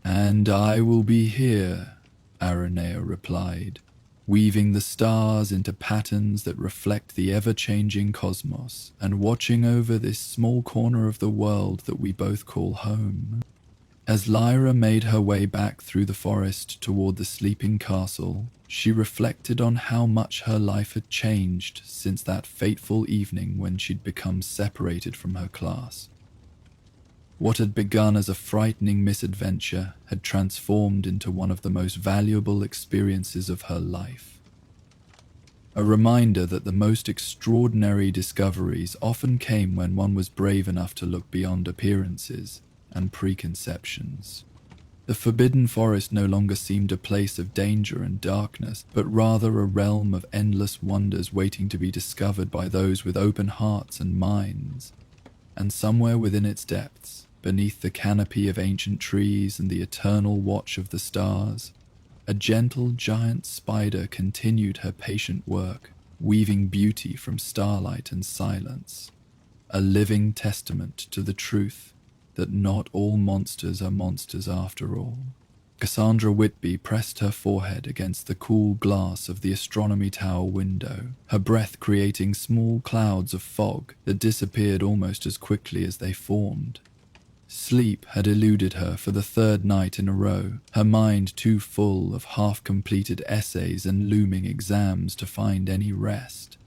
And I will be here, Aranea replied, weaving the stars into patterns that reflect the ever-changing cosmos and watching over this small corner of the world that we both call home. As Lyra made her way back through the forest toward the sleeping castle, she reflected on how much her life had changed since that fateful evening when she'd become separated from her class. What had begun as a frightening misadventure had transformed into one of the most valuable experiences of her life. A reminder that the most extraordinary discoveries often came when one was brave enough to look beyond appearances and preconceptions. The Forbidden Forest no longer seemed a place of danger and darkness, but rather a realm of endless wonders waiting to be discovered by those with open hearts and minds. And somewhere within its depths, beneath the canopy of ancient trees and the eternal watch of the stars, a gentle giant spider continued her patient work, weaving beauty from starlight and silence, a living testament to the truth that not all monsters are monsters after all. Cassandra Whitby pressed her forehead against the cool glass of the astronomy tower window, her breath creating small clouds of fog that disappeared almost as quickly as they formed. Sleep had eluded her for the third night in a row, her mind too full of half-completed essays and looming exams to find any rest.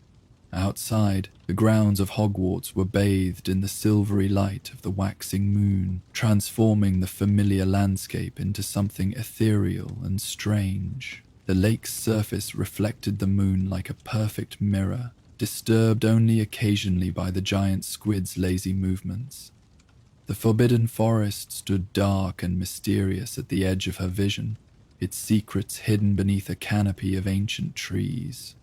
Outside, the grounds of Hogwarts were bathed in the silvery light of the waxing moon, transforming the familiar landscape into something ethereal and strange. The lake's surface reflected the moon like a perfect mirror, disturbed only occasionally by the giant squid's lazy movements. The forbidden forest stood dark and mysterious at the edge of her vision, its secrets hidden beneath a canopy of ancient trees.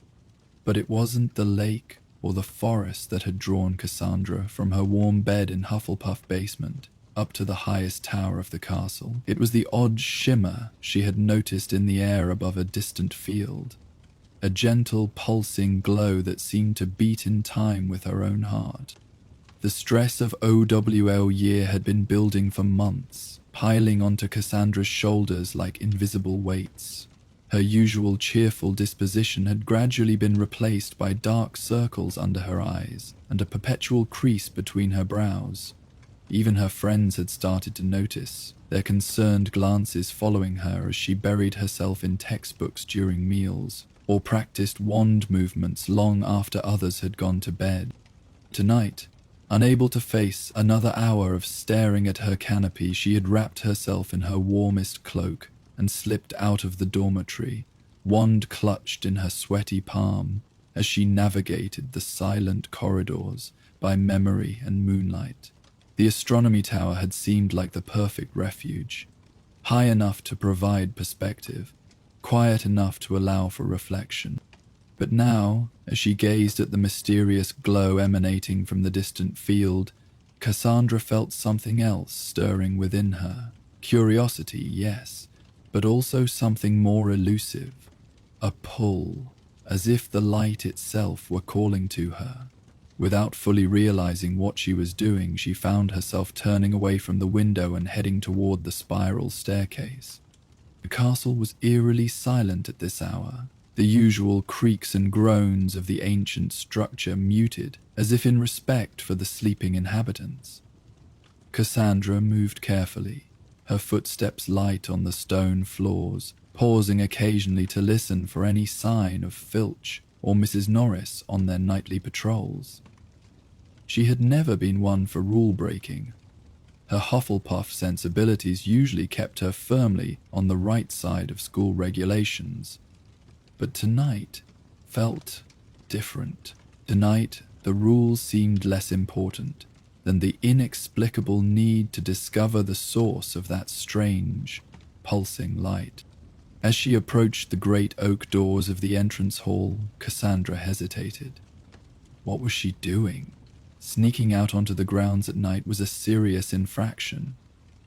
But it wasn't the lake or the forest that had drawn Cassandra from her warm bed in Hufflepuff basement up to the highest tower of the castle. It was the odd shimmer she had noticed in the air above a distant field, a gentle pulsing glow that seemed to beat in time with her own heart. The stress of OWL year had been building for months, piling onto Cassandra's shoulders like invisible weights. Her usual cheerful disposition had gradually been replaced by dark circles under her eyes and a perpetual crease between her brows. Even her friends had started to notice, their concerned glances following her as she buried herself in textbooks during meals, or practiced wand movements long after others had gone to bed. Tonight, unable to face another hour of staring at her canopy, she had wrapped herself in her warmest cloak and slipped out of the dormitory, wand clutched in her sweaty palm as she navigated the silent corridors by memory and moonlight. The astronomy tower had seemed like the perfect refuge, high enough to provide perspective, quiet enough to allow for reflection. But now, as she gazed at the mysterious glow emanating from the distant field, Cassandra felt something else stirring within her. Curiosity, yes, but also something more elusive. A pull, as if the light itself were calling to her. Without fully realizing what she was doing, she found herself turning away from the window and heading toward the spiral staircase. The castle was eerily silent at this hour, the usual creaks and groans of the ancient structure muted, as if in respect for the sleeping inhabitants. Cassandra moved carefully, her footsteps light on the stone floors, pausing occasionally to listen for any sign of Filch or Mrs. Norris on their nightly patrols. She had never been one for rule-breaking. Her Hufflepuff sensibilities usually kept her firmly on the right side of school regulations. But tonight felt different. Tonight, the rules seemed less important than the inexplicable need to discover the source of that strange, pulsing light. As she approached the great oak doors of the entrance hall, Cassandra hesitated. What was she doing? Sneaking out onto the grounds at night was a serious infraction,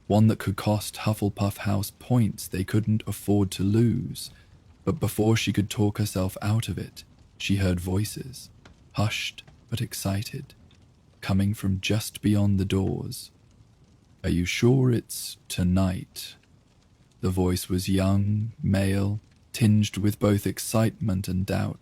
one that could cost Hufflepuff House points they couldn't afford to lose. But before she could talk herself out of it, she heard voices, hushed but excited, coming from just beyond the doors. "Are you sure it's tonight?" The voice was young, male, tinged with both excitement and doubt.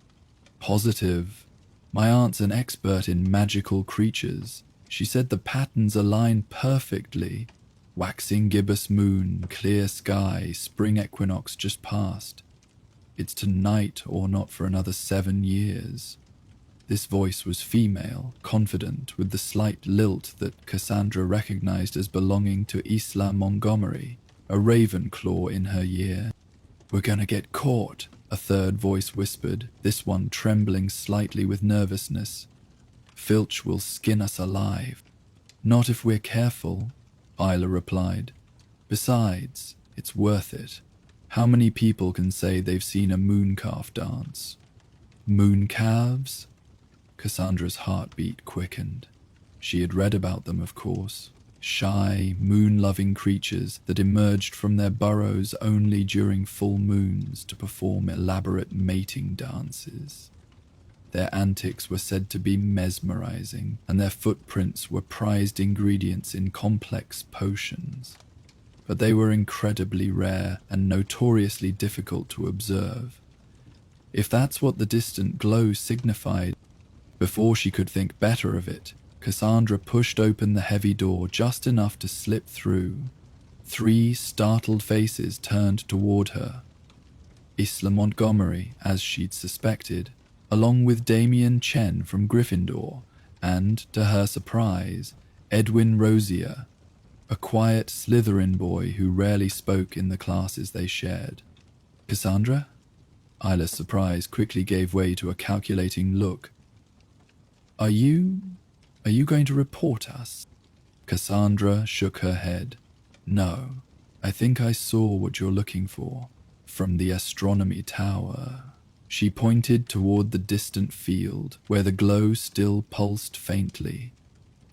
"Positive. My aunt's an expert in magical creatures. She said the patterns align perfectly. Waxing gibbous moon, clear sky, spring equinox just passed. It's tonight or not for another 7 years." This voice was female, confident, with the slight lilt that Cassandra recognized as belonging to Isla Montgomery, a Ravenclaw in her year. "We're gonna get caught," a third voice whispered, this one trembling slightly with nervousness. "Filch will skin us alive." "Not if we're careful," Isla replied. "Besides, it's worth it. How many people can say they've seen a mooncalf dance?" Mooncalves? Cassandra's heartbeat quickened. She had read about them, of course. Shy, moon-loving creatures that emerged from their burrows only during full moons to perform elaborate mating dances. Their antics were said to be mesmerizing, and their footprints were prized ingredients in complex potions. But they were incredibly rare and notoriously difficult to observe. If that's what the distant glow signified, before she could think better of it, Cassandra pushed open the heavy door just enough to slip through. 3 startled faces turned toward her. Isla Montgomery, as she'd suspected, along with Damien Chen from Gryffindor, and, to her surprise, Edwin Rosier, a quiet Slytherin boy who rarely spoke in the classes they shared. "Cassandra?" Isla's surprise quickly gave way to a calculating look. Are you going to report us?" Cassandra shook her head. "No, I think I saw what you're looking for. From the astronomy tower." She pointed toward the distant field, where the glow still pulsed faintly.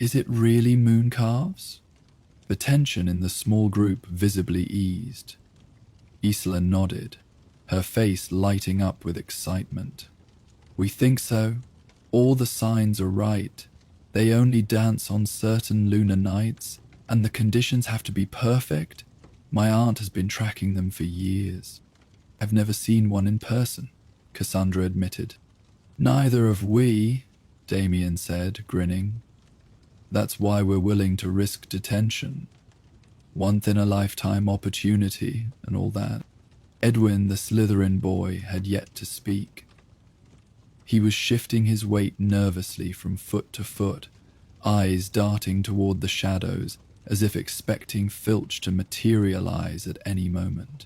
"Is it really moon calves?" The tension in the small group visibly eased. Isla nodded, her face lighting up with excitement. "We think so. All the signs are right. They only dance on certain lunar nights, and the conditions have to be perfect. My aunt has been tracking them for years." "I've never seen one in person," Cassandra admitted. "Neither have we," Damien said, grinning. "That's why we're willing to risk detention. Once-in-a-lifetime opportunity and all that." Edwin, the Slytherin boy, had yet to speak. He was shifting his weight nervously from foot to foot, eyes darting toward the shadows as if expecting Filch to materialize at any moment.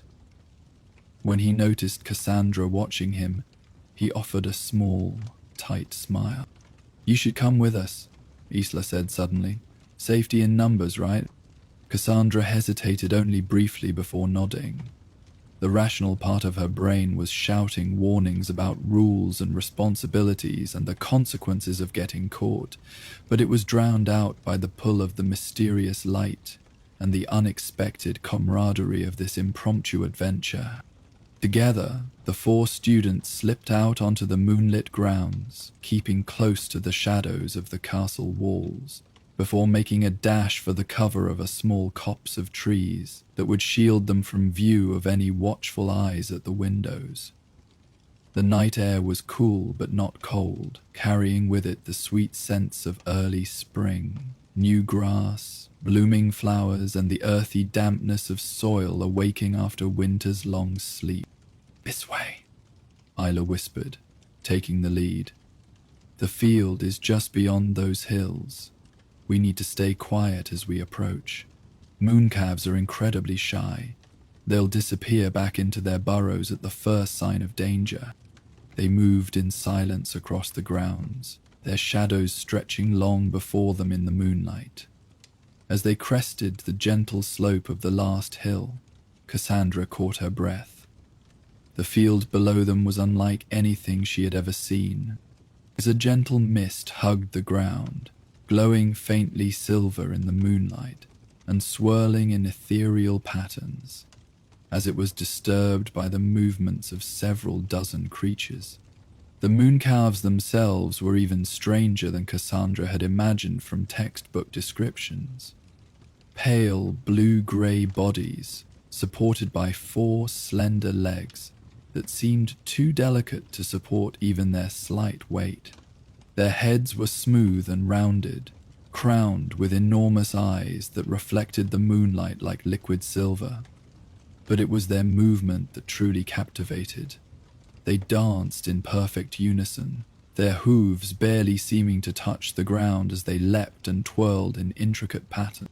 When he noticed Cassandra watching him, he offered a small, tight smile. "You should come with us," Isla said suddenly. "Safety in numbers, right?" Cassandra hesitated only briefly before nodding. The rational part of her brain was shouting warnings about rules and responsibilities and the consequences of getting caught, but it was drowned out by the pull of the mysterious light and the unexpected camaraderie of this impromptu adventure. Together, the 4 students slipped out onto the moonlit grounds, keeping close to the shadows of the castle walls, before making a dash for the cover of a small copse of trees that would shield them from view of any watchful eyes at the windows. The night air was cool but not cold, carrying with it the sweet scents of early spring, new grass, blooming flowers, and the earthy dampness of soil awaking after winter's long sleep. "This way," Isla whispered, taking the lead. "The field is just beyond those hills. We need to stay quiet as we approach. Mooncalves are incredibly shy. They'll disappear back into their burrows at the first sign of danger." They moved in silence across the grounds, their shadows stretching long before them in the moonlight. As they crested the gentle slope of the last hill, Cassandra caught her breath. The field below them was unlike anything she had ever seen. As a gentle mist hugged the ground, glowing faintly silver in the moonlight and swirling in ethereal patterns, as it was disturbed by the movements of several dozen creatures. The mooncalves themselves were even stranger than Cassandra had imagined from textbook descriptions. Pale blue-grey bodies, supported by 4 slender legs that seemed too delicate to support even their slight weight. Their heads were smooth and rounded, crowned with enormous eyes that reflected the moonlight like liquid silver. But it was their movement that truly captivated. They danced in perfect unison, their hooves barely seeming to touch the ground as they leapt and twirled in intricate pattern.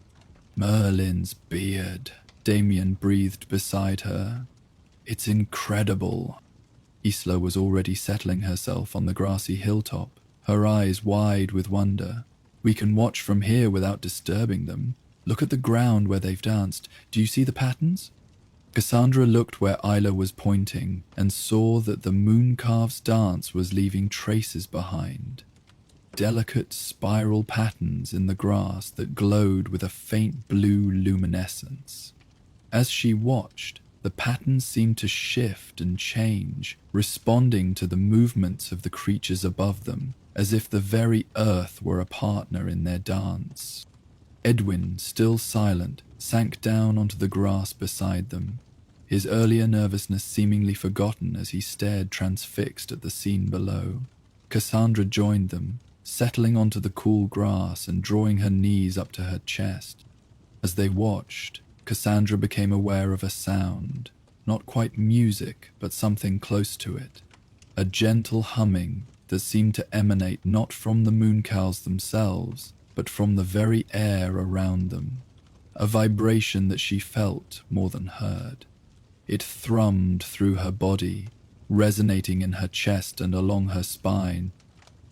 "Merlin's beard," Damien breathed beside her. "It's incredible." Isla was already settling herself on the grassy hilltop, her eyes wide with wonder. "We can watch from here without disturbing them. Look at the ground where they've danced. Do you see the patterns?" Cassandra looked where Isla was pointing and saw that the mooncalf's dance was leaving traces behind. Delicate spiral patterns in the grass that glowed with a faint blue luminescence. As she watched, the patterns seemed to shift and change, responding to the movements of the creatures above them, as if the very earth were a partner in their dance. Edwin, still silent, sank down onto the grass beside them, his earlier nervousness seemingly forgotten as he stared transfixed at the scene below. Cassandra joined them, settling onto the cool grass and drawing her knees up to her chest. As they watched, Cassandra became aware of a sound, not quite music, but something close to it. A gentle humming that seemed to emanate not from the mooncalves themselves, but from the very air around them. A vibration that she felt more than heard. It thrummed through her body, resonating in her chest and along her spine,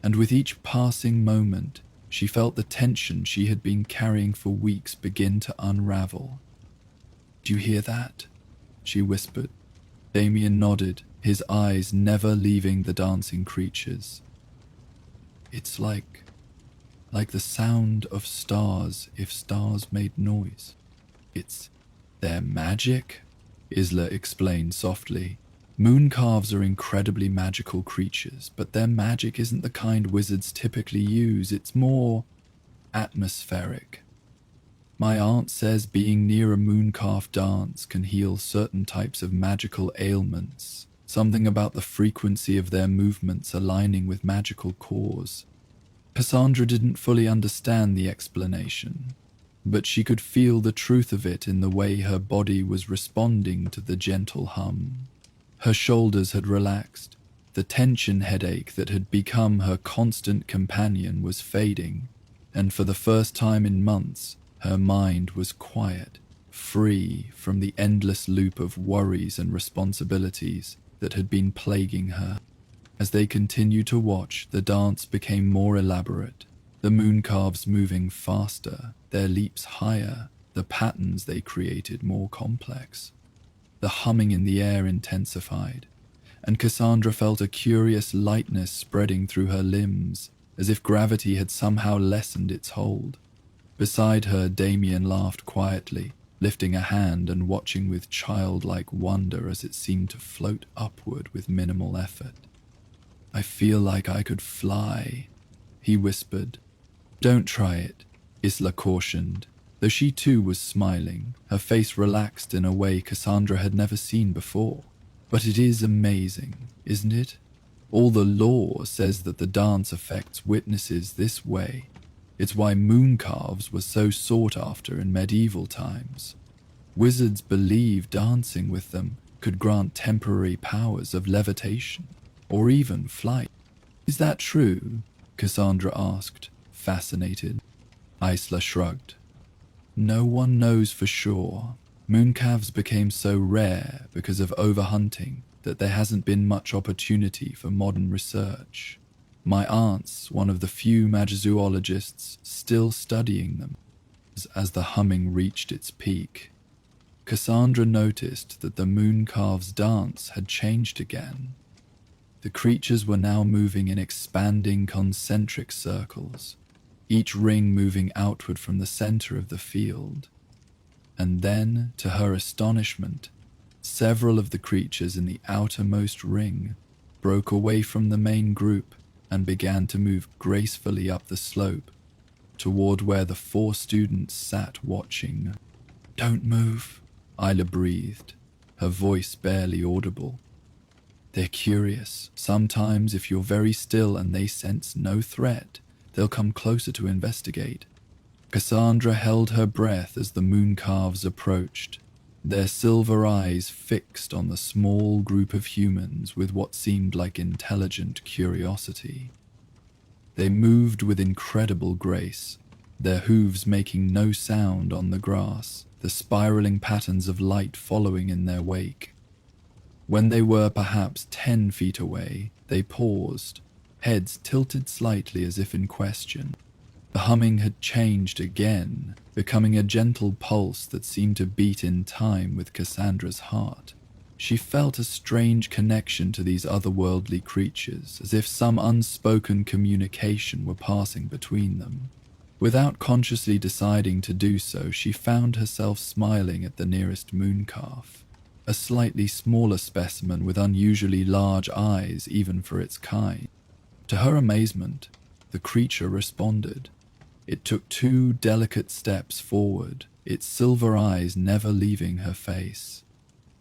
and with each passing moment, she felt the tension she had been carrying for weeks begin to unravel. "Do you hear that?" she whispered. Damien nodded, his eyes never leaving the dancing creatures. "It's like the sound of stars if stars made noise. It's their magic," Isla explained softly. "Mooncalves are incredibly magical creatures, but their magic isn't the kind wizards typically use. It's more atmospheric. My aunt says being near a mooncalf dance can heal certain types of magical ailments, something about the frequency of their movements aligning with magical cores." Cassandra didn't fully understand the explanation, but she could feel the truth of it in the way her body was responding to the gentle hum. Her shoulders had relaxed. The tension headache that had become her constant companion was fading, and for the first time in months, her mind was quiet, free from the endless loop of worries and responsibilities that had been plaguing her. As they continued to watch, the dance became more elaborate, the mooncalves moving faster, their leaps higher, the patterns they created more complex. The humming in the air intensified, and Cassandra felt a curious lightness spreading through her limbs, as if gravity had somehow lessened its hold. Beside her, Damien laughed quietly, lifting a hand and watching with childlike wonder as it seemed to float upward with minimal effort. "I feel like I could fly," he whispered. "Don't try it," Isla cautioned, though she too was smiling, her face relaxed in a way Cassandra had never seen before. "But it is amazing, isn't it? All the lore says that the dance affects witnesses this way. It's why mooncalves were so sought after in medieval times. Wizards believed dancing with them could grant temporary powers of levitation, or even flight." "Is that true?" Cassandra asked, fascinated. Isla shrugged. "No one knows for sure. Mooncalves became so rare because of overhunting that there hasn't been much opportunity for modern research. My aunt's one of the few magizoologists still studying them." As the humming reached its peak, Cassandra noticed that the mooncalves' dance had changed again. The creatures were now moving in expanding concentric circles, each ring moving outward from the center of the field. And then, to her astonishment, several of the creatures in the outermost ring broke away from the main group and began to move gracefully up the slope toward where the 4 students sat watching. "Don't move," Isla breathed, her voice barely audible. "They're curious. Sometimes if you're very still and they sense no threat, they'll come closer to investigate." Cassandra held her breath as the mooncalves approached, their silver eyes fixed on the small group of humans with what seemed like intelligent curiosity. They moved with incredible grace, their hooves making no sound on the grass, the spiraling patterns of light following in their wake. When they were perhaps 10 feet away, they paused, heads tilted slightly as if in question. The humming had changed again, becoming a gentle pulse that seemed to beat in time with Cassandra's heart. She felt a strange connection to these otherworldly creatures, as if some unspoken communication were passing between them. Without consciously deciding to do so, she found herself smiling at the nearest mooncalf, a slightly smaller specimen with unusually large eyes even for its kind. To her amazement, the creature responded. It took 2 delicate steps forward, its silver eyes never leaving her face.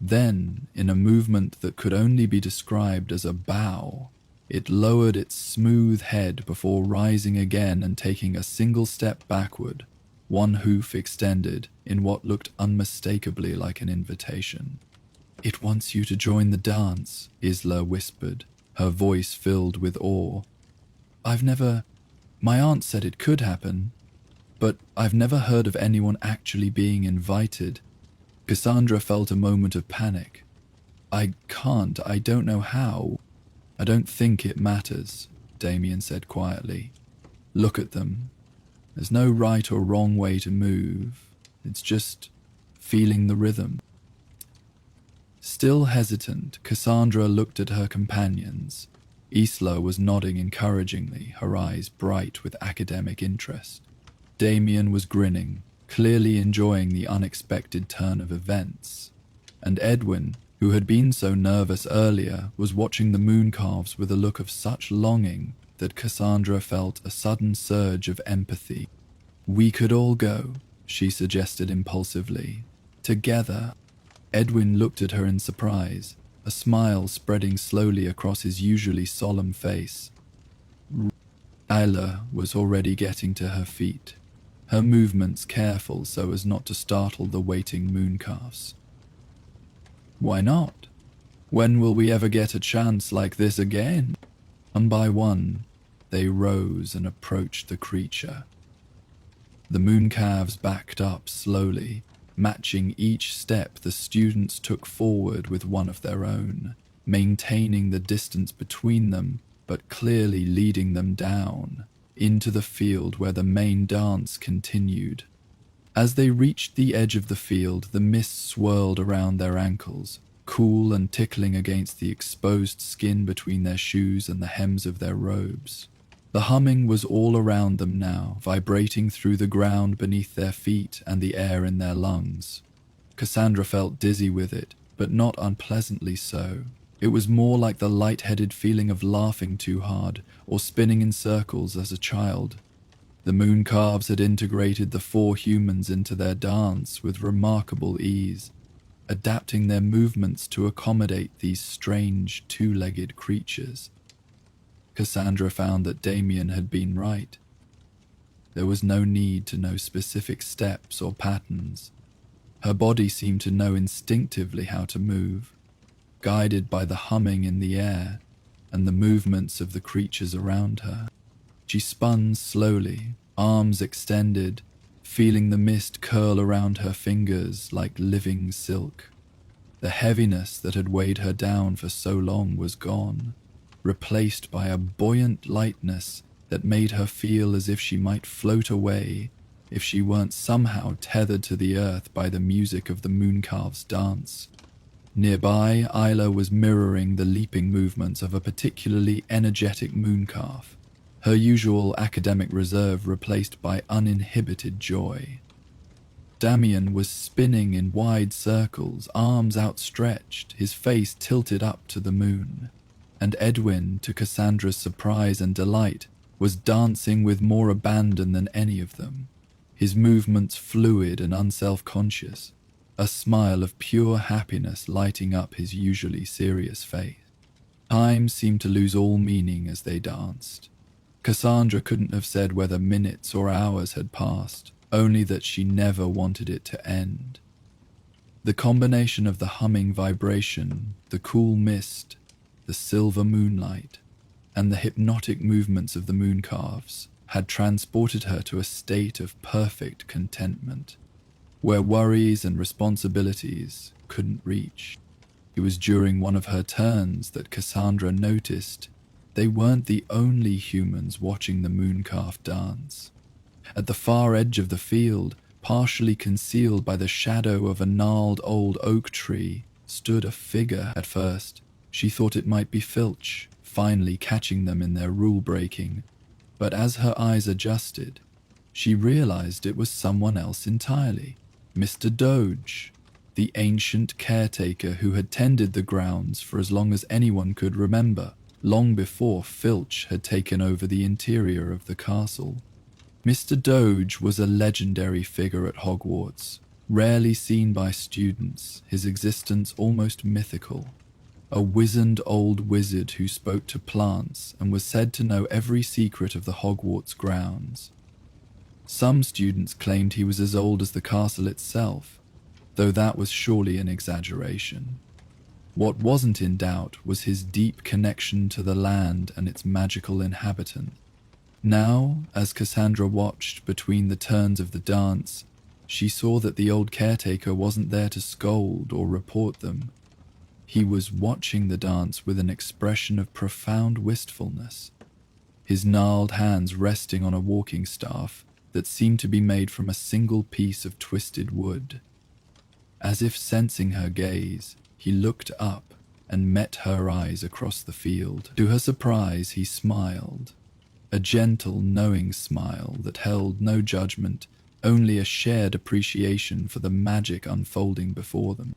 Then, in a movement that could only be described as a bow, It lowered its smooth head before rising again and taking a single step backward, one hoof extended in what looked unmistakably like an invitation. "It wants you to join the dance," Isla whispered, her voice filled with awe. My aunt said it could happen, but I've never heard of anyone actually being invited." Cassandra felt a moment of panic. I don't know how." "I don't think it matters," Damien said quietly. "Look at them. There's no right or wrong way to move. It's just feeling the rhythm." Still hesitant, Cassandra looked at her companions. Isla was nodding encouragingly, her eyes bright with academic interest. Damien was grinning, clearly enjoying the unexpected turn of events. And Edwin, who had been so nervous earlier, was watching the mooncalves with a look of such longing that Cassandra felt a sudden surge of empathy. "We could all go," she suggested impulsively. "Together." Edwin looked at her in surprise, a smile spreading slowly across his usually solemn face. Isla was already getting to her feet, her movements careful so as not to startle the waiting mooncalves. "Why not? When will we ever get a chance like this again?" One by one, they rose and approached the creature. The mooncalves backed up slowly, matching each step the students took forward with one of their own, maintaining the distance between them, but clearly leading them down into the field where the main dance continued. As they reached the edge of the field, the mist swirled around their ankles, cool and tickling against the exposed skin between their shoes and the hems of their robes. The humming was all around them now, vibrating through the ground beneath their feet and the air in their lungs. Cassandra felt dizzy with it, but not unpleasantly so. It was more like the light-headed feeling of laughing too hard or spinning in circles as a child. The mooncalves had integrated the four humans into their dance with remarkable ease, adapting their movements to accommodate these strange two-legged creatures. Cassandra found that Damien had been right. There was no need to know specific steps or patterns. Her body seemed to know instinctively how to move, guided by the humming in the air and the movements of the creatures around her. She spun slowly, arms extended, feeling the mist curl around her fingers like living silk. The heaviness that had weighed her down for so long was gone, replaced by a buoyant lightness that made her feel as if she might float away if she weren't somehow tethered to the earth by the music of the mooncalves' dance. Nearby, Isla was mirroring the leaping movements of a particularly energetic mooncalf, her usual academic reserve replaced by uninhibited joy. Damien was spinning in wide circles, arms outstretched, his face tilted up to the moon. And Edwin, to Cassandra's surprise and delight, was dancing with more abandon than any of them, his movements fluid and unself-conscious, a smile of pure happiness lighting up his usually serious face. Time seemed to lose all meaning as they danced. Cassandra couldn't have said whether minutes or hours had passed, only that she never wanted it to end. The combination of the humming vibration, the cool mist, the silver moonlight, and the hypnotic movements of the mooncalves had transported her to a state of perfect contentment, where worries and responsibilities couldn't reach. It was during one of her turns that Cassandra noticed they weren't the only humans watching the mooncalf dance. At the far edge of the field, partially concealed by the shadow of a gnarled old oak tree, stood a figure. At first, she thought it might be Filch, finally catching them in their rule-breaking, but as her eyes adjusted, she realized it was someone else entirely. Mr. Doge, the ancient caretaker who had tended the grounds for as long as anyone could remember, long before Filch had taken over the interior of the castle. Mr. Doge was a legendary figure at Hogwarts, rarely seen by students, his existence almost mythical. a wizened old wizard who spoke to plants and was said to know every secret of the Hogwarts grounds. Some students claimed he was as old as the castle itself, though that was surely an exaggeration. What wasn't in doubt was his deep connection to the land and its magical inhabitants. Now, as Cassandra watched between the turns of the dance, she saw that the old caretaker wasn't there to scold or report them. He was watching the dance with an expression of profound wistfulness, his gnarled hands resting on a walking staff that seemed to be made from a single piece of twisted wood. As if sensing her gaze, he looked up and met her eyes across the field. To her surprise, he smiled, a gentle, knowing smile that held no judgment, only a shared appreciation for the magic unfolding before them.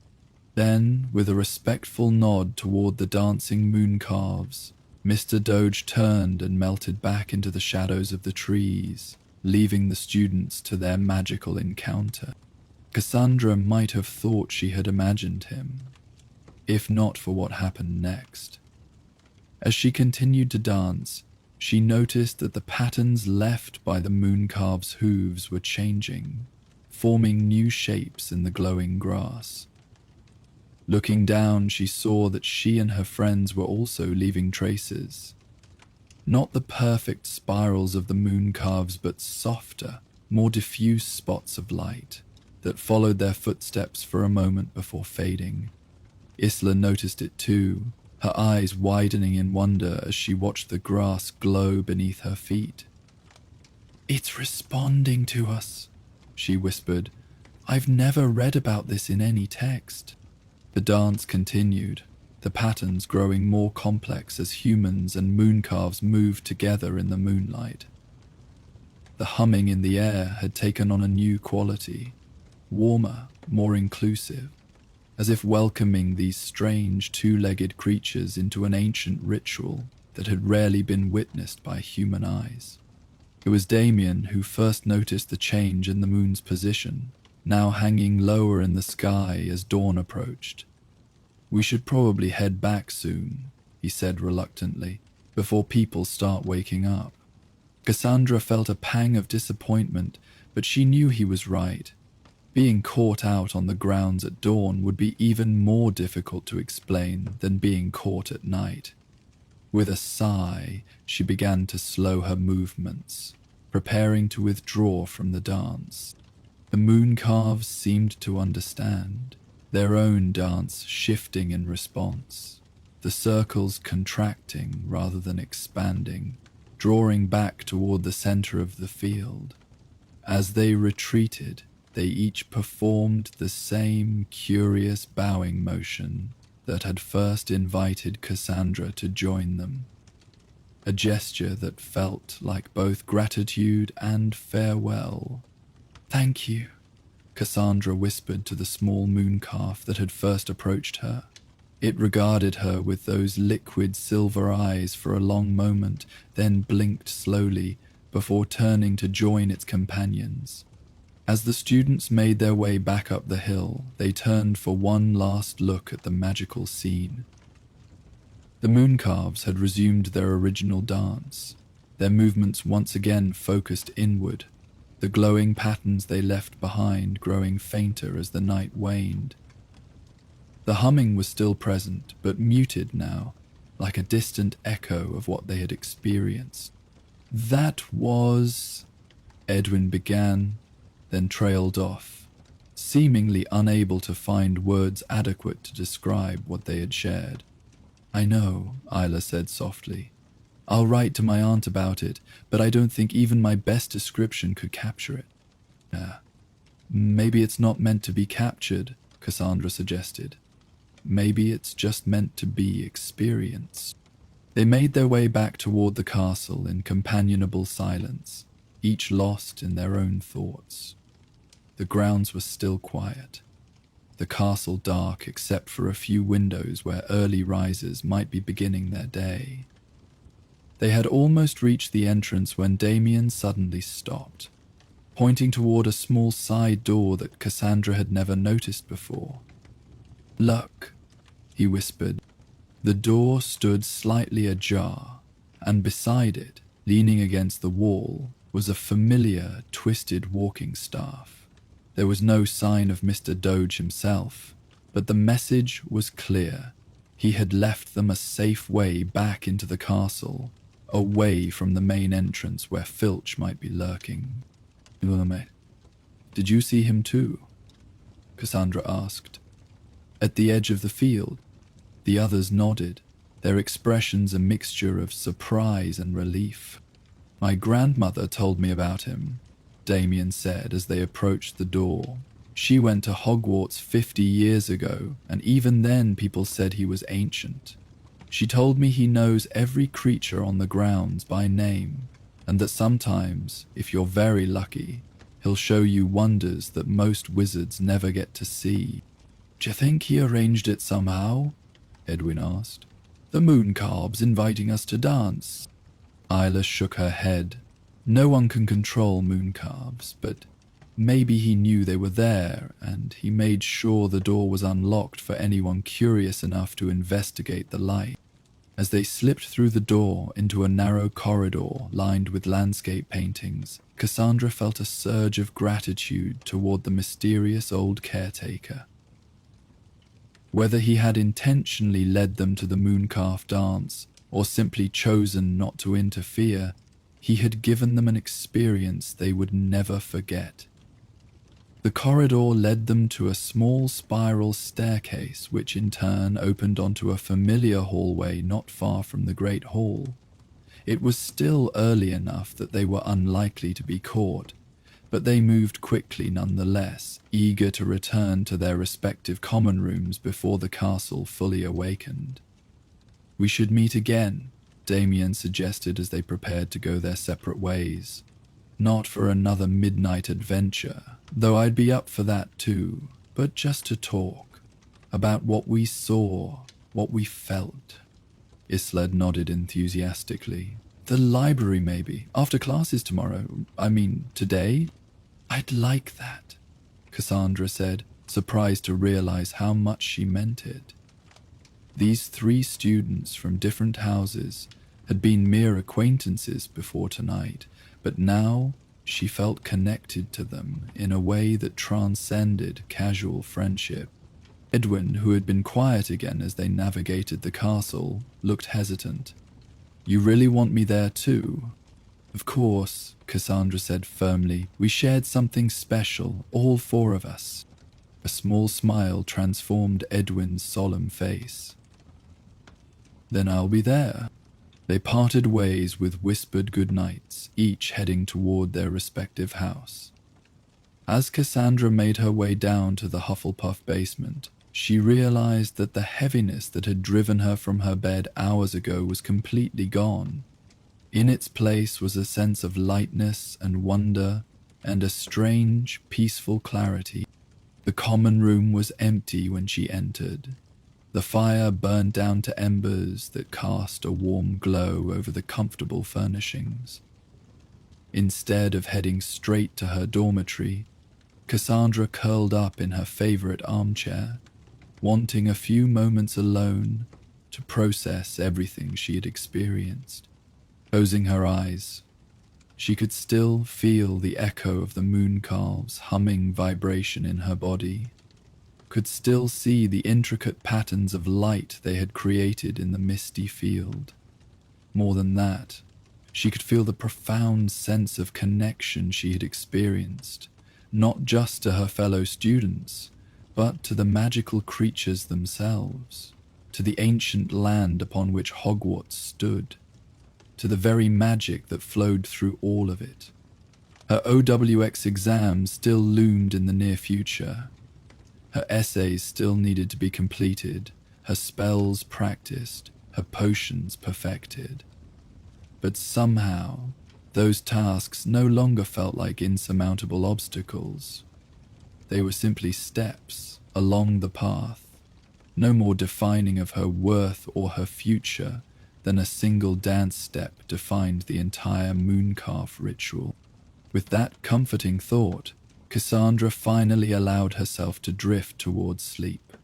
Then, with a respectful nod toward the dancing moon calves, Mr. Doge turned and melted back into the shadows of the trees, leaving the students to their magical encounter. Cassandra might have thought she had imagined him, if not for what happened next. As she continued to dance, she noticed that the patterns left by the mooncalves' hooves were changing, forming new shapes in the glowing grass. Looking down, she saw that she and her friends were also leaving traces. Not the perfect spirals of the mooncalves, but softer, more diffuse spots of light that followed their footsteps for a moment before fading. Isla noticed it too, her eyes widening in wonder as she watched the grass glow beneath her feet. "It's responding to us," she whispered. "I've never read about this in any text." The dance continued, the patterns growing more complex as humans and mooncalves moved together in the moonlight. The humming in the air had taken on a new quality, warmer, more inclusive, as if welcoming these strange two-legged creatures into an ancient ritual that had rarely been witnessed by human eyes. It was Damien who first noticed the change in the moon's position, now hanging lower in the sky as dawn approached. "We should probably head back soon," he said reluctantly, "before people start waking up." Cassandra felt a pang of disappointment, but she knew he was right. Being caught out on the grounds at dawn would be even more difficult to explain than being caught at night. With a sigh, she began to slow her movements, preparing to withdraw from the dance. The mooncalves seemed to understand, their own dance shifting in response, the circles contracting rather than expanding, drawing back toward the center of the field. As they retreated, they each performed the same curious bowing motion that had first invited Cassandra to join them, a gesture that felt like both gratitude and farewell. "Thank you," Cassandra whispered to the small mooncalf that had first approached her. It regarded her with those liquid silver eyes for a long moment, then blinked slowly before turning to join its companions. As the students made their way back up the hill, they turned for one last look at the magical scene. The mooncalves had resumed their original dance, their movements once again focused inward, the glowing patterns they left behind growing fainter as the night waned. The humming was still present, but muted now, like a distant echo of what they had experienced. "That was..." Edwin began, then trailed off, seemingly unable to find words adequate to describe what they had shared. "I know," Isla said softly. "I'll write to my aunt about it, but I don't think even my best description could capture it." "Maybe it's not meant to be captured," Cassandra suggested. "Maybe it's just meant to be experienced." They made their way back toward the castle in companionable silence, each lost in their own thoughts. The grounds were still quiet, the castle dark except for a few windows where early risers might be beginning their day. They had almost reached the entrance when Damien suddenly stopped, pointing toward a small side door that Cassandra had never noticed before. "Look," he whispered, The door stood slightly ajar, and beside it, leaning against the wall, was a familiar, twisted walking staff. There was no sign of Mr. Doge himself, but the message was clear. He had left them a safe way back into the castle, away from the main entrance where Filch might be lurking. "Did you see him too?" Cassandra asked. "At the edge of the field?" The others nodded, their expressions a mixture of surprise and relief. "My grandmother told me about him," Damien said as they approached the door. "She went to Hogwarts 50 years ago, and even then people said he was ancient. She told me he knows every creature on the grounds by name, and that sometimes, if you're very lucky, he'll show you wonders that most wizards never get to see." "D'you think he arranged it somehow?" Edwin asked. "The Mooncalbs inviting us to dance?" Isla shook her head. "No one can control Mooncalbs, but maybe he knew they were there, and he made sure the door was unlocked for anyone curious enough to investigate the light." As they slipped through the door into a narrow corridor lined with landscape paintings, Cassandra felt a surge of gratitude toward the mysterious old caretaker. Whether he had intentionally led them to the Mooncalf dance, or simply chosen not to interfere, he had given them an experience they would never forget. The corridor led them to a small spiral staircase, which in turn opened onto a familiar hallway not far from the Great Hall. It was still early enough that they were unlikely to be caught, but they moved quickly nonetheless, eager to return to their respective common rooms before the castle fully awakened. "We should meet again," Damien suggested as they prepared to go their separate ways. "Not for another midnight adventure, though I'd be up for that too, but just to talk about what we saw, what we felt." Isled nodded enthusiastically. "The library maybe, after classes tomorrow, today?" "I'd like that," Cassandra said, surprised to realize how much she meant it. These 3 students from different houses had been mere acquaintances before tonight, but now she felt connected to them in a way that transcended casual friendship. Edwin, who had been quiet again as they navigated the castle, looked hesitant. "You really want me there too?" "Of course," Cassandra said firmly. "We shared something special, all 4 of us." A small smile transformed Edwin's solemn face. "Then I'll be there." They parted ways with whispered goodnights, each heading toward their respective house. As Cassandra made her way down to the Hufflepuff basement, she realized that the heaviness that had driven her from her bed hours ago was completely gone. In its place was a sense of lightness and wonder, and a strange, peaceful clarity. The common room was empty when she entered. The fire burned down to embers that cast a warm glow over the comfortable furnishings. Instead of heading straight to her dormitory, Cassandra curled up in her favorite armchair, wanting a few moments alone to process everything she had experienced. Closing her eyes, she could still feel the echo of the Mooncalves' humming vibration in her body, could still see the intricate patterns of light they had created in the misty field. More than that, she could feel the profound sense of connection she had experienced, not just to her fellow students, but to the magical creatures themselves, to the ancient land upon which Hogwarts stood, to the very magic that flowed through all of it. Her OWX exam still loomed in the near future. Her essays still needed to be completed, her spells practiced, her potions perfected. But somehow, those tasks no longer felt like insurmountable obstacles. They were simply steps along the path, no more defining of her worth or her future than a single dance step defined the entire Mooncalf ritual. With that comforting thought, Cassandra finally allowed herself to drift towards sleep.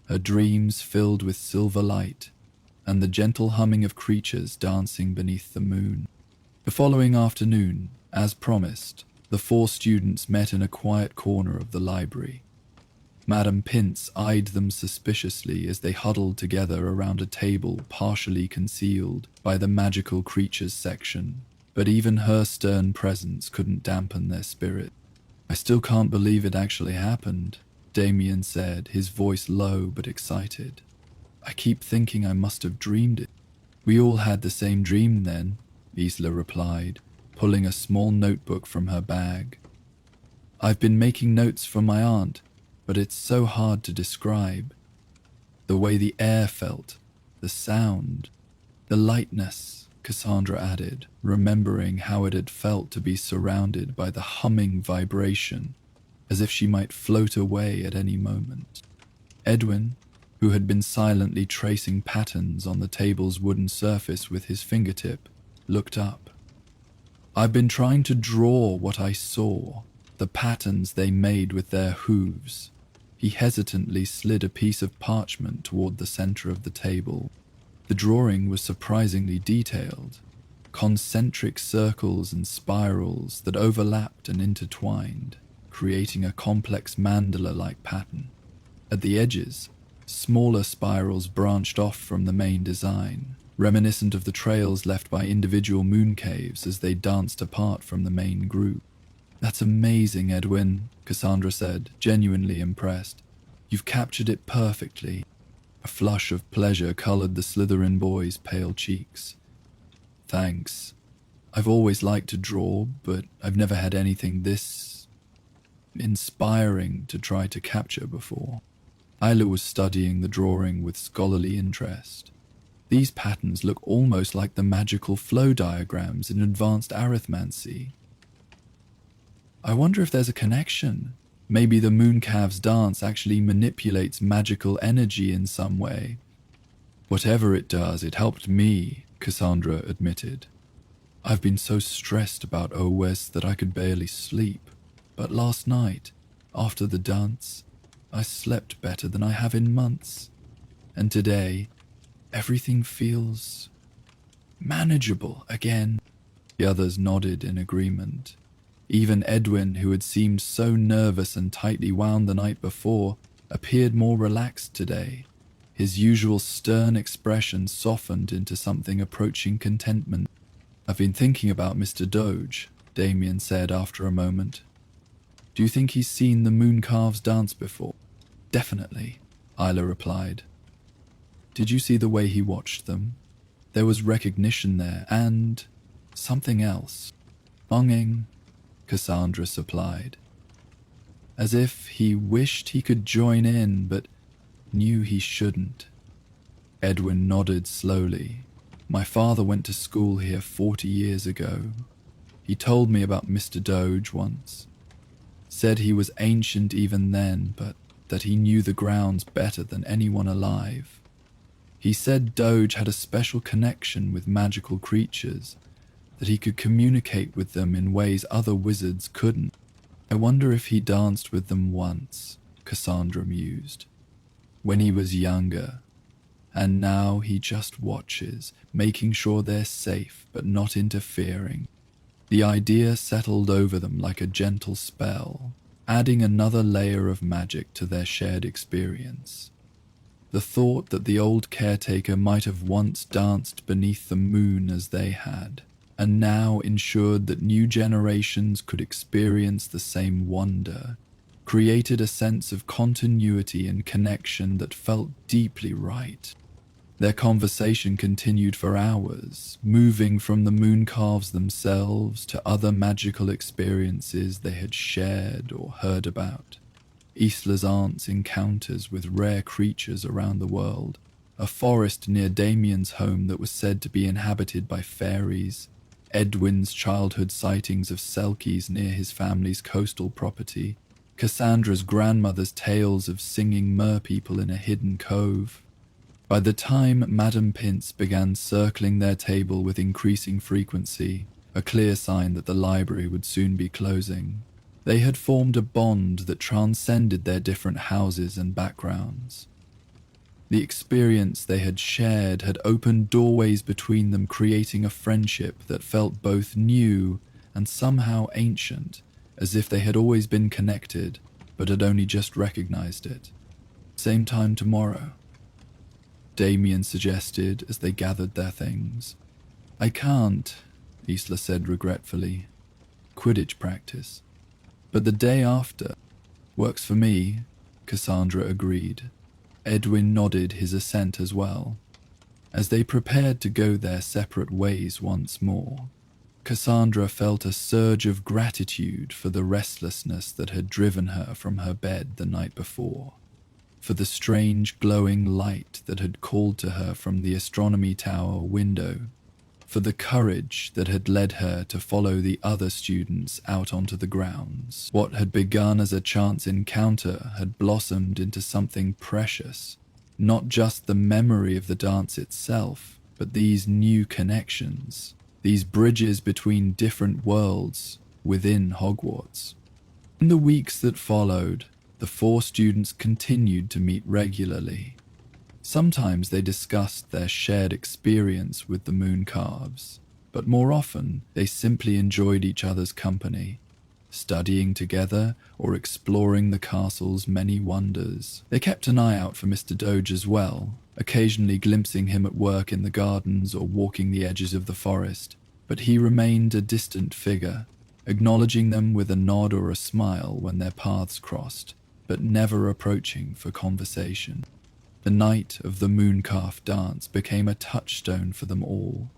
Her dreams filled with silver light, and the gentle humming of creatures dancing beneath the moon. The following afternoon, as promised, the 4 students met in a quiet corner of the library. Madame Pince eyed them suspiciously as they huddled together around a table partially concealed by the magical creatures section, but even her stern presence couldn't dampen their spirit. "I still can't believe it actually happened," Damien said, his voice low but excited. "I keep thinking I must have dreamed it." "We all had the same dream then," Isla replied, pulling a small notebook from her bag. "I've been making notes for my aunt, but it's so hard to describe. The way the air felt, the sound, the lightness," Cassandra added, remembering how it had felt to be surrounded by the humming vibration, as if she might float away at any moment. Edwin, who had been silently tracing patterns on the table's wooden surface with his fingertip, looked up. "I've been trying to draw what I saw, the patterns they made with their hooves." He hesitantly slid a piece of parchment toward the center of the table. The drawing was surprisingly detailed, concentric circles and spirals that overlapped and intertwined, creating a complex mandala-like pattern. At the edges, smaller spirals branched off from the main design, reminiscent of the trails left by individual moon caves as they danced apart from the main group. "That's amazing, Edwin," Cassandra said, genuinely impressed. "You've captured it perfectly." A flush of pleasure colored the Slytherin boy's pale cheeks. "Thanks. I've always liked to draw, but I've never had anything this inspiring to try to capture before." Isla was studying the drawing with scholarly interest. "These patterns look almost like the magical flow diagrams in advanced arithmancy. I wonder if there's a connection. Maybe the mooncalf's dance actually manipulates magical energy in some way." "Whatever it does, it helped me," Cassandra admitted. "I've been so stressed about OS that I could barely sleep. But last night, after the dance, I slept better than I have in months. And today, everything feels manageable again." The others nodded in agreement. Even Edwin, who had seemed so nervous and tightly wound the night before, appeared more relaxed today. His usual stern expression softened into something approaching contentment. "I've been thinking about Mr. Doge," Damien said after a moment. "Do you think he's seen the mooncalves dance before?" "Definitely," Isla replied. "Did you see the way he watched them? There was recognition there, and something else. Longing," Cassandra supplied. "As if he wished he could join in, but knew he shouldn't." Edwin nodded slowly. "My father went to school here 40 years ago. He told me about Mr. Doge once. Said he was ancient even then, but that he knew the grounds better than anyone alive. He said Doge had a special connection with magical creatures, that he could communicate with them in ways other wizards couldn't. I wonder if he danced with them once," Cassandra mused, "when he was younger, and now he just watches, making sure they're safe but not interfering." The idea settled over them like a gentle spell, adding another layer of magic to their shared experience. The thought that the old caretaker might have once danced beneath the moon as they had, and now ensured that new generations could experience the same wonder, created a sense of continuity and connection that felt deeply right. Their conversation continued for hours, moving from the mooncalves themselves to other magical experiences they had shared or heard about. Isla's aunt's encounters with rare creatures around the world, a forest near Damien's home that was said to be inhabited by fairies, Edwin's childhood sightings of selkies near his family's coastal property, Cassandra's grandmother's tales of singing merpeople in a hidden cove. By the time Madame Pince began circling their table with increasing frequency, a clear sign that the library would soon be closing, they had formed a bond that transcended their different houses and backgrounds. The experience they had shared had opened doorways between them, creating a friendship that felt both new and somehow ancient, as if they had always been connected, but had only just recognized it. Same time tomorrow, Damien suggested as they gathered their things. I can't, Isla said regretfully. Quidditch practice. But the day after works for me, Cassandra agreed. Edwin nodded his assent as well. As they prepared to go their separate ways once more, Cassandra felt a surge of gratitude for the restlessness that had driven her from her bed the night before, for the strange glowing light that had called to her from the astronomy tower window, for the courage that had led her to follow the other students out onto the grounds. What had begun as a chance encounter had blossomed into something precious, not just the memory of the dance itself, but these new connections, these bridges between different worlds within Hogwarts. In the weeks that followed, the four students continued to meet regularly. Sometimes they discussed their shared experience with the Mooncalves, but more often they simply enjoyed each other's company, studying together or exploring the castle's many wonders. They kept an eye out for Mr. Doge as well, occasionally glimpsing him at work in the gardens or walking the edges of the forest, but he remained a distant figure, acknowledging them with a nod or a smile when their paths crossed, but never approaching for conversation. The night of the Mooncalf dance became a touchstone for them all,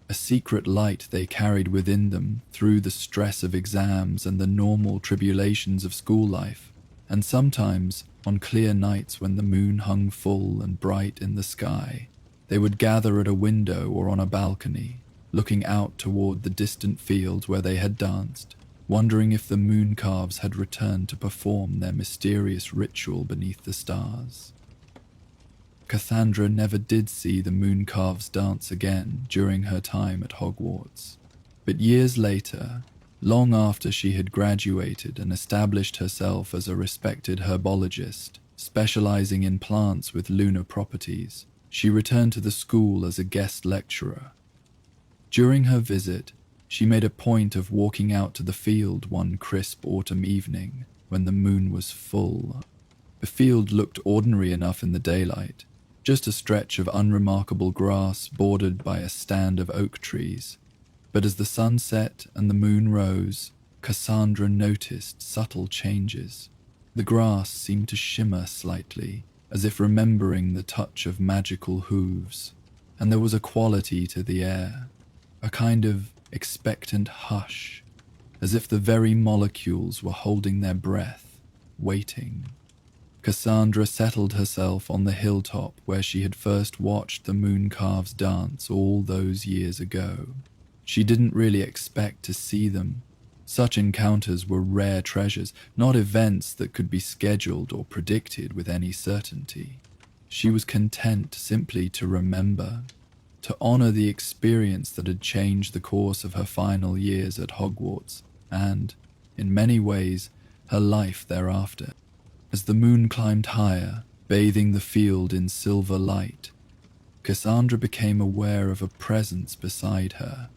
a secret light they carried within them through the stress of exams and the normal tribulations of school life, and sometimes, on clear nights when the moon hung full and bright in the sky, they would gather at a window or on a balcony, looking out toward the distant field where they had danced, wondering if the Mooncalves had returned to perform their mysterious ritual beneath the stars. Cassandra never did see the Mooncalves dance again during her time at Hogwarts, but years later, long after she had graduated and established herself as a respected herbologist, specializing in plants with lunar properties, she returned to the school as a guest lecturer. During her visit, she made a point of walking out to the field one crisp autumn evening when the moon was full. The field looked ordinary enough in the daylight, just a stretch of unremarkable grass bordered by a stand of oak trees. But as the sun set and the moon rose, Cassandra noticed subtle changes. The grass seemed to shimmer slightly, as if remembering the touch of magical hooves, and there was a quality to the air, a kind of expectant hush, as if the very molecules were holding their breath, waiting. Cassandra settled herself on the hilltop where she had first watched the Mooncalves dance all those years ago. She didn't really expect to see them. Such encounters were rare treasures, not events that could be scheduled or predicted with any certainty. She was content simply to remember, to honor the experience that had changed the course of her final years at Hogwarts and, in many ways, her life thereafter. As the moon climbed higher, bathing the field in silver light, Cassandra became aware of a presence beside her.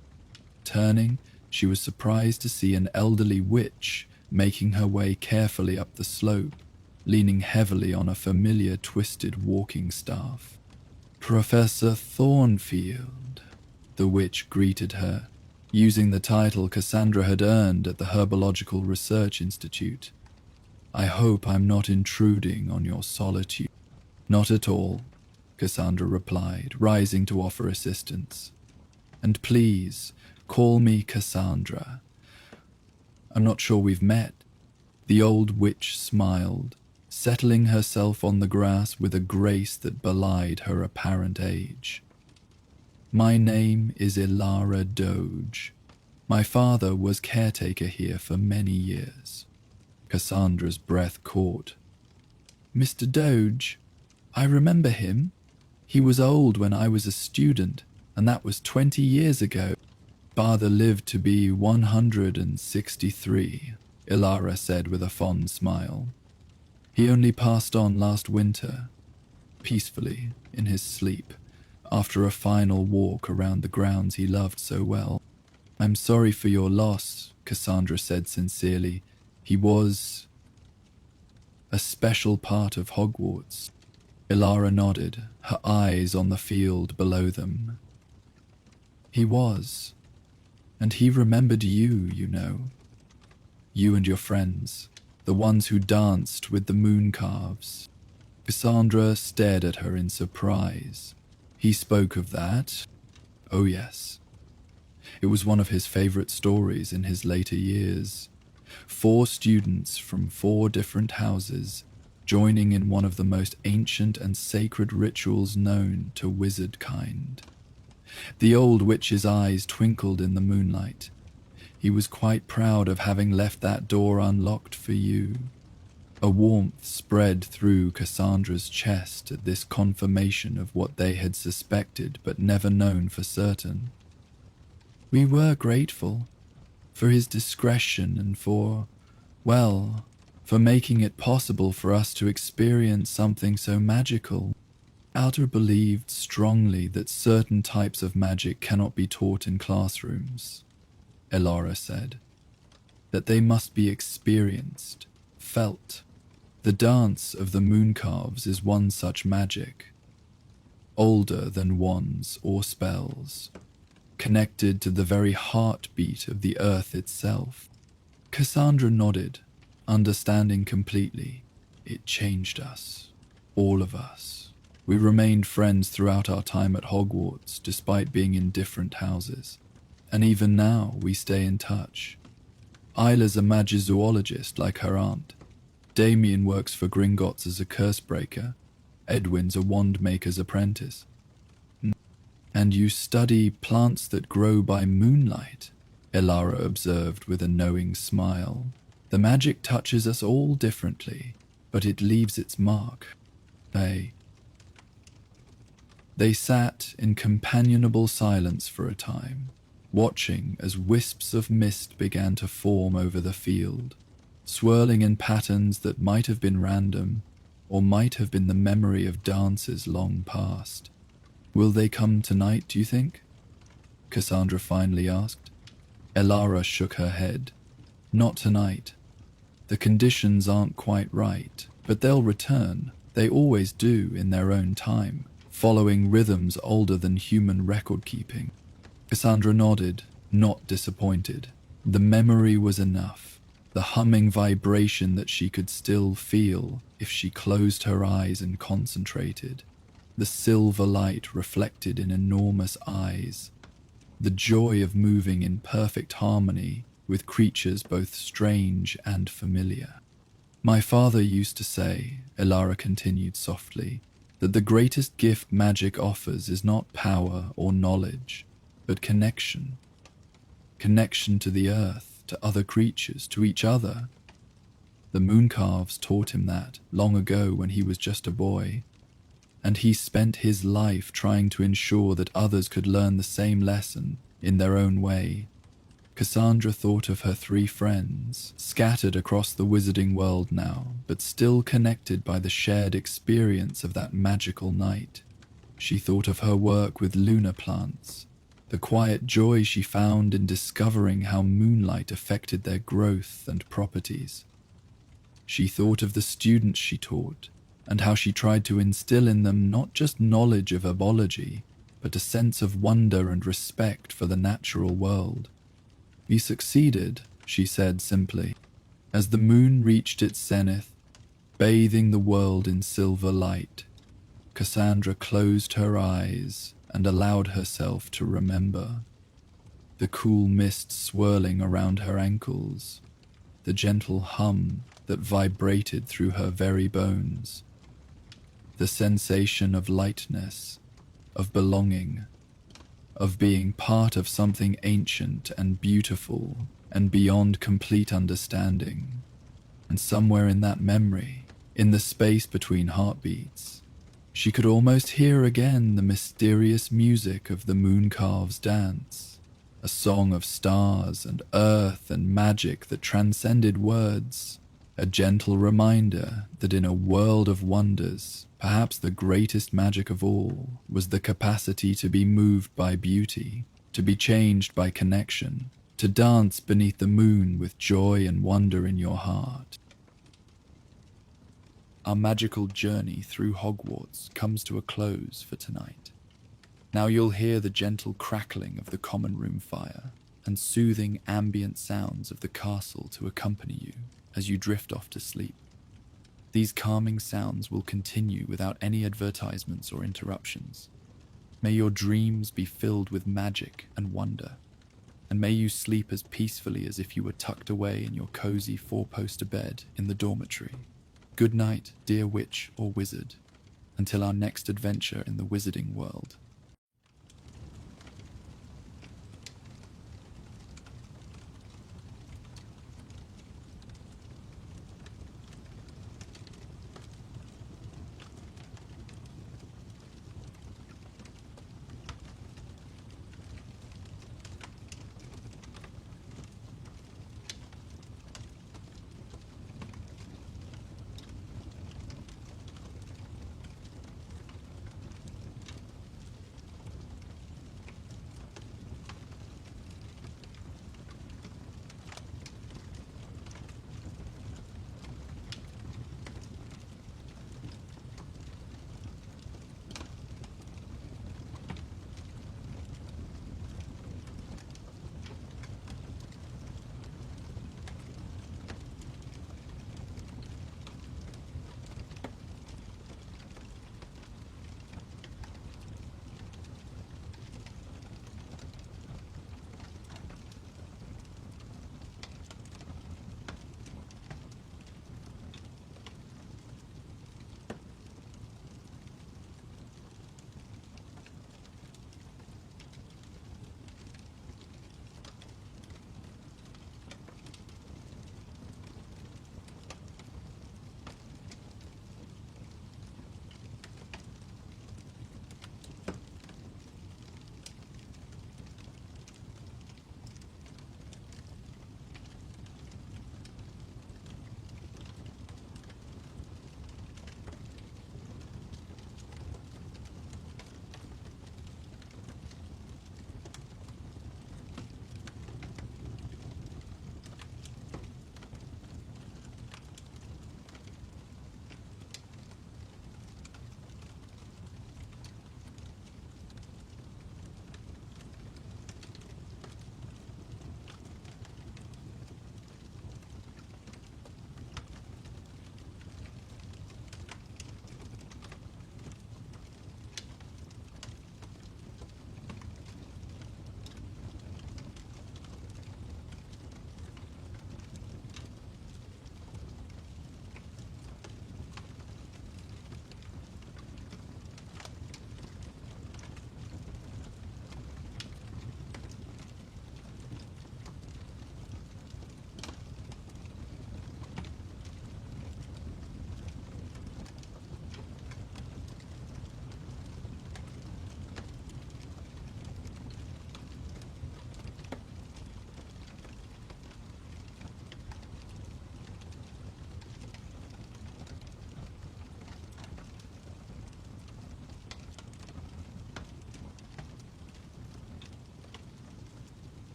Turning, she was surprised to see an elderly witch making her way carefully up the slope, leaning heavily on a familiar twisted walking staff. "Professor Thornfield," the witch greeted her, using the title Cassandra had earned at the Herbological Research Institute. "I hope I'm not intruding on your solitude." "Not at all," Cassandra replied, rising to offer assistance. "And please, call me Cassandra. I'm not sure we've met." The old witch smiled, settling herself on the grass with a grace that belied her apparent age. "My name is Ilara Doge. My father was caretaker here for many years." Cassandra's breath caught. "Mr. Doge, I remember him. He was old when I was a student, and that was 20 years ago." "Father lived to be 163, Ilara said with a fond smile. "He only passed on last winter." peacefully in his sleep after a final walk around the grounds he loved so well. "I'm sorry for your loss," Cassandra said sincerely. "He was a special part of Hogwarts." Ilara nodded, her eyes on the field below them. "He was. And he remembered you, you know. You and your friends, the ones who danced with the moon calves." Cassandra stared at her in surprise. "He spoke of that?" "Oh yes. It was one of his favorite stories in his later years. 4 students from 4 different houses joining in one of the most ancient and sacred rituals known to wizard kind. The old witch's eyes twinkled in the moonlight. He was quite proud of having left that door unlocked for you." A warmth spread through Cassandra's chest at this confirmation of what they had suspected but never known for certain. "We were grateful for his discretion and for making it possible for us to experience something so magical. Alder believed strongly that certain types of magic cannot be taught in classrooms," Ilara said. "That they must be experienced, felt. The dance of the mooncalves is one such magic, older than wands or spells, connected to the very heartbeat of the earth itself." Cassandra nodded, understanding completely. "It changed us, all of us. We remained friends throughout our time at Hogwarts, despite being in different houses. And even now, we stay in touch. Isla's a magizoologist like her aunt. Damien works for Gringotts as a cursebreaker. Edwin's a wandmaker's apprentice. And you study plants that grow by moonlight," Ilara observed with a knowing smile. "The magic touches us all differently, but it leaves its mark." They sat in companionable silence for a time, watching as wisps of mist began to form over the field, swirling in patterns that might have been random or might have been the memory of dances long past. "Will they come tonight, do you think?" Cassandra finally asked. Ilara shook her head. "Not tonight. The conditions aren't quite right, but they'll return. They always do in their own time, following rhythms older than human record-keeping." Cassandra nodded, not disappointed. The memory was enough, the humming vibration that she could still feel if she closed her eyes and concentrated, the silver light reflected in enormous eyes, the joy of moving in perfect harmony with creatures both strange and familiar. "My father used to say," Ilara continued softly, "that the greatest gift magic offers is not power or knowledge, but connection. Connection to the earth, to other creatures, to each other. The mooncalves taught him that long ago when he was just a boy, and he spent his life trying to ensure that others could learn the same lesson in their own way." Cassandra thought of her 3 friends, scattered across the wizarding world now, but still connected by the shared experience of that magical night. She thought of her work with lunar plants, the quiet joy she found in discovering how moonlight affected their growth and properties. She thought of the students she taught, and how she tried to instill in them not just knowledge of herbology, but a sense of wonder and respect for the natural world. "We succeeded," she said simply, as the moon reached its zenith, bathing the world in silver light. Cassandra closed her eyes and allowed herself to remember. The cool mist swirling around her ankles, the gentle hum that vibrated through her very bones, the sensation of lightness, of belonging, of being part of something ancient and beautiful and beyond complete understanding. And somewhere in that memory, in the space between heartbeats, she could almost hear again the mysterious music of the mooncalves' dance, a song of stars and earth and magic that transcended words, a gentle reminder that in a world of wonders, Perhaps the greatest magic of all was the capacity to be moved by beauty, to be changed by connection, to dance beneath the moon with joy and wonder in your heart. Our magical journey through Hogwarts comes to a close for tonight. Now you'll hear the gentle crackling of the common room fire and soothing ambient sounds of the castle to accompany you as you drift off to sleep. These calming sounds will continue without any advertisements or interruptions. May your dreams be filled with magic and wonder, and may you sleep as peacefully as if you were tucked away in your cozy four-poster bed in the dormitory. Good night, dear witch or wizard, until our next adventure in the wizarding world.